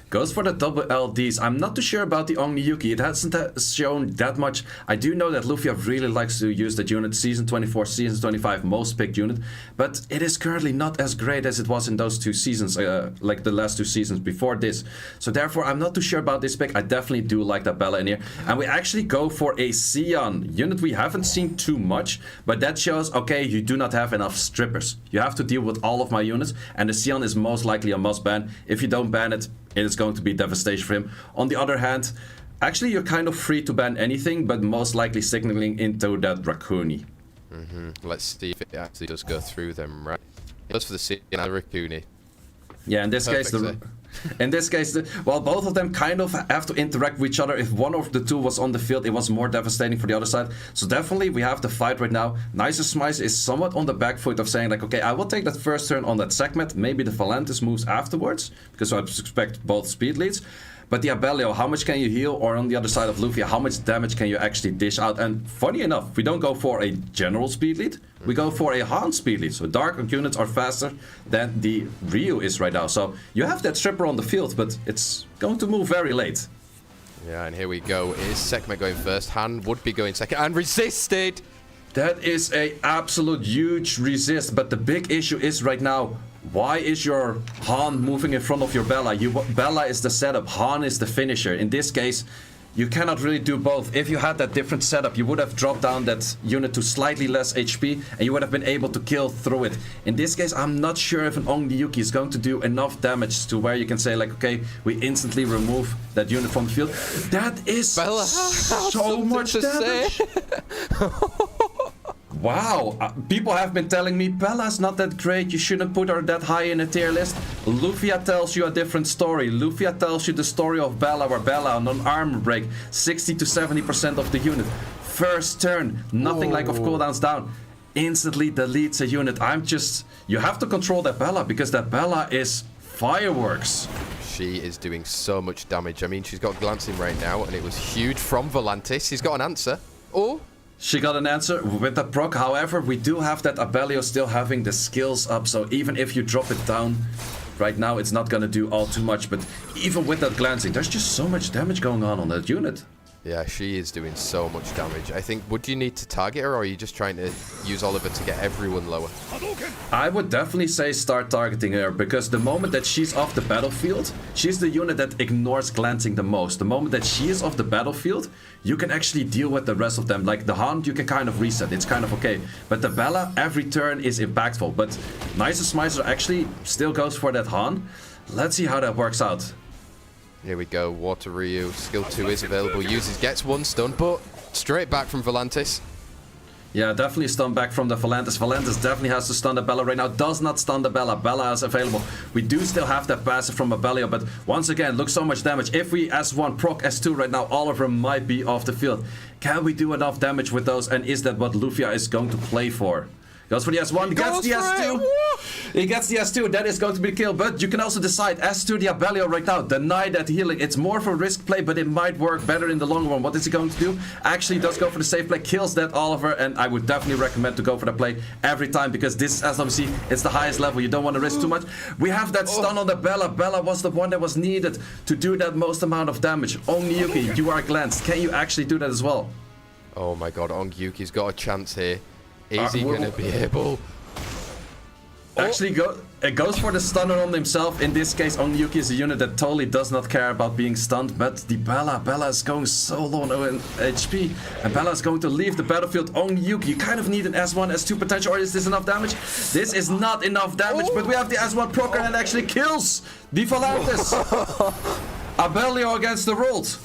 Goes for the double LDs. I'm not too sure about the Ongyuki. It hasn't shown that much. I do know that LUFIA really likes to use that unit. Season 24, Season 25, most picked unit. But it is currently not as great as it was in those 2 seasons, like the last 2 seasons before this. So therefore, I'm not too sure about this pick. I definitely do like that Bella in here. And we actually go for a Sion unit. We haven't seen too much, but that shows, okay, you do not have enough strippers. You have to deal with all of my units, and the Sion is most likely a must ban. If you don't ban it, it is going to be devastation for him. On the other hand, actually you're kind of free to ban anything, but most likely signaling into that Raccoon. Let's see if it actually does go through them, right? It goes for the Sion and Raccoon. Yeah, in this case, well, both of them kind of have to interact with each other. If one of the two was on the field, it was more devastating for the other side. So definitely we have the fight right now. NICERSMICER is somewhat on the back foot of saying like, okay, I will take that first turn on that segment. Maybe the Valantis moves afterwards, because I expect both speed leads. But the Abellio, how much can you heal? Or on the other side of LUFIA, how much damage can you actually dish out? And funny enough, we don't go for a general speed lead. We go for a Han speed lead. So dark units are faster than the Ryu is right now. So you have that stripper on the field, but it's going to move very late. Yeah, and here we go. Is Sekhmet going first? Han would be going second and resisted. That is a absolute huge resist. But the big issue is right now, why is your Han moving in front of your Bella? Bella is the setup, Han is the finisher. In this case, you cannot really do both. If you had that different setup, you would have dropped down that unit to slightly less HP, and you would have been able to kill through it. In this case, I'm not sure if an Ongyuki is going to do enough damage to where you can say like, okay, we instantly remove that unit from the field. That is Bella, so much damage. Wow, people have been telling me Bella's not that great, you shouldn't put her that high in a tier list. LUFIA tells you a different story. LUFIA tells you the story of Bella, where Bella on an armor break, 60 to 70% of the unit. First turn, nothing like of cooldowns down. Instantly deletes a unit. You have to control that Bella, because that Bella is fireworks. She is doing so much damage. I mean, she's got glancing right now, and it was huge from Valantis. He's got an answer. Oh! She got an answer with that proc. However, we do have that Abellio still having the skills up. So even if you drop it down right now, it's not going to do all too much. But even with that glancing, there's just so much damage going on that unit. Yeah, she is doing so much damage. I think, would you need to target her, or are you just trying to use Oliver to get everyone lower? I would definitely say start targeting her, because the moment that she's off the battlefield, she's the unit that ignores glancing the most. The moment that she is off the battlefield, you can actually deal with the rest of them. Like the Han, you can kind of reset. It's kind of okay. But the Bella, every turn is impactful. But NICERSMICER actually still goes for that Han. Let's see how that works out. Here we go, Water Ryu, skill 2 is available, gets one stun, but straight back from Valantis. Yeah, definitely stun back from the Valantis. Valantis definitely has to stun the Bella right now, does not stun the Bella. Bella is available. We do still have that passive from Abellio, but once again, look, so much damage. If we S1 proc S2 right now, Oliver might be off the field. Can we do enough damage with those, and is that what LUFIA is going to play for? Goes for the S1, gets the S2. He gets the S2, that is going to be the kill. But you can also decide, S2 the Abellio right now, deny that healing. It's more of a risk play, but it might work better in the long run. What is he going to do? Actually does go for the safe play, kills that Oliver, and I would definitely recommend to go for the play every time, because this SWC, it's the highest level. You don't want to risk too much. We have that stun on the Bella. Bella was the one that was needed to do that most amount of damage. Ongyuki, you are glanced. Can you actually do that as well? Oh my god, Ongyuki's got a chance here. Is he going to be able? Actually, it goes for the stunner on himself. In this case, Ongyuki is a unit that totally does not care about being stunned. But the Bella is going so low on HP. And Bella is going to leave the battlefield. Ongyuki, you kind of need an S1, S2 potential. Or is this enough damage? This is not enough damage. But we have the S1 proc and it actually kills the Valantis. Abellio against the World.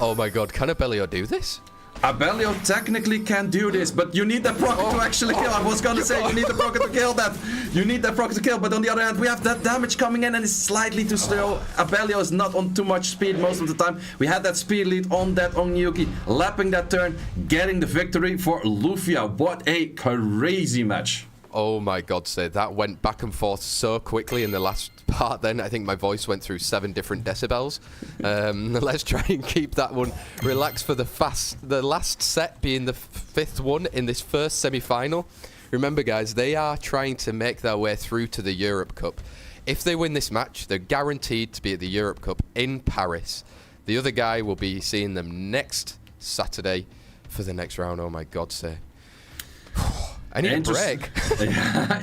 Oh my god, can Abellio do this? Abellio technically can do this, but you need that proc to actually kill. I was gonna say, you need the proc to kill that. You need that proc to kill, but on the other hand, we have that damage coming in and it's slightly too slow. Abellio is not on too much speed most of the time. We had that speed lead on that Ongyuki, lapping that turn, getting the victory for LUFIA. What a crazy match. Oh my god, Sid, that went back and forth so quickly in the last part then. I think my voice went through 7 different decibels. Let's try and keep that one relaxed for the last set being the 5th one in this first semi-final. Remember, guys, they are trying to make their way through to the Europe Cup. If they win this match, they're guaranteed to be at the Europe Cup in Paris. The other guy will be seeing them next Saturday for the next round. Oh my God, say. I need a break.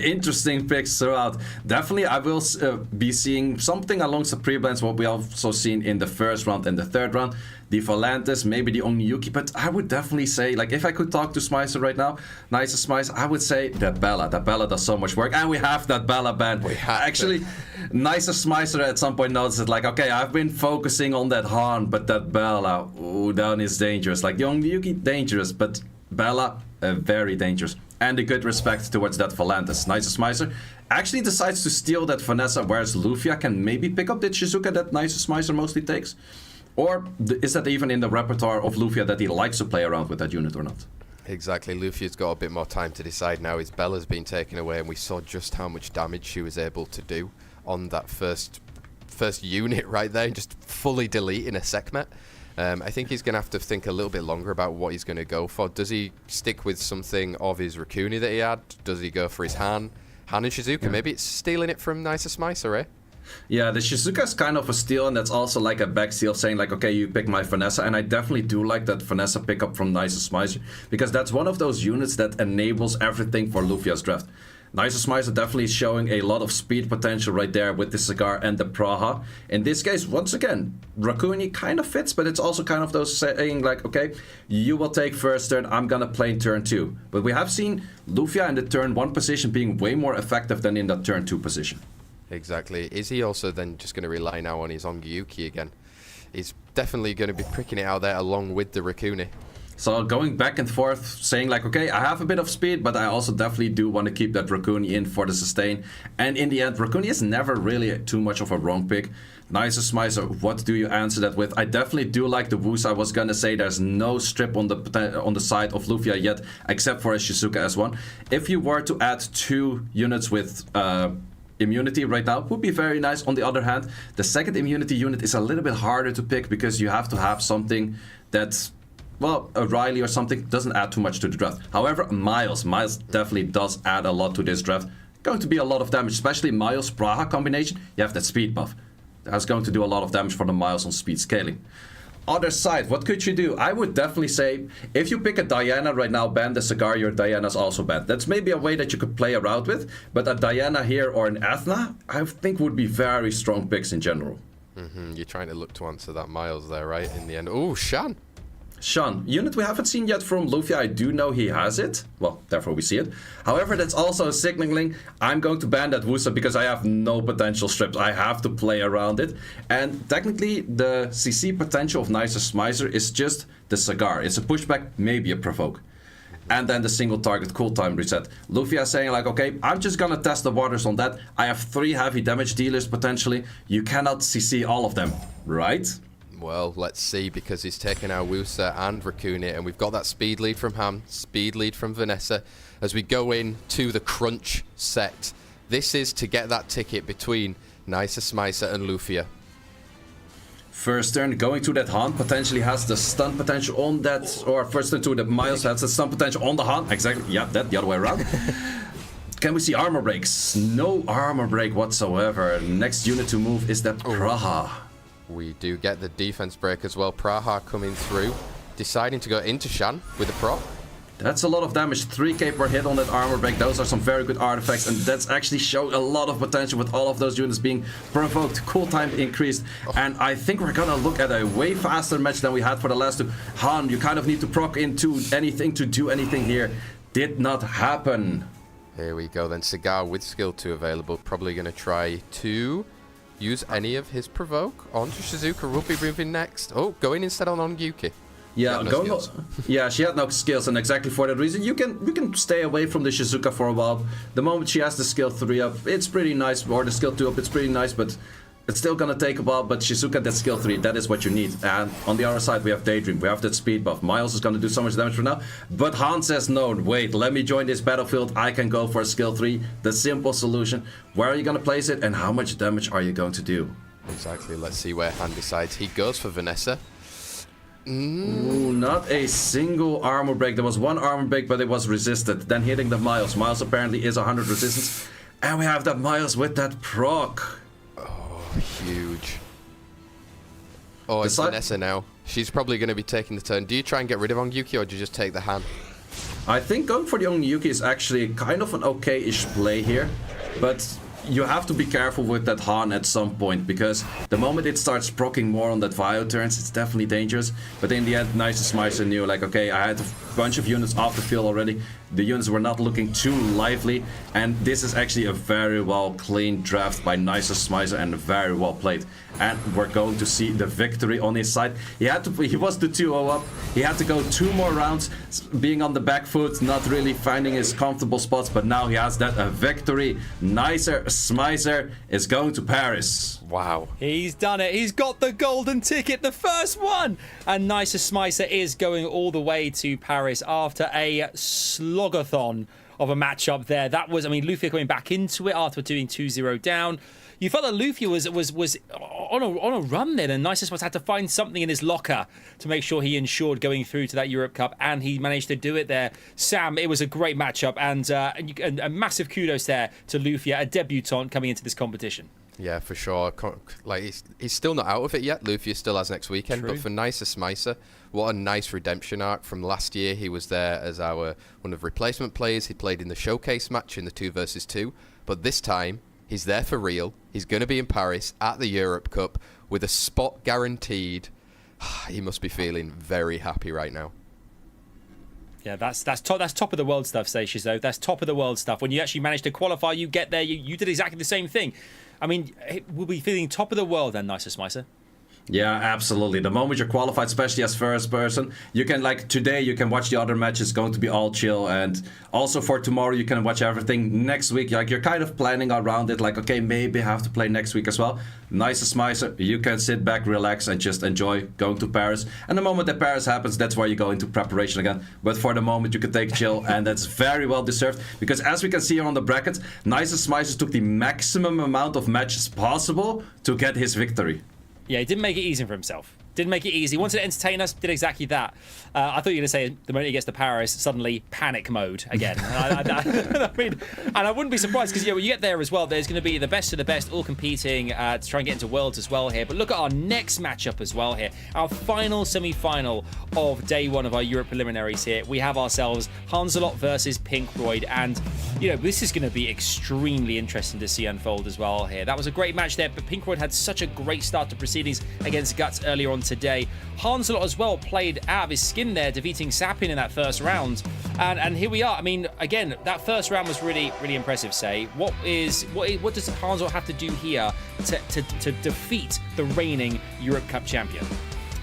Interesting picks throughout. Definitely, I will be seeing something along the pre-blends, what we also seen in the first round and the third round. The Volantis, maybe the Onyuki, but I would definitely say, like, if I could talk to Smicer right now, NICERSMICER, I would say that Bella. That Bella does so much work, and we have that Bella band. We have actually, NICERSMICER at some point noticed, like, okay, I've been focusing on that Han, but that Bella, ooh, that is dangerous. Like, the Onyuki, dangerous, but Bella, very dangerous. And a good respect towards that Volantis. NICERSMICER actually decides to steal that Vanessa, whereas LUFIA can maybe pick up the Shizuka that NICERSMICER mostly takes. Or is that even in the repertoire of LUFIA that he likes to play around with that unit or not? Exactly. LUFIA's got a bit more time to decide now. His Bella's been taken away, and we saw just how much damage she was able to do on that first unit right there, just fully deleting a Sekhmet. I think he's going to have to think a little bit longer about what he's going to go for. Does he stick with something of his Rakuni that he had? Does he go for his Han and Shizuka? Yeah. Maybe it's stealing it from NICERSMICER, eh? Yeah, the Shizuka is kind of a steal, and that's also like a back steal, saying like, okay, you pick my Vanessa, and I definitely do like that Vanessa pickup from NICERSMICER, because that's one of those units that enables everything for LUFIA's draft. NICERSMICER definitely showing a lot of speed potential right there with the Cigar and the Praha. In this case, once again, Rakuni kind of fits, but it's also kind of those saying like, okay, you will take first turn, I'm gonna play in turn 2. But we have seen LUFIA in the turn 1 position being way more effective than in that turn 2 position. Exactly. Is he also then just going to rely now on his Ongyuki again? He's definitely going to be pricking it out there along with the Rakuni. So going back and forth, saying like, okay, I have a bit of speed, but I also definitely do want to keep that Rakuni in for the sustain. And in the end, Rakuni is never really too much of a wrong pick. NICERSMICER, what do you answer that with? I definitely do like the Woos. I was going to say there's no strip on the side of LUFIA yet, except for a Shizuka S1. If you were to add 2 units with immunity right now, would be very nice. On the other hand, the second immunity unit is a little bit harder to pick because you have to have something that's, well, a Riley or something doesn't add too much to the draft. However, Miles definitely does add a lot to this draft. Going to be a lot of damage, especially Miles Praha combination. You have that speed buff. That's going to do a lot of damage for the Miles on speed scaling. Other side, what could you do? I would definitely say, if you pick a Diana right now, ban the Cigar, your Diana's also banned. That's maybe a way that you could play around with, but a Diana here or an Athena, I think would be very strong picks in general. You're trying to look to answer that Miles there, right? In the end. Oh, Shan. Shan, unit we haven't seen yet from LUFIA. I do know he has it. Well, therefore we see it. However, that's also signaling I'm going to ban that Wusa because I have no potential strips. I have to play around it. And technically, the CC potential of NICERSMICER is just the Cigar. It's a pushback, maybe a provoke. And then the single target cooltime reset. LUFIA saying like, okay, I'm just gonna test the waters on that. I have 3 heavy damage dealers potentially. You cannot CC all of them, right? Well, let's see, because he's taken our Wusa and Rakuni, and we've got that speed lead from Ham, speed lead from Vanessa. As we go in to the crunch set, this is to get that ticket between NICERSMICER and LUFIA. First turn, going to that Han, potentially has the stun potential on that, or first turn to the Miles has the stun potential on the Han. Exactly, yeah, that the other way around. Can we see armor breaks? No armor break whatsoever. Next unit to move is that Praha. We do get the defense break as well. Praha coming through, deciding to go into Shan with a proc. That's a lot of damage, 3k per hit on that armor break. Those are some very good artifacts, and that's actually showing a lot of potential with all of those units being provoked. Cool time increased, and I think we're gonna look at a way faster match than we had for the last 2. Han, you kind of need to proc into anything to do anything here. Did not happen. Here we go then. Cigar with skill 2 available. Probably gonna try to use any of his provoke onto Shizuka. Will be moving next. Oh, going instead on Ongyuki. Yeah, yeah, she had no skills, and exactly for that reason, you can stay away from the Shizuka for a while. The moment she has the skill 3 up, it's pretty nice, or the skill 2 up, it's pretty nice, but it's still gonna take a while. But Shizuka, that skill 3, that is what you need. And on the other side, we have Daydream, we have that speed buff. Miles is gonna do so much damage for now, but Han says no, wait, let me join this battlefield. I can go for a skill 3, the simple solution. Where are you gonna place it, and how much damage are you going to do? Exactly, let's see where Han decides. He goes for Vanessa. Ooh, not a single armor break. There was one armor break, but it was resisted. Then hitting the Miles. Miles apparently is 100 resistance. And we have that Miles with that proc. Oh, huge. Oh, it's Vanessa now. She's probably going to be taking the turn. Do you try and get rid of Ongyuki, or do you just take the Han? I think going for the Ongyuki is actually kind of an okay-ish play here. But you have to be careful with that Han at some point, because the moment it starts proccing more on that Vio turns, it's definitely dangerous. But in the end, NICERSMICER knew, like, okay, I had a bunch of units off the field already. The units were not looking too lively, and this is actually a very well clean draft by NICERSMICER and very well played. And we're going to see the victory on his side. He was the 2-0 up. He had to go 2 more rounds, being on the back foot, not really finding his comfortable spots, but now he has that victory. NICERSMICER is going to Paris. Wow. He's done it. He's got the golden ticket, the first one. And NICERSMICER is going all the way to Paris after a slogathon of a matchup there. That was, I mean, LUFIA coming back into it after doing 2-0 down. You felt that LUFIA was on a run then, and NICERSMICER had to find something in his locker to make sure he ensured going through to that Europe Cup, and he managed to do it there. Sam, it was a great matchup, and a massive kudos there to LUFIA, a debutant coming into this competition. Yeah, for sure. Like he's still not out of it yet. LUFIA still has next weekend. True. But for NICERSMICER, what a nice redemption arc from last year. He was there as one of replacement players. He played in the showcase match in the 2 versus 2. But this time, he's there for real. He's going to be in Paris at the Europe Cup with a spot guaranteed. He must be feeling very happy right now. Yeah, that's top of the world stuff, Satius, though. That's top of the world stuff. When you actually manage to qualify, you get there, you did exactly the same thing. I mean, we'll be feeling top of the world then, NICERSMICER. Yeah, absolutely. The moment you're qualified, especially as first person, you can, like, today you can watch the other matches, going to be all chill, and also for tomorrow you can watch everything. Next week, like, you're kind of planning around it, like, okay, maybe I have to play next week as well. NICERSMICER, you can sit back, relax, and just enjoy going to Paris. And the moment that Paris happens, that's where you go into preparation again. But for the moment, you can take chill, and that's very well deserved, because as we can see here on the bracket, NICERSMICER took the maximum amount of matches possible to get his victory. Yeah, he didn't make it easy for himself. Didn't make it easy. Wanted to entertain us, did exactly that. I thought you were going to say the moment he gets to Paris, suddenly panic mode again. I mean, and I wouldn't be surprised, because when you get there as well, there's going to be the best of the best all competing to try and get into Worlds as well here. But look at our next matchup as well here. Our final semi-final of day 1 of our Europe preliminaries here. We have ourselves HANZELOT versus PINKROID. And, you know, this is going to be extremely interesting to see unfold as well here. That was a great match there, but PINKROID had such a great start to proceedings against Guts earlier on today. HANZELOT as well played out of his skin there, defeating SAPYN in that first round. And here we are. I mean, again, that first round was really, really impressive, Say. What does HANZELOT have to do here to defeat the reigning Europe Cup champion?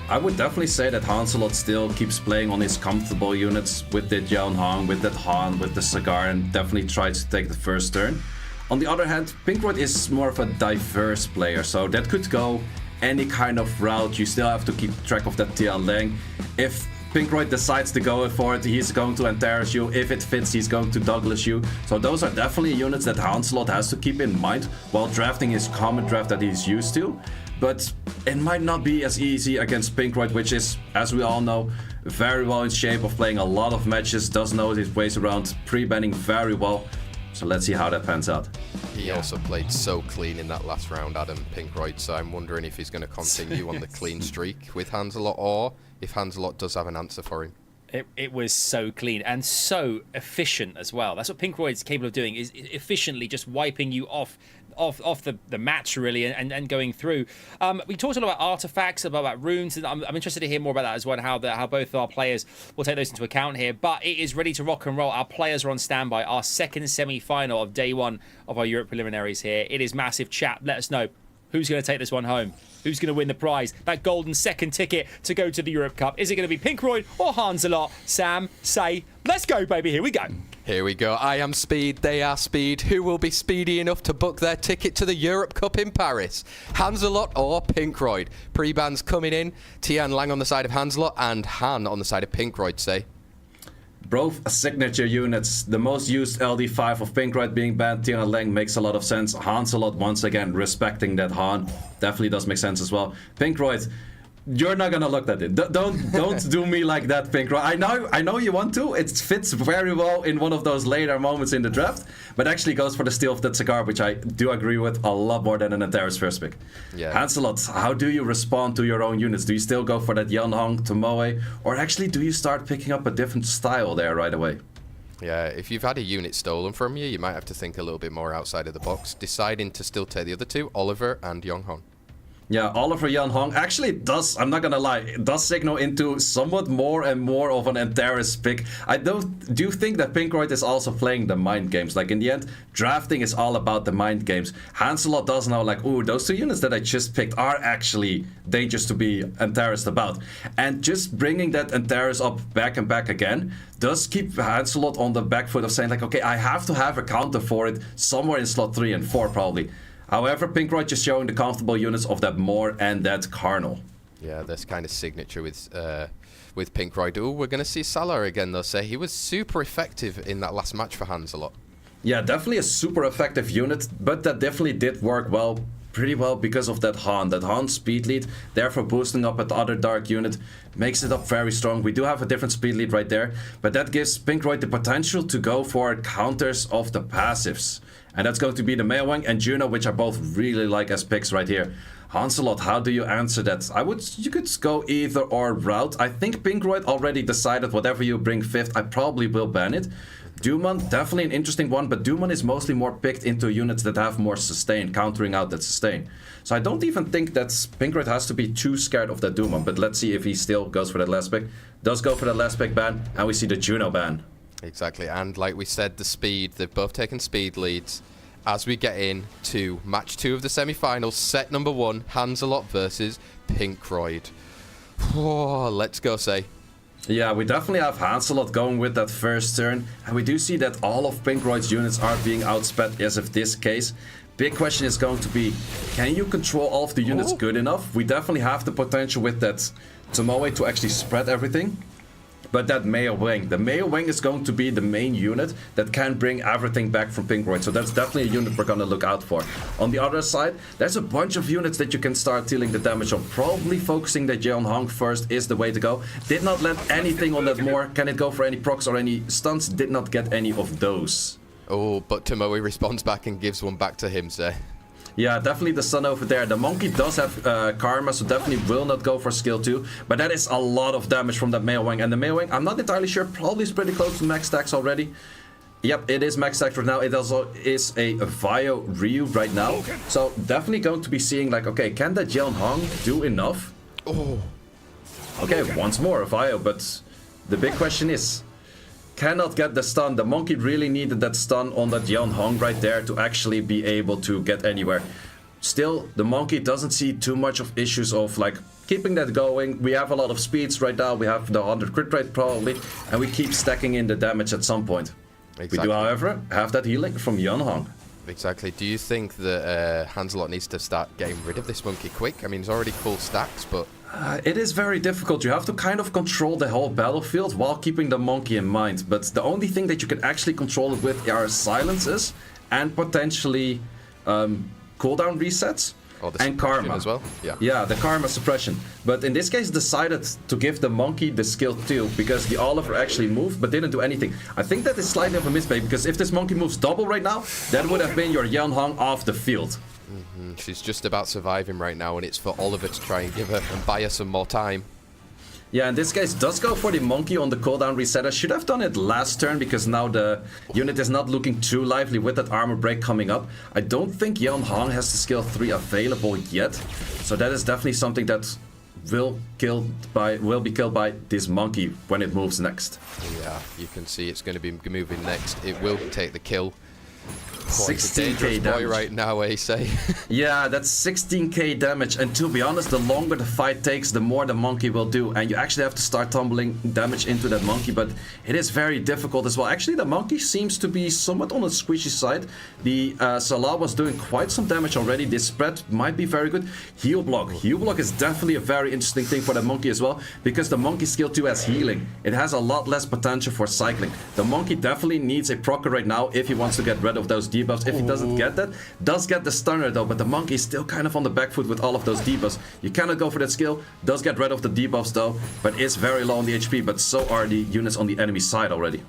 I would definitely say that HANZELOT still keeps playing on his comfortable units with the Yeonhong, with that Han, with the Cigar, and definitely tries to take the first turn. On the other hand, PINKROID is more of a diverse player, so that could go any kind of route. You still have to keep track of that Tian Lang. If PINKROID decides to go for it, he's going to Antares you. If it fits, he's going to Douglas you. So those are definitely units that HANZELOT has to keep in mind while drafting his common draft that he's used to. But it might not be as easy against PINKROID, which is, as we all know, very well in shape of playing a lot of matches, does know his ways around, pre-banning very well. So let's see how that pans out. He also played so clean in that last round, Adam, PINKROID, so I'm wondering if he's going to continue on the clean streak with HANZELOT, or if HANZELOT does have an answer for him. It was so clean and so efficient as well. That's what PINKROID's capable of doing, is efficiently just wiping you off the match, really, and going through. We talked a lot about artifacts, about runes, and I'm interested to hear more about that as well, and how both our players will take those into account here. But it is ready to rock and roll. Our players are on standby. Our second semi-final of day 1 of our Europe preliminaries here. It is massive. Chat, let us know. Who's going to take this one home? Who's going to win the prize? That golden second ticket to go to the Europe Cup. Is it going to be PINKROID or HANZELOT? Sam, say, let's go, baby. Here we go. Here we go. I am Speed, they are Speed. Who will be speedy enough to book their ticket to the Europe Cup in Paris? HANZELOT or PINKROID? Pre-bans coming in. Tian Lang on the side of HANZELOT and Han on the side of PINKROID, say. Both signature units, the most used LD5 of PINKROID being banned, Tian Lang makes a lot of sense. HANZELOT, once again, respecting that Han, definitely does make sense as well. PINKROID, You're not gonna look at it. Don't do me like that, PINKROID. I know you want to. It fits very well in one of those later moments in the draft, but actually goes for the steal of that cigar, which I do agree with a lot more than an Antares first pick. Yeah. HANZELOT, how do you respond to your own units? Do you still go for that Yeonhong, Tomoe, or actually do you start picking up a different style there right away? Yeah, if you've had a unit stolen from you, you might have to think a little bit more outside of the box, deciding to still take the other two, Oliver and Yeonhong. Yeah, Oliver Yeonhong actually does, I'm not gonna lie, it does signal into somewhat more and more of an Antares pick. I do think that PINKROID is also playing the mind games. Like in the end, drafting is all about the mind games. HANZELOT does know like, ooh, those two units that I just picked are actually dangerous to be Antares about. And just bringing that Antares up back and back again does keep HANZELOT on the back foot of saying like, okay, I have to have a counter for it somewhere in slot 3 and 4 probably. However, PINKROID just showing the comfortable units of that Moor and that Carnal. Yeah, this kind of signature with PINKROID. Ooh, we're going to see Salah again, though. Say he was super effective in that last match for HANZELOT. Yeah, definitely a super effective unit, but that definitely did work well, pretty well because of that Han. That Han speed lead, therefore boosting up at the other dark unit, makes it up very strong. We do have a different speed lead right there, but that gives PINKROID the potential to go for counters of the passives. And that's going to be the Maewang and Juno, which I both really like as picks right here. HANZELOT, how do you answer that? You could go either or route. I think PINKROID already decided whatever you bring 5th, I probably will ban it. Dumon, definitely an interesting one, but Dumon is mostly more picked into units that have more sustain, countering out that sustain. So I don't even think that PINKROID has to be too scared of that Dumon, but let's see if he still goes for that last pick. Does go for that last pick ban, and we see the Juno ban. Exactly, and like we said, the speed, they've both taken speed leads. As we get into match 2 of the semi-finals, set number 1, HANZELOT versus PINKROID. Oh, let's go, say. Yeah, we definitely have HANZELOT going with that first turn, and we do see that all of PINKROID's units are being outsped as of this case. Big question is going to be, can you control all of the units good enough? We definitely have the potential with that Tomoe to actually spread everything. But that Maewang, the Maewang is going to be the main unit that can bring everything back from PINKROID. So that's definitely a unit we're going to look out for. On the other side, there's a bunch of units that you can start dealing the damage on. Probably focusing the Yeonhong first is the way to go. Did not land anything on that Moor. Can it go for any procs or any stunts? Did not get any of those. Oh, but Tomoe responds back and gives one back to him, say. Yeah, definitely the Sun over there. The Monkey does have Karma, so definitely will not go for skill 2. But that is a lot of damage from that Maewang. And the Maewang, I'm not entirely sure, probably is pretty close to max stacks already. Yep, it is max stacks right now. It also is a Vio Ryu right now. So definitely going to be seeing like, okay, can that Yeonhong do enough? Oh. Okay, once more a Vio, but the big question is, cannot get the stun. The Monkey really needed that stun on that Yeonhong right there to actually be able to get anywhere. Still, the Monkey doesn't see too much of issues of like keeping that going. We have a lot of speeds right now. We have the 100 crit rate probably, and we keep stacking in the damage at some point. Exactly. We do, however, have that healing from Yeonhong. Exactly. Do you think that HANZELOT needs to start getting rid of this Monkey quick? I mean, it's already full stacks, but... it is very difficult. You have to kind of control the whole battlefield while keeping the Monkey in mind. But the only thing that you can actually control it with are silences and potentially cooldown resets. And Karma as well. Yeah, the Karma suppression. But in this case, decided to give the Monkey the skill 2 because the Oliver actually moved but didn't do anything. I think that is slightly of a misplay because if this Monkey moves double right now, that would have been your Yeonhong off the field. She's just about surviving right now, and it's for Oliver to try and give her and buy her some more time. Yeah, in this case, does go for the Monkey on the cooldown reset. I should have done it last turn because now the unit is not looking too lively with that armor break coming up. I don't think Yeonhong has the skill 3 available yet, so that is definitely something that will be killed by this Monkey when it moves next. Yeah, you can see it's going to be moving next. It will take the kill. 16k damage right now, say. Yeah, that's 16k damage, and to be honest, the longer the fight takes, the more the Monkey will do, and you actually have to start tumbling damage into that Monkey, but it is very difficult as well. Actually, the Monkey seems to be somewhat on the squishy side. The Salah was doing quite some damage already. This spread might be very good. Heal block is definitely a very interesting thing for the Monkey as well, because the Monkey skill 2 has healing. It has a lot less potential for cycling. The Monkey definitely needs a procer right now if he wants to get rid rid of those debuffs. If he doesn't get that, does get the stunner though, but the Monkey is still kind of on the back foot with all of those debuffs. You cannot go for that skill, does get rid of the debuffs though, but is very low on the HP, but so are the units on the enemy side already.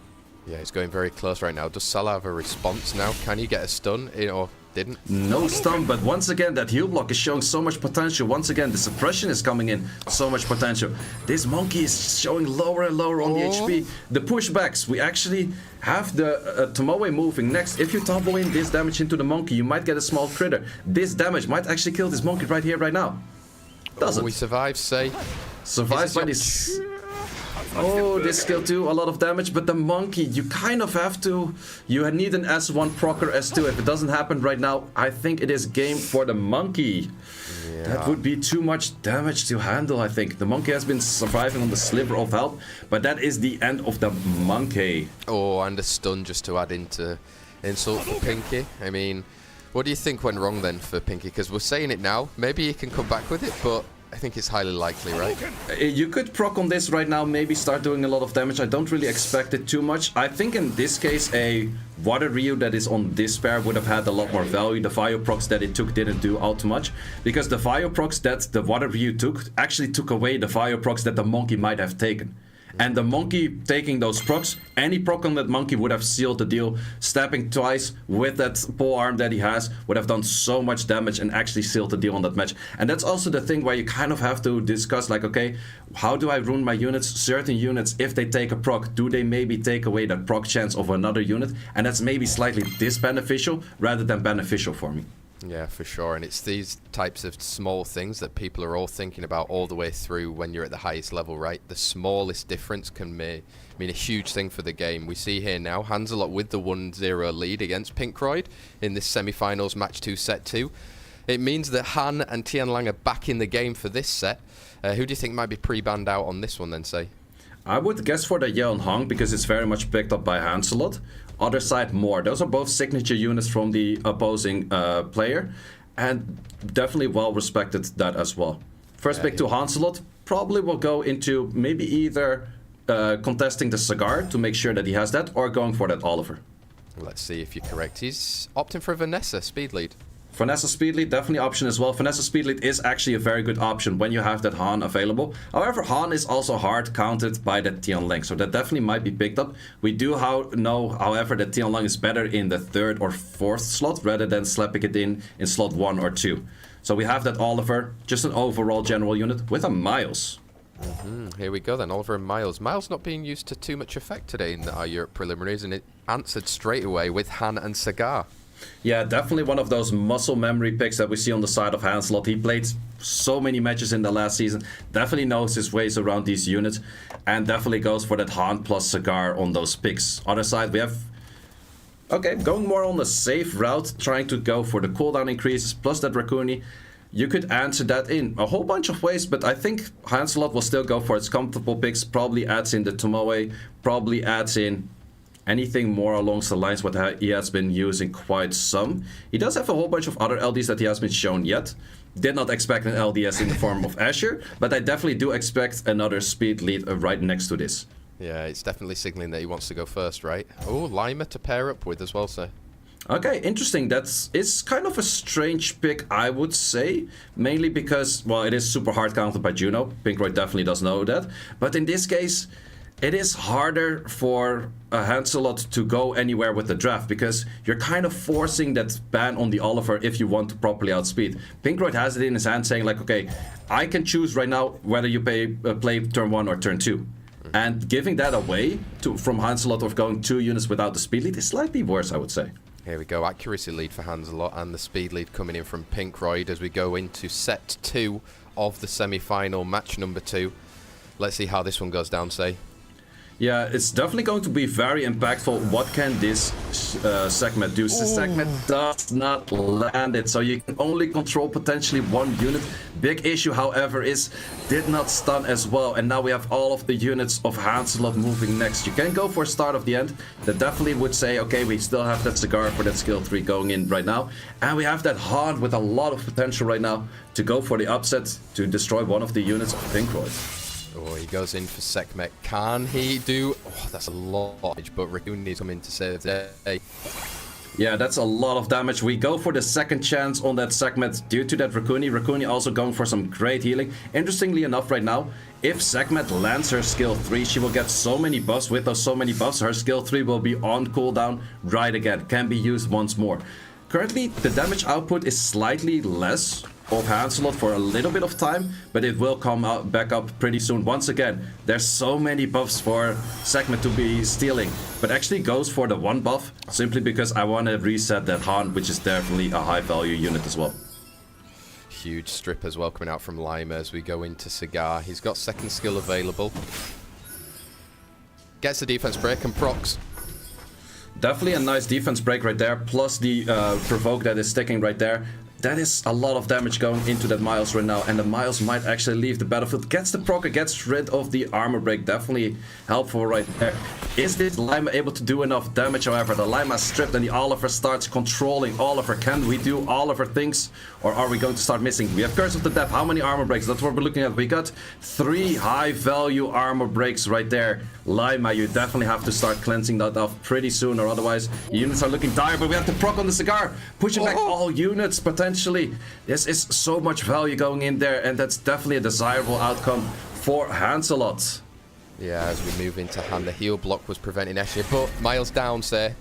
Yeah, he's going very close right now. Does Salah have a response now? Can he get a stun? Or didn't? No stun, but once again, that heal block is showing so much potential. Once again, the suppression is coming in, so much potential. This Monkey is showing lower and lower on the HP. The pushbacks, we actually have the Tomoe moving next. If you tumble in this damage into the Monkey, you might get a small critter. This damage might actually kill this Monkey right here, right now. Doesn't. We survive, say. Survives by this. Oh, this skill too, a lot of damage, but the Monkey, you kind of have to, you need an S1 proc or S2. If it doesn't happen right now, I think it is game for the Monkey. Yeah. That would be too much damage to handle, I think. The Monkey has been surviving on the sliver of health, but that is the end of the Monkey. Oh, and a stun just to add into insult for Pinky. I mean, what do you think went wrong then for Pinky? Because we're saying it now, maybe he can come back with it, but I think it's highly likely, right? You could proc on this right now, maybe start doing a lot of damage. I don't really expect it too much. I think in this case, a Water Ryu that is on this pair would have had a lot more value. The Fire procs that it took didn't do all too much, because the Fire procs that the Water Ryu took actually took away the Fire procs that the Monkey might have taken. And the Monkey taking those procs, any proc on that Monkey would have sealed the deal. Stepping twice with that pole arm that he has would have done so much damage and actually sealed the deal on that match. And that's also the thing where you kind of have to discuss, like, okay, how do I ruin my units? Certain units, if they take a proc, do they maybe take away that proc chance of another unit? And that's maybe slightly disbeneficial rather than beneficial for me. Yeah, for sure. And it's these types of small things that people are all thinking about all the way through when you're at the highest level, right? The smallest difference can mean a huge thing for the game. We see here now HANZELOT with the 1-0 lead against PINKROID in this semi-finals match 2 set 2. It means that Han and Tianlang are back in the game for this set. Who do you think might be pre-banned out on this one then, say? I would guess for the Yeon Hong, because it's very much picked up by HANZELOT. Other side more. Those are both signature units from the opposing player, and definitely well respected that as well. First pick to HANZELOT probably will go into maybe either contesting the Cigar to make sure that he has that, or going for that Oliver. Let's see if you're correct. He's opting for Vanessa speed lead. Vanessa speed lead, definitely option as well. Vanessa speed lead is actually a very good option when you have that Han available. However, Han is also hard counted by that Tianlang, so that definitely might be picked up. We do know, however, that Tianlang is better in the 3rd or 4th slot rather than slapping it in slot 1 or 2. So we have that Oliver, just an overall general unit with a Miles. Here we go then, Oliver and Miles. Miles not being used to too much effect today in our Europe preliminaries, and it answered straight away with Han and Cigar. Yeah, definitely one of those muscle memory picks that we see on the side of HANZELOT. He played so many matches in the last season, definitely knows his ways around these units, and definitely goes for that Han plus Cigar on those picks. Other side, we have, okay, going more on the safe route, trying to go for the cooldown increases plus that Raccoon. You could answer that in a whole bunch of ways, but I think HANZELOT will still go for its comfortable picks, probably adds in the Tomoe, probably adds in anything more along the lines what he has been using quite some. He does have a whole bunch of other LDs that he hasn't shown yet. Did not expect an LDS in the form of Asher, but I definitely do expect another speed lead right next to this. Yeah, it's definitely signaling that he wants to go first, right? Oh, Lima to pair up with as well, sir. Okay, interesting. It's kind of a strange pick, I would say. Mainly because, well, it is super hard counted by Juno. PINKROID definitely does know that. But in this case, it is harder for a HANZELOT to go anywhere with the draft, because you're kind of forcing that ban on the Oliver if you want to properly outspeed. PINKROID has it in his hand saying like, okay, I can choose right now whether you play turn 1 or turn 2. And giving that away from HANZELOT of going 2 units without the speed lead is slightly worse, I would say. Here we go, accuracy lead for HANZELOT and the speed lead coming in from PINKROID as we go into set 2 of the semi-final, match number 2. Let's see how this one goes down, say. Yeah, it's definitely going to be very impactful. What can this segment do? This segment does not land it, so you can only control potentially 1 unit. Big issue, however, is did not stun as well, and now we have all of the units of HANZELOT moving next. You can go for a start of the end. That definitely would say, okay, we still have that Cigar for that skill 3 going in right now, and we have that Han with a lot of potential right now to go for the upset to destroy one of the units of PINKROID. Oh, he goes in for Sekhmet. Can he do... Oh, that's a lot, but Raccoon is coming to save the day. Yeah, that's a lot of damage. We go for the second chance on that segment due to that Raccoon. Raccoon also going for some great healing. Interestingly enough right now, if Sekhmet lands her skill 3, she will get so many buffs. With those so many buffs, her skill 3 will be on cooldown right again. Can be used once more. Currently, the damage output is slightly less of HANZELOT for a little bit of time, but it will come out back up pretty soon. Once again, there's so many buffs for Sekhmet to be stealing, but actually goes for the one buff simply because I want to reset that Han, which is definitely a high value unit as well. Huge strip as well coming out from Lima as we go into Cigar. He's got second skill available. Gets the defense break and procs. Definitely a nice defense break right there, plus the provoke that is sticking right there. That is a lot of damage going into that Miles right now, and the Miles might actually leave the battlefield. Gets the proc, gets rid of the armor break. Definitely helpful right there. Is this Lima able to do enough damage? However, the Lima stripped and the Oliver starts controlling Oliver. Can we do Oliver things, or are we going to start missing? We have Curse of the Death. How many armor breaks? That's what we're looking at. We got 3 high value armor breaks right there. Lima, you definitely have to start cleansing that off pretty soon, or otherwise units are looking dire. But we have to proc on the Cigar, pushing back all units potentially. This is so much value going in there, and that's definitely a desirable outcome for HANZELOT. Yeah, as we move into Han, the heal block was preventing Escher, but Miles down, say.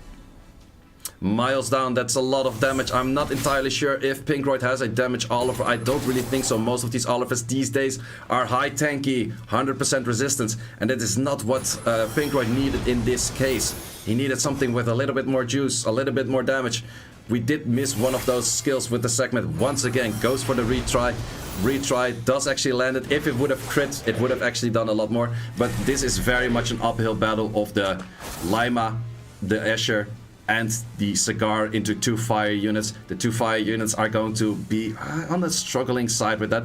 Miles down, that's a lot of damage. I'm not entirely sure if PINKROID has a damage Oliver. I don't really think so. Most of these Olivers these days are high tanky, 100% resistance, and that is not what PINKROID needed in this case. He needed something with a little bit more juice, a little bit more damage. We did miss one of those skills with the Sekhmet. Once again, goes for the retry. Retry does actually land it. If it would have crit, it would have actually done a lot more. But this is very much an uphill battle of the Lima, the Escher, and the Cigar into 2 fire units. The 2 fire units are going to be on the struggling side with that.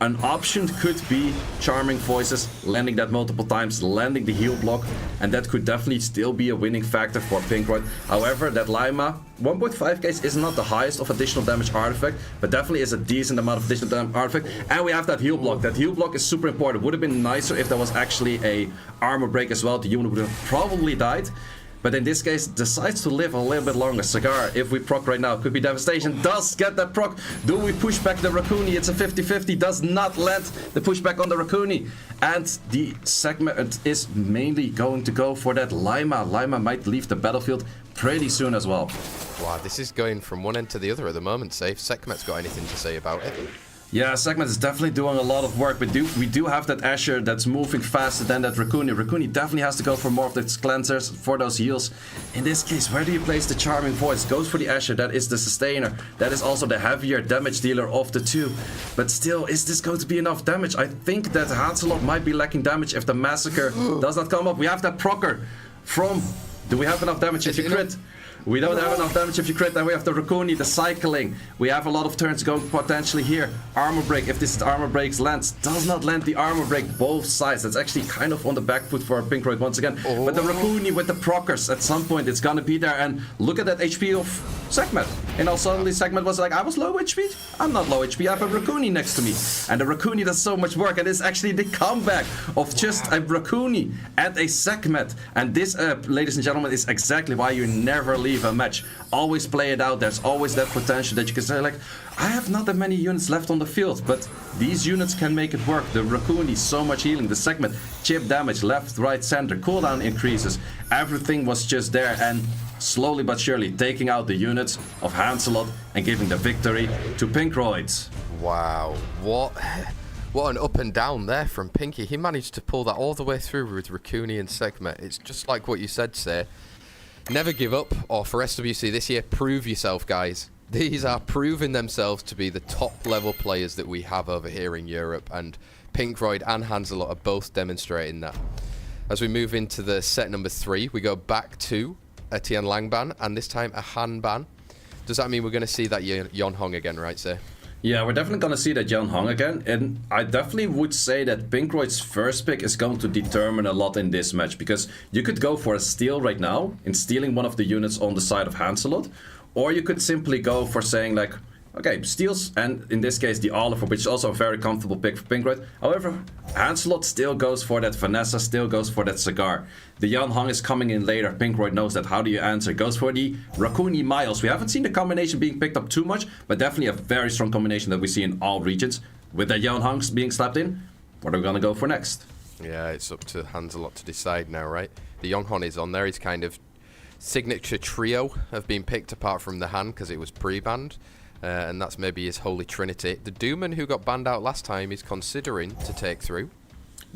An option could be Charming Voices, landing that multiple times, landing the heal block, and that could definitely still be a winning factor for PINKROID. However, that Lima, 1.5k is not the highest of additional damage artifact, but definitely is a decent amount of additional damage artifact. And we have that heal block. That heal block is super important. Would have been nicer if there was actually a armor break as well. The unit would have probably died. But in this case, decides to live a little bit longer. Cigar, if we proc right now, could be devastation. Does get that proc. Do we push back the Raccoon? It's a 50-50. Does not land the pushback on the Raccoon. And the segment is mainly going to go for that Lima. Lima might leave the battlefield pretty soon as well. Wow, this is going from one end to the other at the moment, Safe. Sekhmet's got anything to say about it? Yeah, Sekhmet is definitely doing a lot of work, but we do have that Escher that's moving faster than that Raccoon. Raccoon definitely has to go for more of its cleansers for those heals. In this case, where do you place the Charming Voice? Goes for the Escher, that is the sustainer. That is also the heavier damage dealer of the two. But still, is this going to be enough damage? I think that HANZELOT might be lacking damage if the Massacre does not come up. We have that procer from... Do we have enough damage if you crit? We don't have enough damage if you crit, and we have the Raccoon, the cycling. We have a lot of turns going potentially here. Armor break, if this armor breaks lands, does not land the armor break both sides. That's actually kind of on the back foot for PINKROID once again. But the Raccoon with the procers, at some point it's gonna be there, and look at that HP of Sekhmet. And all suddenly Sekhmet was like, I was low HP? I'm not low HP, I have a Raccoon next to me. And the Raccoon does so much work, and it's actually the comeback of just a Raccoon and a Sekhmet. And this, ladies and gentlemen, is exactly why you never leave a match. Always play it out. There's always that potential that you can say like, I have not that many units left on the field, but these units can make it work. The Raccoon is so much healing. The Sekhmet, chip damage, left, right, center, cooldown increases. Everything was just there, and slowly but surely taking out the units of HANZELOT and giving the victory to PINKROID. Wow, what an up and down there from Pinky. He managed to pull that all the way through with Raccoon and Sekhmet. It's just like what you said, Say. Never give up, or for SWC this year, prove yourself, guys. These are proving themselves to be the top level players that we have over here in Europe, and PINKROID and HANZELOT are both demonstrating that. As we move into the set number 3, we go back to a Tian Lang ban, and this time a Han ban. Does that mean we're going to see that Yon Hong again, right, sir? Yeah, we're definitely going to see that Yon Hong again, and I definitely would say that PINKROID's first pick is going to determine a lot in this match, because you could go for a steal right now in stealing one of the units on the side of HANZELOT, or you could simply go for saying like, Okay, steals, and in this case the Oliver, which is also a very comfortable pick for PINKROID. However, HANZELOT still goes for that Vanessa, still goes for that Cigar. The Yan Hong is coming in later. PINKROID knows that. How do you answer? Goes for the Raccoon Miles. We haven't seen the combination being picked up too much, but definitely a very strong combination that we see in all regions. With the Yan Hongs being slapped in, what are we gonna go for next? Yeah, it's up to HANZELOT to decide now, right? The Yonghon is on there. His kind of signature trio have been picked apart from the Han because it was pre-banned. And that's maybe his holy trinity. The Dooman, who got banned out last time, is considering to take through.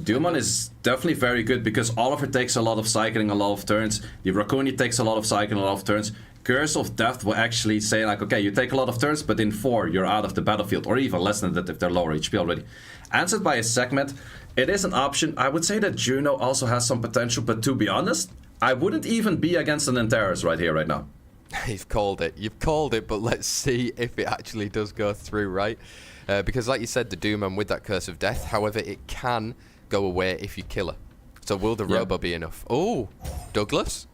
Dooman is definitely very good because Oliver takes a lot of cycling, a lot of turns. The Raccoon takes a lot of cycling, a lot of turns. Curse of Death will actually say like, okay, you take a lot of turns, but in 4 you're out of the battlefield, or even less than that if they're lower HP already. Answered by a segment, it is an option. I would say that Juno also has some potential, but to be honest, I wouldn't even be against an Antares right here, right now. You've called it, but let's see if it actually does go through, right? Because like you said, the Dooman with that Curse of Death, however, it can go away if you kill her. So will the Robo be enough? Oh, Douglas?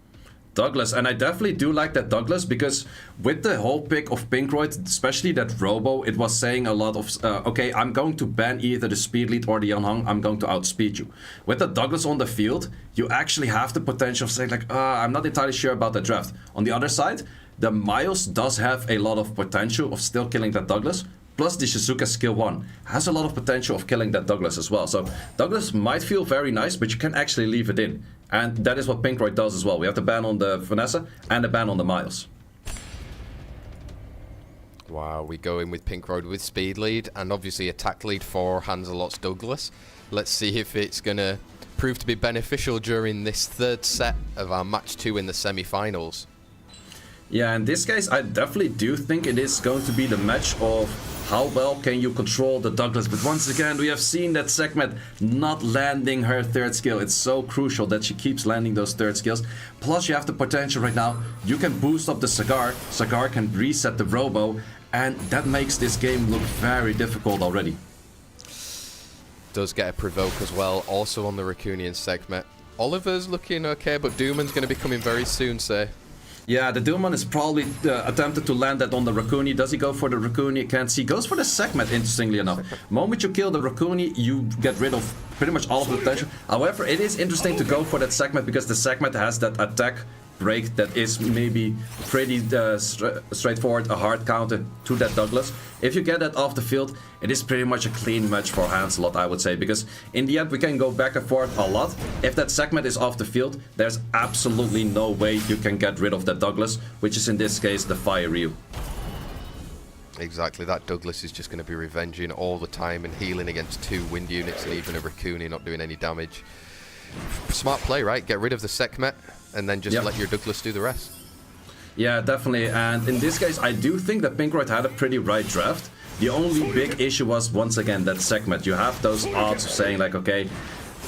Douglas, and I definitely do like that Douglas, because with the whole pick of PINKROID, especially that Robo, it was saying a lot of, okay, I'm going to ban either the Speed Lead or the Yan Hong, I'm going to outspeed you. With the Douglas on the field, you actually have the potential of saying like, I'm not entirely sure about the draft. On the other side, the Miles does have a lot of potential of still killing that Douglas, plus the Shizuka skill 1 has a lot of potential of killing that Douglas as well. So Douglas might feel very nice, but you can actually leave it in. And that is what PINKROID does as well. We have the ban on the Vanessa and the ban on the Miles. Wow, we go in with PINKROID with speed lead and obviously attack lead for HANZELOT's Douglas. Let's see if it's going to prove to be beneficial during this third set of our match 2 in the semi-finals. Yeah, in this case, I definitely do think it is going to be the match of how well can you control the Douglas. But once again, we have seen that segment not landing her third skill. It's so crucial that she keeps landing those third skills. Plus, you have the potential right now. You can boost up the Cigar. Cigar can reset the Robo. And that makes this game look very difficult already. Does get a provoke as well, also on the Raccoonian segment. Oliver's looking okay, but Dooman's going to be coming very soon, say. Yeah, the Dooman is probably attempted to land that on the Raccoon. Does he go for the Raccoon? Can't see. Goes for the segment, interestingly enough. Moment you kill the Raccoon, you get rid of pretty much all of the potential. However, it is interesting to go for that segment because the segment has that attack break that is maybe pretty straightforward, a hard counter to that Douglas. If you get that off the field, it is pretty much a clean match for HANZELOT, I would say, because in the end we can go back and forth a lot. If that segment is off the field, there's absolutely no way you can get rid of that Douglas, which is in this case the Fire Ryu. Exactly, that Douglas is just going to be revenging all the time and healing against 2 wind units, leaving a Raccoon not doing any damage. Smart play, right? Get rid of the segment and then just let your Douglas do the rest. Yeah, definitely. And in this case, I do think that PINKROID had a pretty right draft. The only big issue was, once again, that segment. You have those odds of saying like, okay,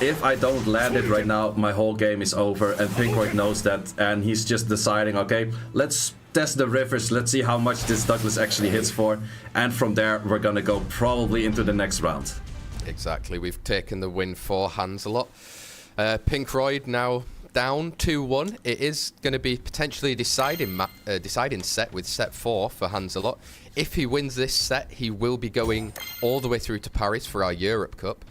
if I don't land it right now, my whole game is over. And PINKROID knows that. And he's just deciding, okay, let's test the rivers. Let's see how much this Douglas actually hits for. And from there, we're going to go probably into the next round. Exactly. We've taken the win for HANZELOT. PINKROID now down 2-1. It is going to be potentially a deciding set with set 4 for HANZELOT. If he wins this set, he will be going all the way through to Paris for our Europe Cup.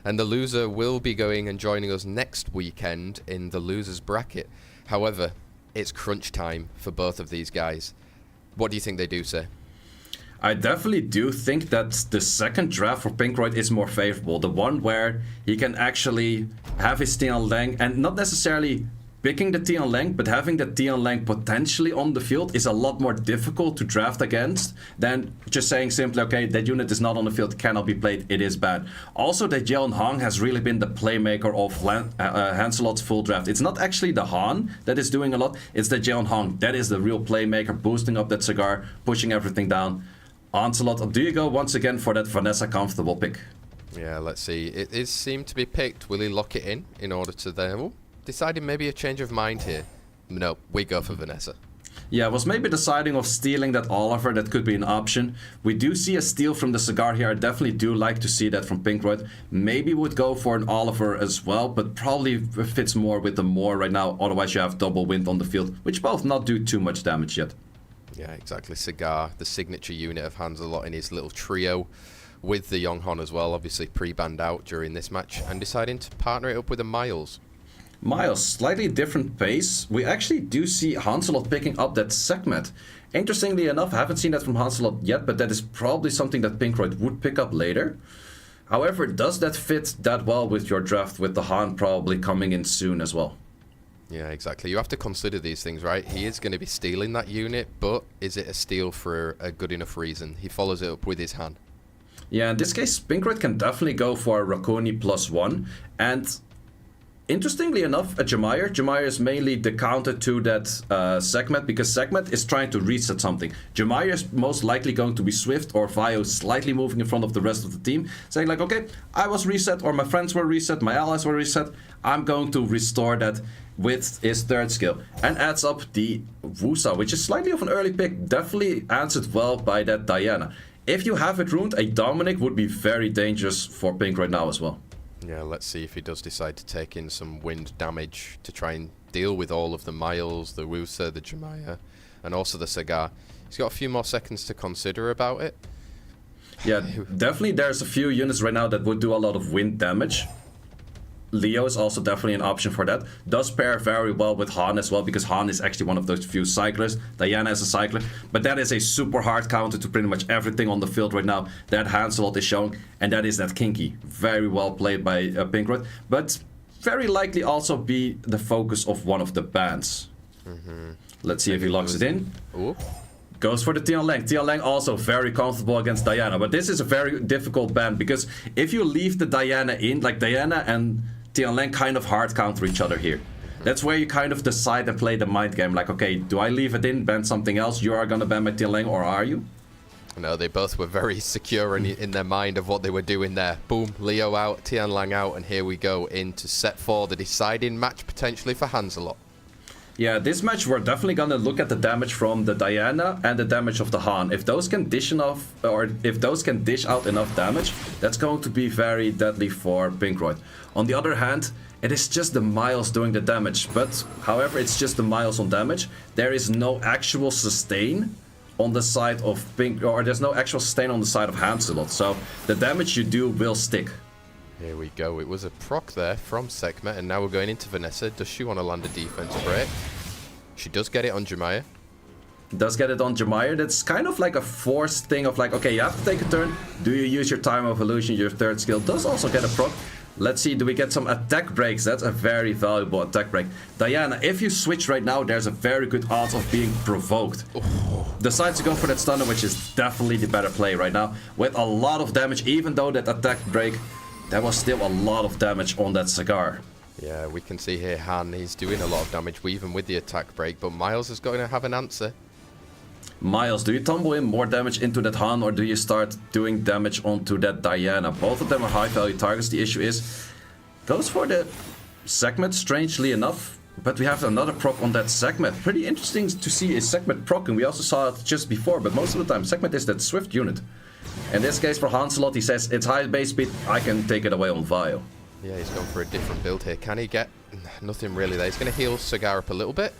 And the loser will be going and joining us next weekend in the losers bracket. However, it's crunch time for both of these guys. What do you think they do, sir? I definitely do think that the second draft for PINKROID is more favorable. The one where he can actually have his Tian Lang and not necessarily picking the Tian Lang, but having the Tian Lang potentially on the field is a lot more difficult to draft against than just saying simply, okay, that unit is not on the field, cannot be played, it is bad. Also, that Yan Hong has really been the playmaker of HANZELOT's full draft. It's not actually the Han that is doing a lot, it's the Yan Hong. That is the real playmaker, boosting up that Cigar, pushing everything down. HANZELOT, do you go once again for that Vanessa comfortable pick? Yeah, let's see. It is seemed to be picked. Will he lock it in order to then deciding maybe a change of mind here? No, we go for Vanessa. Yeah, was maybe deciding of stealing that Oliver. That could be an option. We do see a steal from the Cigar here. I definitely do like to see that from PINKROID. Maybe would go for an Oliver as well, but probably fits more with the Moor right now. Otherwise, you have double wind on the field, which both not do too much damage yet. Yeah, exactly. Cigar, the signature unit of HANZELOT in his little trio with the Yonghon as well, obviously pre-banned out during this match, and deciding to partner it up with a Miles. Miles, slightly different pace. We actually do see HANZELOT picking up that segment. Interestingly enough, I haven't seen that from HANZELOT yet, but that is probably something that PINKROID would pick up later. However, does that fit that well with your draft, with the Han probably coming in soon as well? Yeah, exactly. You have to consider these things, right? He is going to be stealing that unit, but is it a steal for a good enough reason? He follows it up with his Han. Yeah, in this case, PINKROID can definitely go for a Rakoni +1. And interestingly enough, a Jemire. Jemire is mainly the counter to that segment, because segment is trying to reset something. Jemire is most likely going to be Swift or Vio slightly moving in front of the rest of the team, saying like, okay, I was reset, or my friends were reset, my allies were reset. I'm going to restore that with his third skill, and adds up the Wusa, which is slightly of an early pick. Definitely answered well by that Diana. If you have it ruined, a Dominic would be very dangerous for PINKROID now as well. Yeah, let's see if he does decide to take in some wind damage to try and deal with all of the Miles, the Wusa, the Jemaya, and also the Cigar. He's got a few more seconds to consider about it. Yeah, definitely there's a few units right now that would do a lot of wind damage. Leo is also definitely an option for that. Does pair very well with Han as well, because Han is actually one of those few cyclists. Diana is a cycler, but that is a super hard counter to pretty much everything on the field right now that HANZELOT is showing, and that is that Kinky. Very well played by PINKROID, but very likely also be the focus of one of the bans. Let's see if he locks it in. Ooh. Goes for the Tianlang. Tianlang also very comfortable against Diana, but this is a very difficult ban, because if you leave the Diana in, like Diana and Tianlang kind of hard counter each other here. That's where you kind of decide and play the mind game, like, okay, do I leave it in, ban something else, you are gonna ban my Tianlang, or are you? No, they both were very secure in their mind of what they were doing there. Boom, Leo out, Tianlang out, and here we go into set 4, the deciding match potentially for HANZELOT. Yeah, this match we're definitely gonna look at the damage from the Diana and the damage of the Han. If those can dish enough, or if those can dish out enough damage, that's going to be very deadly for PINKROID. On the other hand, it is just the Miles doing the damage, but however, it's just the Miles on damage. There is no actual sustain on the side of or there's no actual sustain on the side of HANZELOT, so the damage you do will stick. Here we go. It was a proc there from Sekhmet, and now we're going into Vanessa. Does she want to land a defense break? She does get it on Jemaya. Does get it on Jemaya. That's kind of like a forced thing of like, okay, you have to take a turn. Do you use your Time of Illusion? Your third skill does also get a proc. Let's see, do we get some attack breaks? That's a very valuable attack break. Diana, if you switch right now, there's a very good odds of being provoked. Decides to go for that stunner, which is definitely the better play right now. With a lot of damage, even though that attack break, there was still a lot of damage on that Cigar. Yeah, we can see here Han, he's doing a lot of damage even with the attack break, but Miles is going to have an answer. Miles, do you tumble in more damage into that Han, or do you start doing damage onto that Diana? Both of them are high value targets. The issue is, goes for the segment, strangely enough, but we have another proc on that segment. Pretty interesting to see a segment proc, and we also saw it just before, but most of the time segment is that Swift unit. In this case for HANZELOT, he says it's high base speed, I can take it away on Vio. Yeah, he's going for a different build here. Can he get nothing really there? He's going to heal Cigar up a little bit.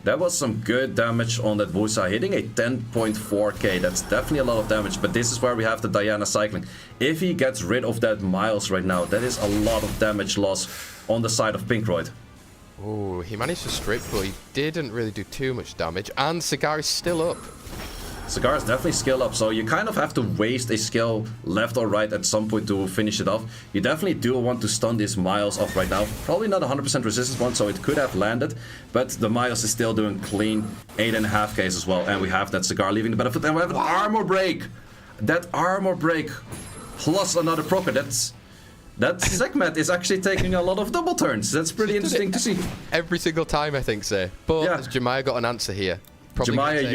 That was some good damage on that Wusa, hitting a 10.4k. That's definitely a lot of damage, but this is where we have the Diana cycling. If he gets rid of that Miles right now, that is a lot of damage loss on the side of PINKROID. Oh, he managed to strip, but he didn't really do too much damage, and Cigar is still up. Cigar is definitely skill up, so you kind of have to waste a skill left or right at some point to finish it off. You definitely do want to stun this Miles off right now. Probably not 100% resistance one, so it could have landed, but the Miles is still doing clean 8.5k as well, and we have that Cigar leaving the battlefield, and we have an armor break! That armor break plus another procker, that Sekhmet is actually taking a lot of double turns. That's pretty interesting to see. Every single time, I think so. But yeah. Jemaya got an answer here. Jemaya,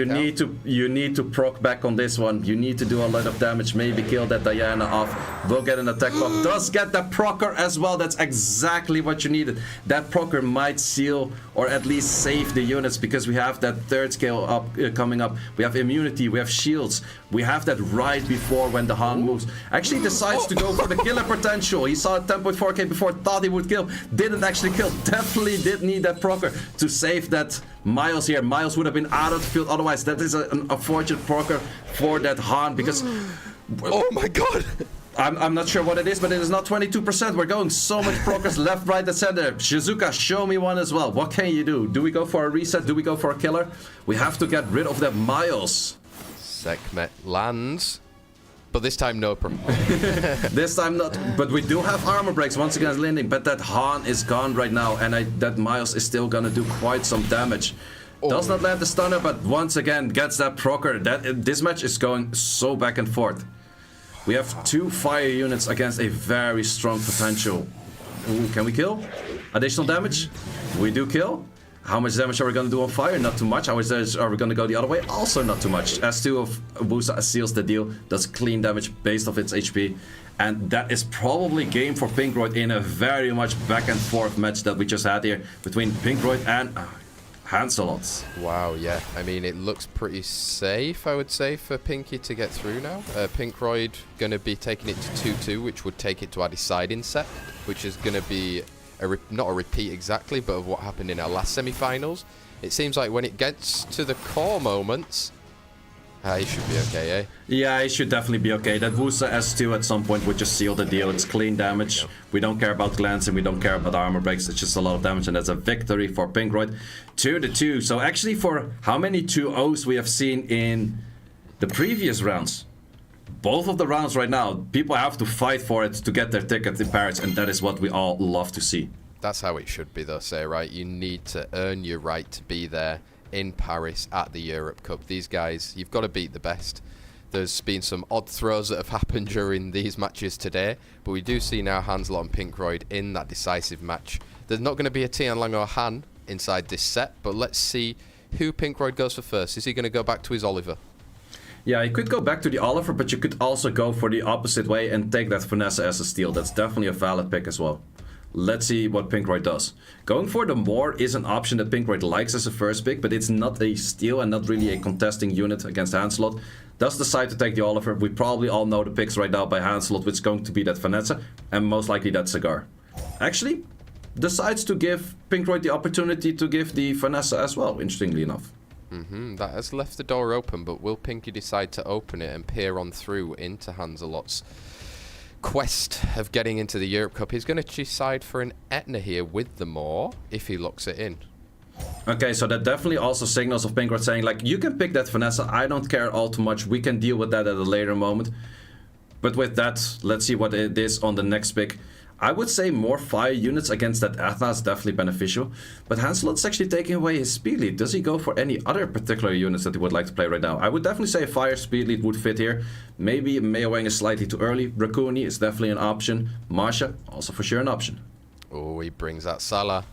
you need to proc back on this one. You need to do a lot of damage. Maybe kill that Diana off. Will get an attack proc. Does get that procker as well. That's exactly what you needed. That procker might seal or at least save the units, because we have that third scale up coming up. We have immunity. We have shields. We have that right before when the Han moves. Actually decides to go for the killer potential. He saw 10.4k before, thought he would kill. Didn't actually kill. Definitely did need that procker to save that Miles here. Miles would have been out of the field otherwise. That is an unfortunate procer for that Han because... Oh my god! I'm not sure what it is, but it is not 22%. We're going so much procers left, right, and center. Shizuka, show me one as well. What can you do? Do we go for a reset? Do we go for a killer? We have to get rid of that Miles. Sekhmet lands. But this time no problem. This time not. But we do have armor breaks once again landing. But that Han is gone right now. And that Miles is still gonna do quite some damage. Does not land the stunner, but once again gets that procer. This match is going so back and forth. We have 2 fire units against a very strong potential. Ooh, can we kill? Additional damage? We do kill. How much damage are we going to do on fire? Not too much. How much damage are we going to go the other way? Also not too much. S2 of Busa seals the deal. Does clean damage based off its HP. And that is probably game for PINKROID in a very much back and forth match that we just had here between PINKROID and HANZELOT. Wow, yeah. I mean, it looks pretty safe, I would say, for Pinky to get through now. PINKROID going to be taking it to 2-2, which would take it to our deciding set, which is going to be not a repeat exactly, but of what happened in our last semi-finals. It seems like when it gets to the core moments, he should be okay, eh? Yeah, he should definitely be okay. That Wusa S2 at some point would just seal the deal. It's clean damage. Yep. We don't care about glancing. We don't care about armor breaks. It's just a lot of damage, and that's a victory for PINKROID. 2-2. So actually, for how many 2-0s we have seen in the previous rounds, both of the rounds right now, people have to fight for it to get their ticket in Paris, and that is what we all love to see. That's how it should be, though, say, right? You need to earn your right to be there in Paris at the Europe Cup. These guys, you've got to beat the best. There's been some odd throws that have happened during these matches today, but we do see now HANZELOT and PINKROID in that decisive match. There's not going to be a Tianlang or Han inside this set, but let's see who PINKROID goes for first. Is he going to go back to his Oliver? Yeah, you could go back to the Oliver, but you could also go for the opposite way and take that Vanessa as a steal. That's definitely a valid pick as well. Let's see what PINKROID does. Going for the Moor is an option that PINKROID likes as a first pick, but it's not a steal and not really a contesting unit against HANZELOT. Does decide to take the Oliver. We probably all know the picks right now by HANZELOT, which is going to be that Vanessa, and most likely that Cigar. Actually, decides to give PINKROID the opportunity to give the Vanessa as well, interestingly enough. That has left the door open, but will Pinky decide to open it and peer on through into HANZELOT's quest of getting into the Europe Cup? He's going to decide for an Etna here with the Moor if he locks it in. Okay, so that definitely also signals of PINKROID saying, like, you can pick that Vanessa, I don't care all too much, we can deal with that at a later moment. But with that, let's see what it is on the next pick. I would say more fire units against that Athena is definitely beneficial. But HANZELOT's actually taking away his speed lead. Does he go for any other particular units that he would like to play right now? I would definitely say a fire speed lead would fit here. Maybe Meowang is slightly too early. Rakuni is definitely an option. Marsha, also for sure an option. Oh, he brings that Salah.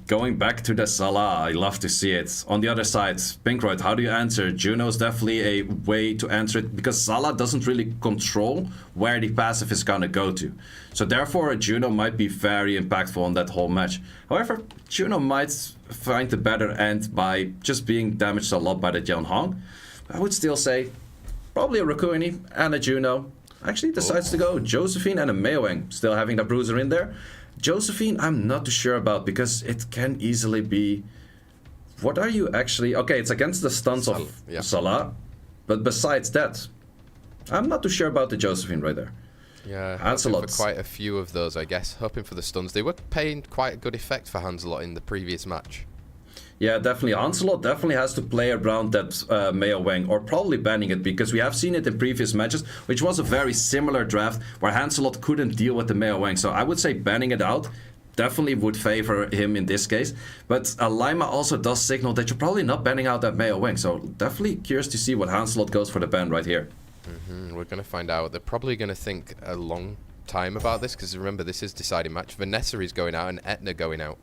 Going back to the Salah, I love to see it. On the other side, PINKROID, how do you answer? Juno is definitely a way to answer it because Salah doesn't really control where the passive is gonna go to. So therefore, Juno might be very impactful on that whole match. However, Juno might find the better end by just being damaged a lot by the Yeon Hong. I would still say probably a Rakuni and a Juno. Actually decides to go Josephine and a Meowang, still having that bruiser in there. Josephine, I'm not too sure about because it can easily be... What are you actually... Okay, it's against the stunts of Salah, but besides that, I'm not too sure about the Josephine right there. Yeah, HANZELOT for quite a few of those, I guess. Hoping for the stuns. They were paying quite a good effect for HANZELOT in the previous match. Yeah, definitely. HANZELOT definitely has to play around that Meowang, or probably banning it, because we have seen it in previous matches, which was a very similar draft where HANZELOT couldn't deal with the Meowang. So I would say banning it out definitely would favor him in this case. But Lima also does signal that you're probably not banning out that Meowang. So definitely curious to see what HANZELOT goes for the ban right here. We're going to find out. They're probably going to think a long time about this, because remember, this is deciding match. Vanessa is going out and Etna going out.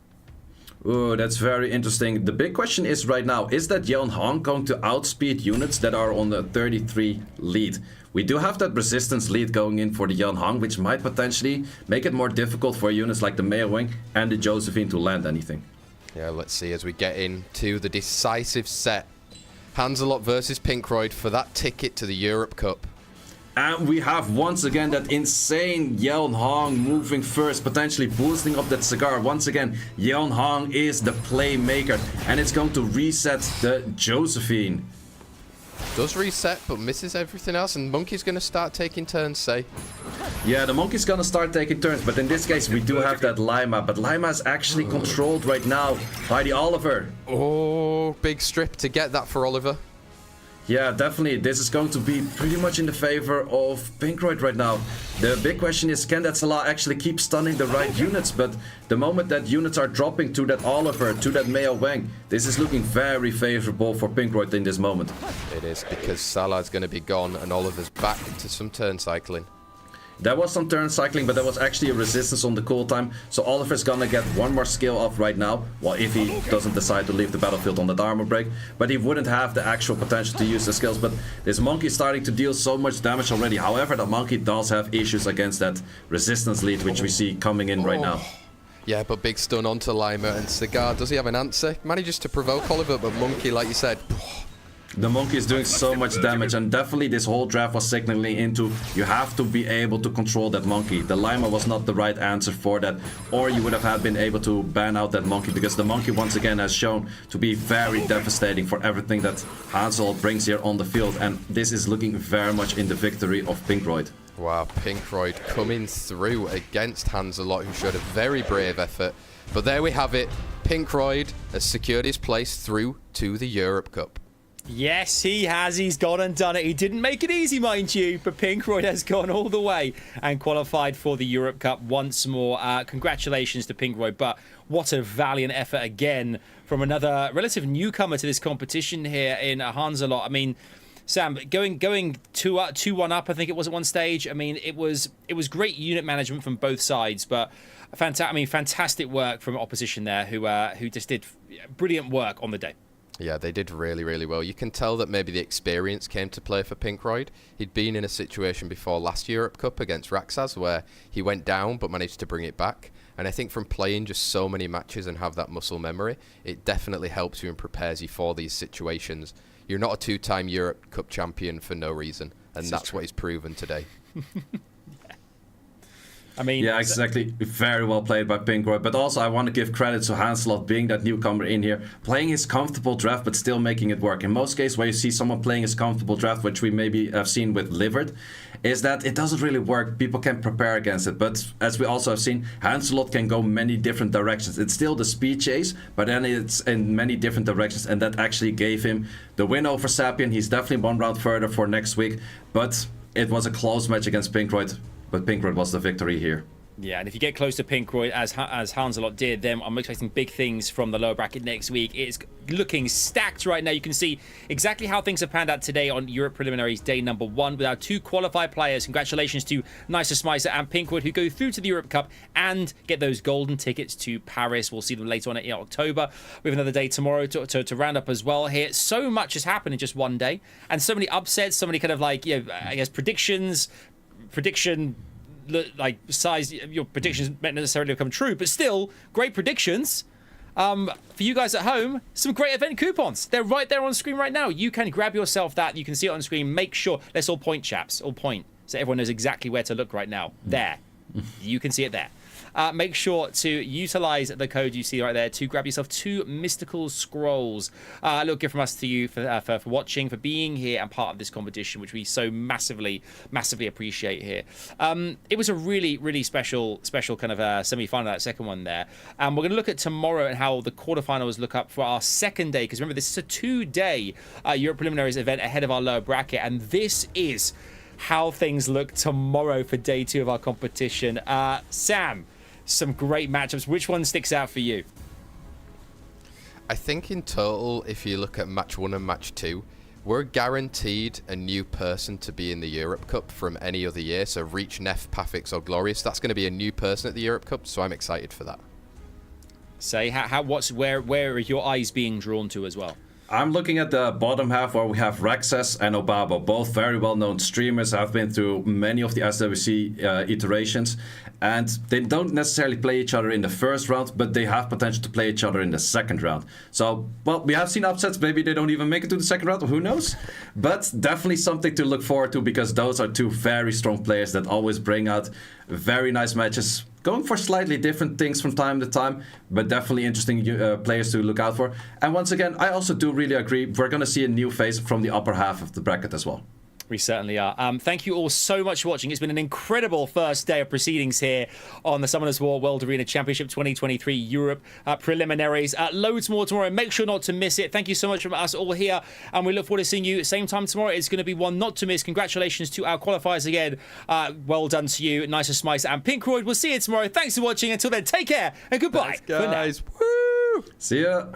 Oh, that's very interesting. The big question is right now, is that Yeon Hong going to outspeed units that are on the 33 lead? We do have that resistance lead going in for the Yeon Hong, which might potentially make it more difficult for units like the Meowang and the Josephine to land anything. Yeah, let's see as we get into the decisive set. HANZELOT versus PINKROID for that ticket to the Europe Cup. And we have once again that insane Yeon Hong moving first, potentially boosting up that cigar. Once again, Yeon Hong is the playmaker, and it's going to reset the Josephine. Does reset, but misses everything else, and Monkey's going to start taking turns, say. Yeah, the Monkey's going to start taking turns, but in this case, we do have that Lima. But Lima is actually controlled right now by the Oliver. Oh, big strip to get that for Oliver. Yeah, definitely. This is going to be pretty much in the favor of PINKROID right now. The big question is, can that Salah actually keep stunning the right units? But the moment that units are dropping to that Oliver, to that Meo Wang, this is looking very favorable for PINKROID in this moment. It is, because Salah's going to be gone and Oliver's back to some turn cycling. There was some turn cycling, but there was actually a resistance on the cooltime. So Oliver's gonna get one more skill off right now. Well, if he doesn't decide to leave the battlefield on that armor break. But he wouldn't have the actual potential to use the skills. But this Monkey is starting to deal so much damage already. However, the Monkey does have issues against that resistance lead, which we see coming in right now. Yeah, but big stun onto Lima, and Cigar, does he have an answer? Manages to provoke Oliver, but Monkey, like you said... The Monkey is doing so much damage, and definitely this whole draft was signaling into you have to be able to control that Monkey. The Lima was not the right answer for that, or you would have been able to ban out that Monkey, because the Monkey once again has shown to be very devastating for everything that HANZELOT brings here on the field, and this is looking very much in the victory of PINKROID. Wow, PINKROID coming through against HANZELOT, who showed a very brave effort. But there we have it. PINKROID has secured his place through to the Europe Cup. Yes, he has. He's gone and done it. He didn't make it easy, mind you, but PINKROID has gone all the way and qualified for the Europe Cup once more. Congratulations to PINKROID, but what a valiant effort again from another relative newcomer to this competition here in HANZELOT. I mean, Sam, going 2-1 up, I think it was at one stage. I mean, it was great unit management from both sides, but fantastic work from opposition there, who just did brilliant work on the day. Yeah, they did really, really well. You can tell that maybe the experience came to play for PINKROID. He'd been in a situation before last Europe Cup against Raxaz where he went down but managed to bring it back. And I think from playing just so many matches and have that muscle memory, it definitely helps you and prepares you for these situations. You're not a two-time Europe Cup champion for no reason, and that's what he's proven today. I mean, yeah, exactly. Very well played by PINKROID. But also, I want to give credit to HANZELOT being that newcomer in here, playing his comfortable draft, but still making it work. In most cases, where you see someone playing his comfortable draft, which we maybe have seen with LIVERT, is that it doesn't really work. People can prepare against it. But as we also have seen, HANZELOT can go many different directions. It's still the speed chase, but then it's in many different directions. And that actually gave him the win over SAPYN. He's definitely one round further for next week. But it was a close match against PINKROID. But PINKROID was the victory here. Yeah, and if you get close to PINKROID, as HANZELOT did, then I'm expecting big things from the lower bracket next week. It's looking stacked right now. You can see exactly how things have panned out today on Europe Preliminaries Day number 1 with our 2 qualified players. Congratulations to NICERSMICER and PINKROID, who go through to the Europe Cup and get those golden tickets to Paris. We'll see them later on in October. We have another day tomorrow to round up as well here. So much has happened in just one day, and so many upsets, so many kind of like, you know, I guess prediction like size, your predictions not necessarily come true, but still great predictions. For you guys at home, some great event coupons. They're right there on screen right now. You can grab yourself that. You can see it on screen. Make sure, let's all point, chaps, all point, so everyone knows exactly where to look right now. There, you can see it there. Make sure to utilize the code you see right there to grab yourself 2 mystical scrolls. A little gift from us to you for watching, for being here and part of this competition, which we so massively appreciate here. It was a really special kind of semi-final, that second one there. And we're going to look at tomorrow and how the quarterfinals look up for our second day, because remember, this is a 2-day Europe Preliminaries event ahead of our lower bracket, and this is how things look tomorrow for day 2 of our competition. Sam, some great matchups. Which one sticks out for you? I think in total, if you look at match 1 and match 2, we're guaranteed a new person to be in the Europe Cup from any other year. So Reach, Neff, Pafix or Glorious, that's going to be a new person at the Europe Cup, so I'm excited for that. Say, where are your eyes being drawn to as well? I'm looking at the bottom half where we have Rexes and Obabo, both very well-known streamers. Have been through many of the SWC iterations, and they don't necessarily play each other in the first round, but they have potential to play each other in the second round. So, well, we have seen upsets. Maybe they don't even make it to the second round, who knows? But definitely something to look forward to, because those are two very strong players that always bring out very nice matches, going for slightly different things from time to time, but definitely interesting players to look out for. And once again, I also do really agree, we're going to see a new face from the upper half of the bracket as well. We certainly are. Thank you all so much for watching. It's been an incredible first day of proceedings here on the Summoners War World Arena Championship 2023 Europe preliminaries. Loads more tomorrow. Make sure not to miss it. Thank you so much from us all here, and we look forward to seeing you same time tomorrow. It's going to be one not to miss. Congratulations to our qualifiers again. Well done to you, NICERSMICER and PINKROID. We'll see you tomorrow. Thanks for watching. Until then, take care and goodbye. Thanks, guys. For now. See ya.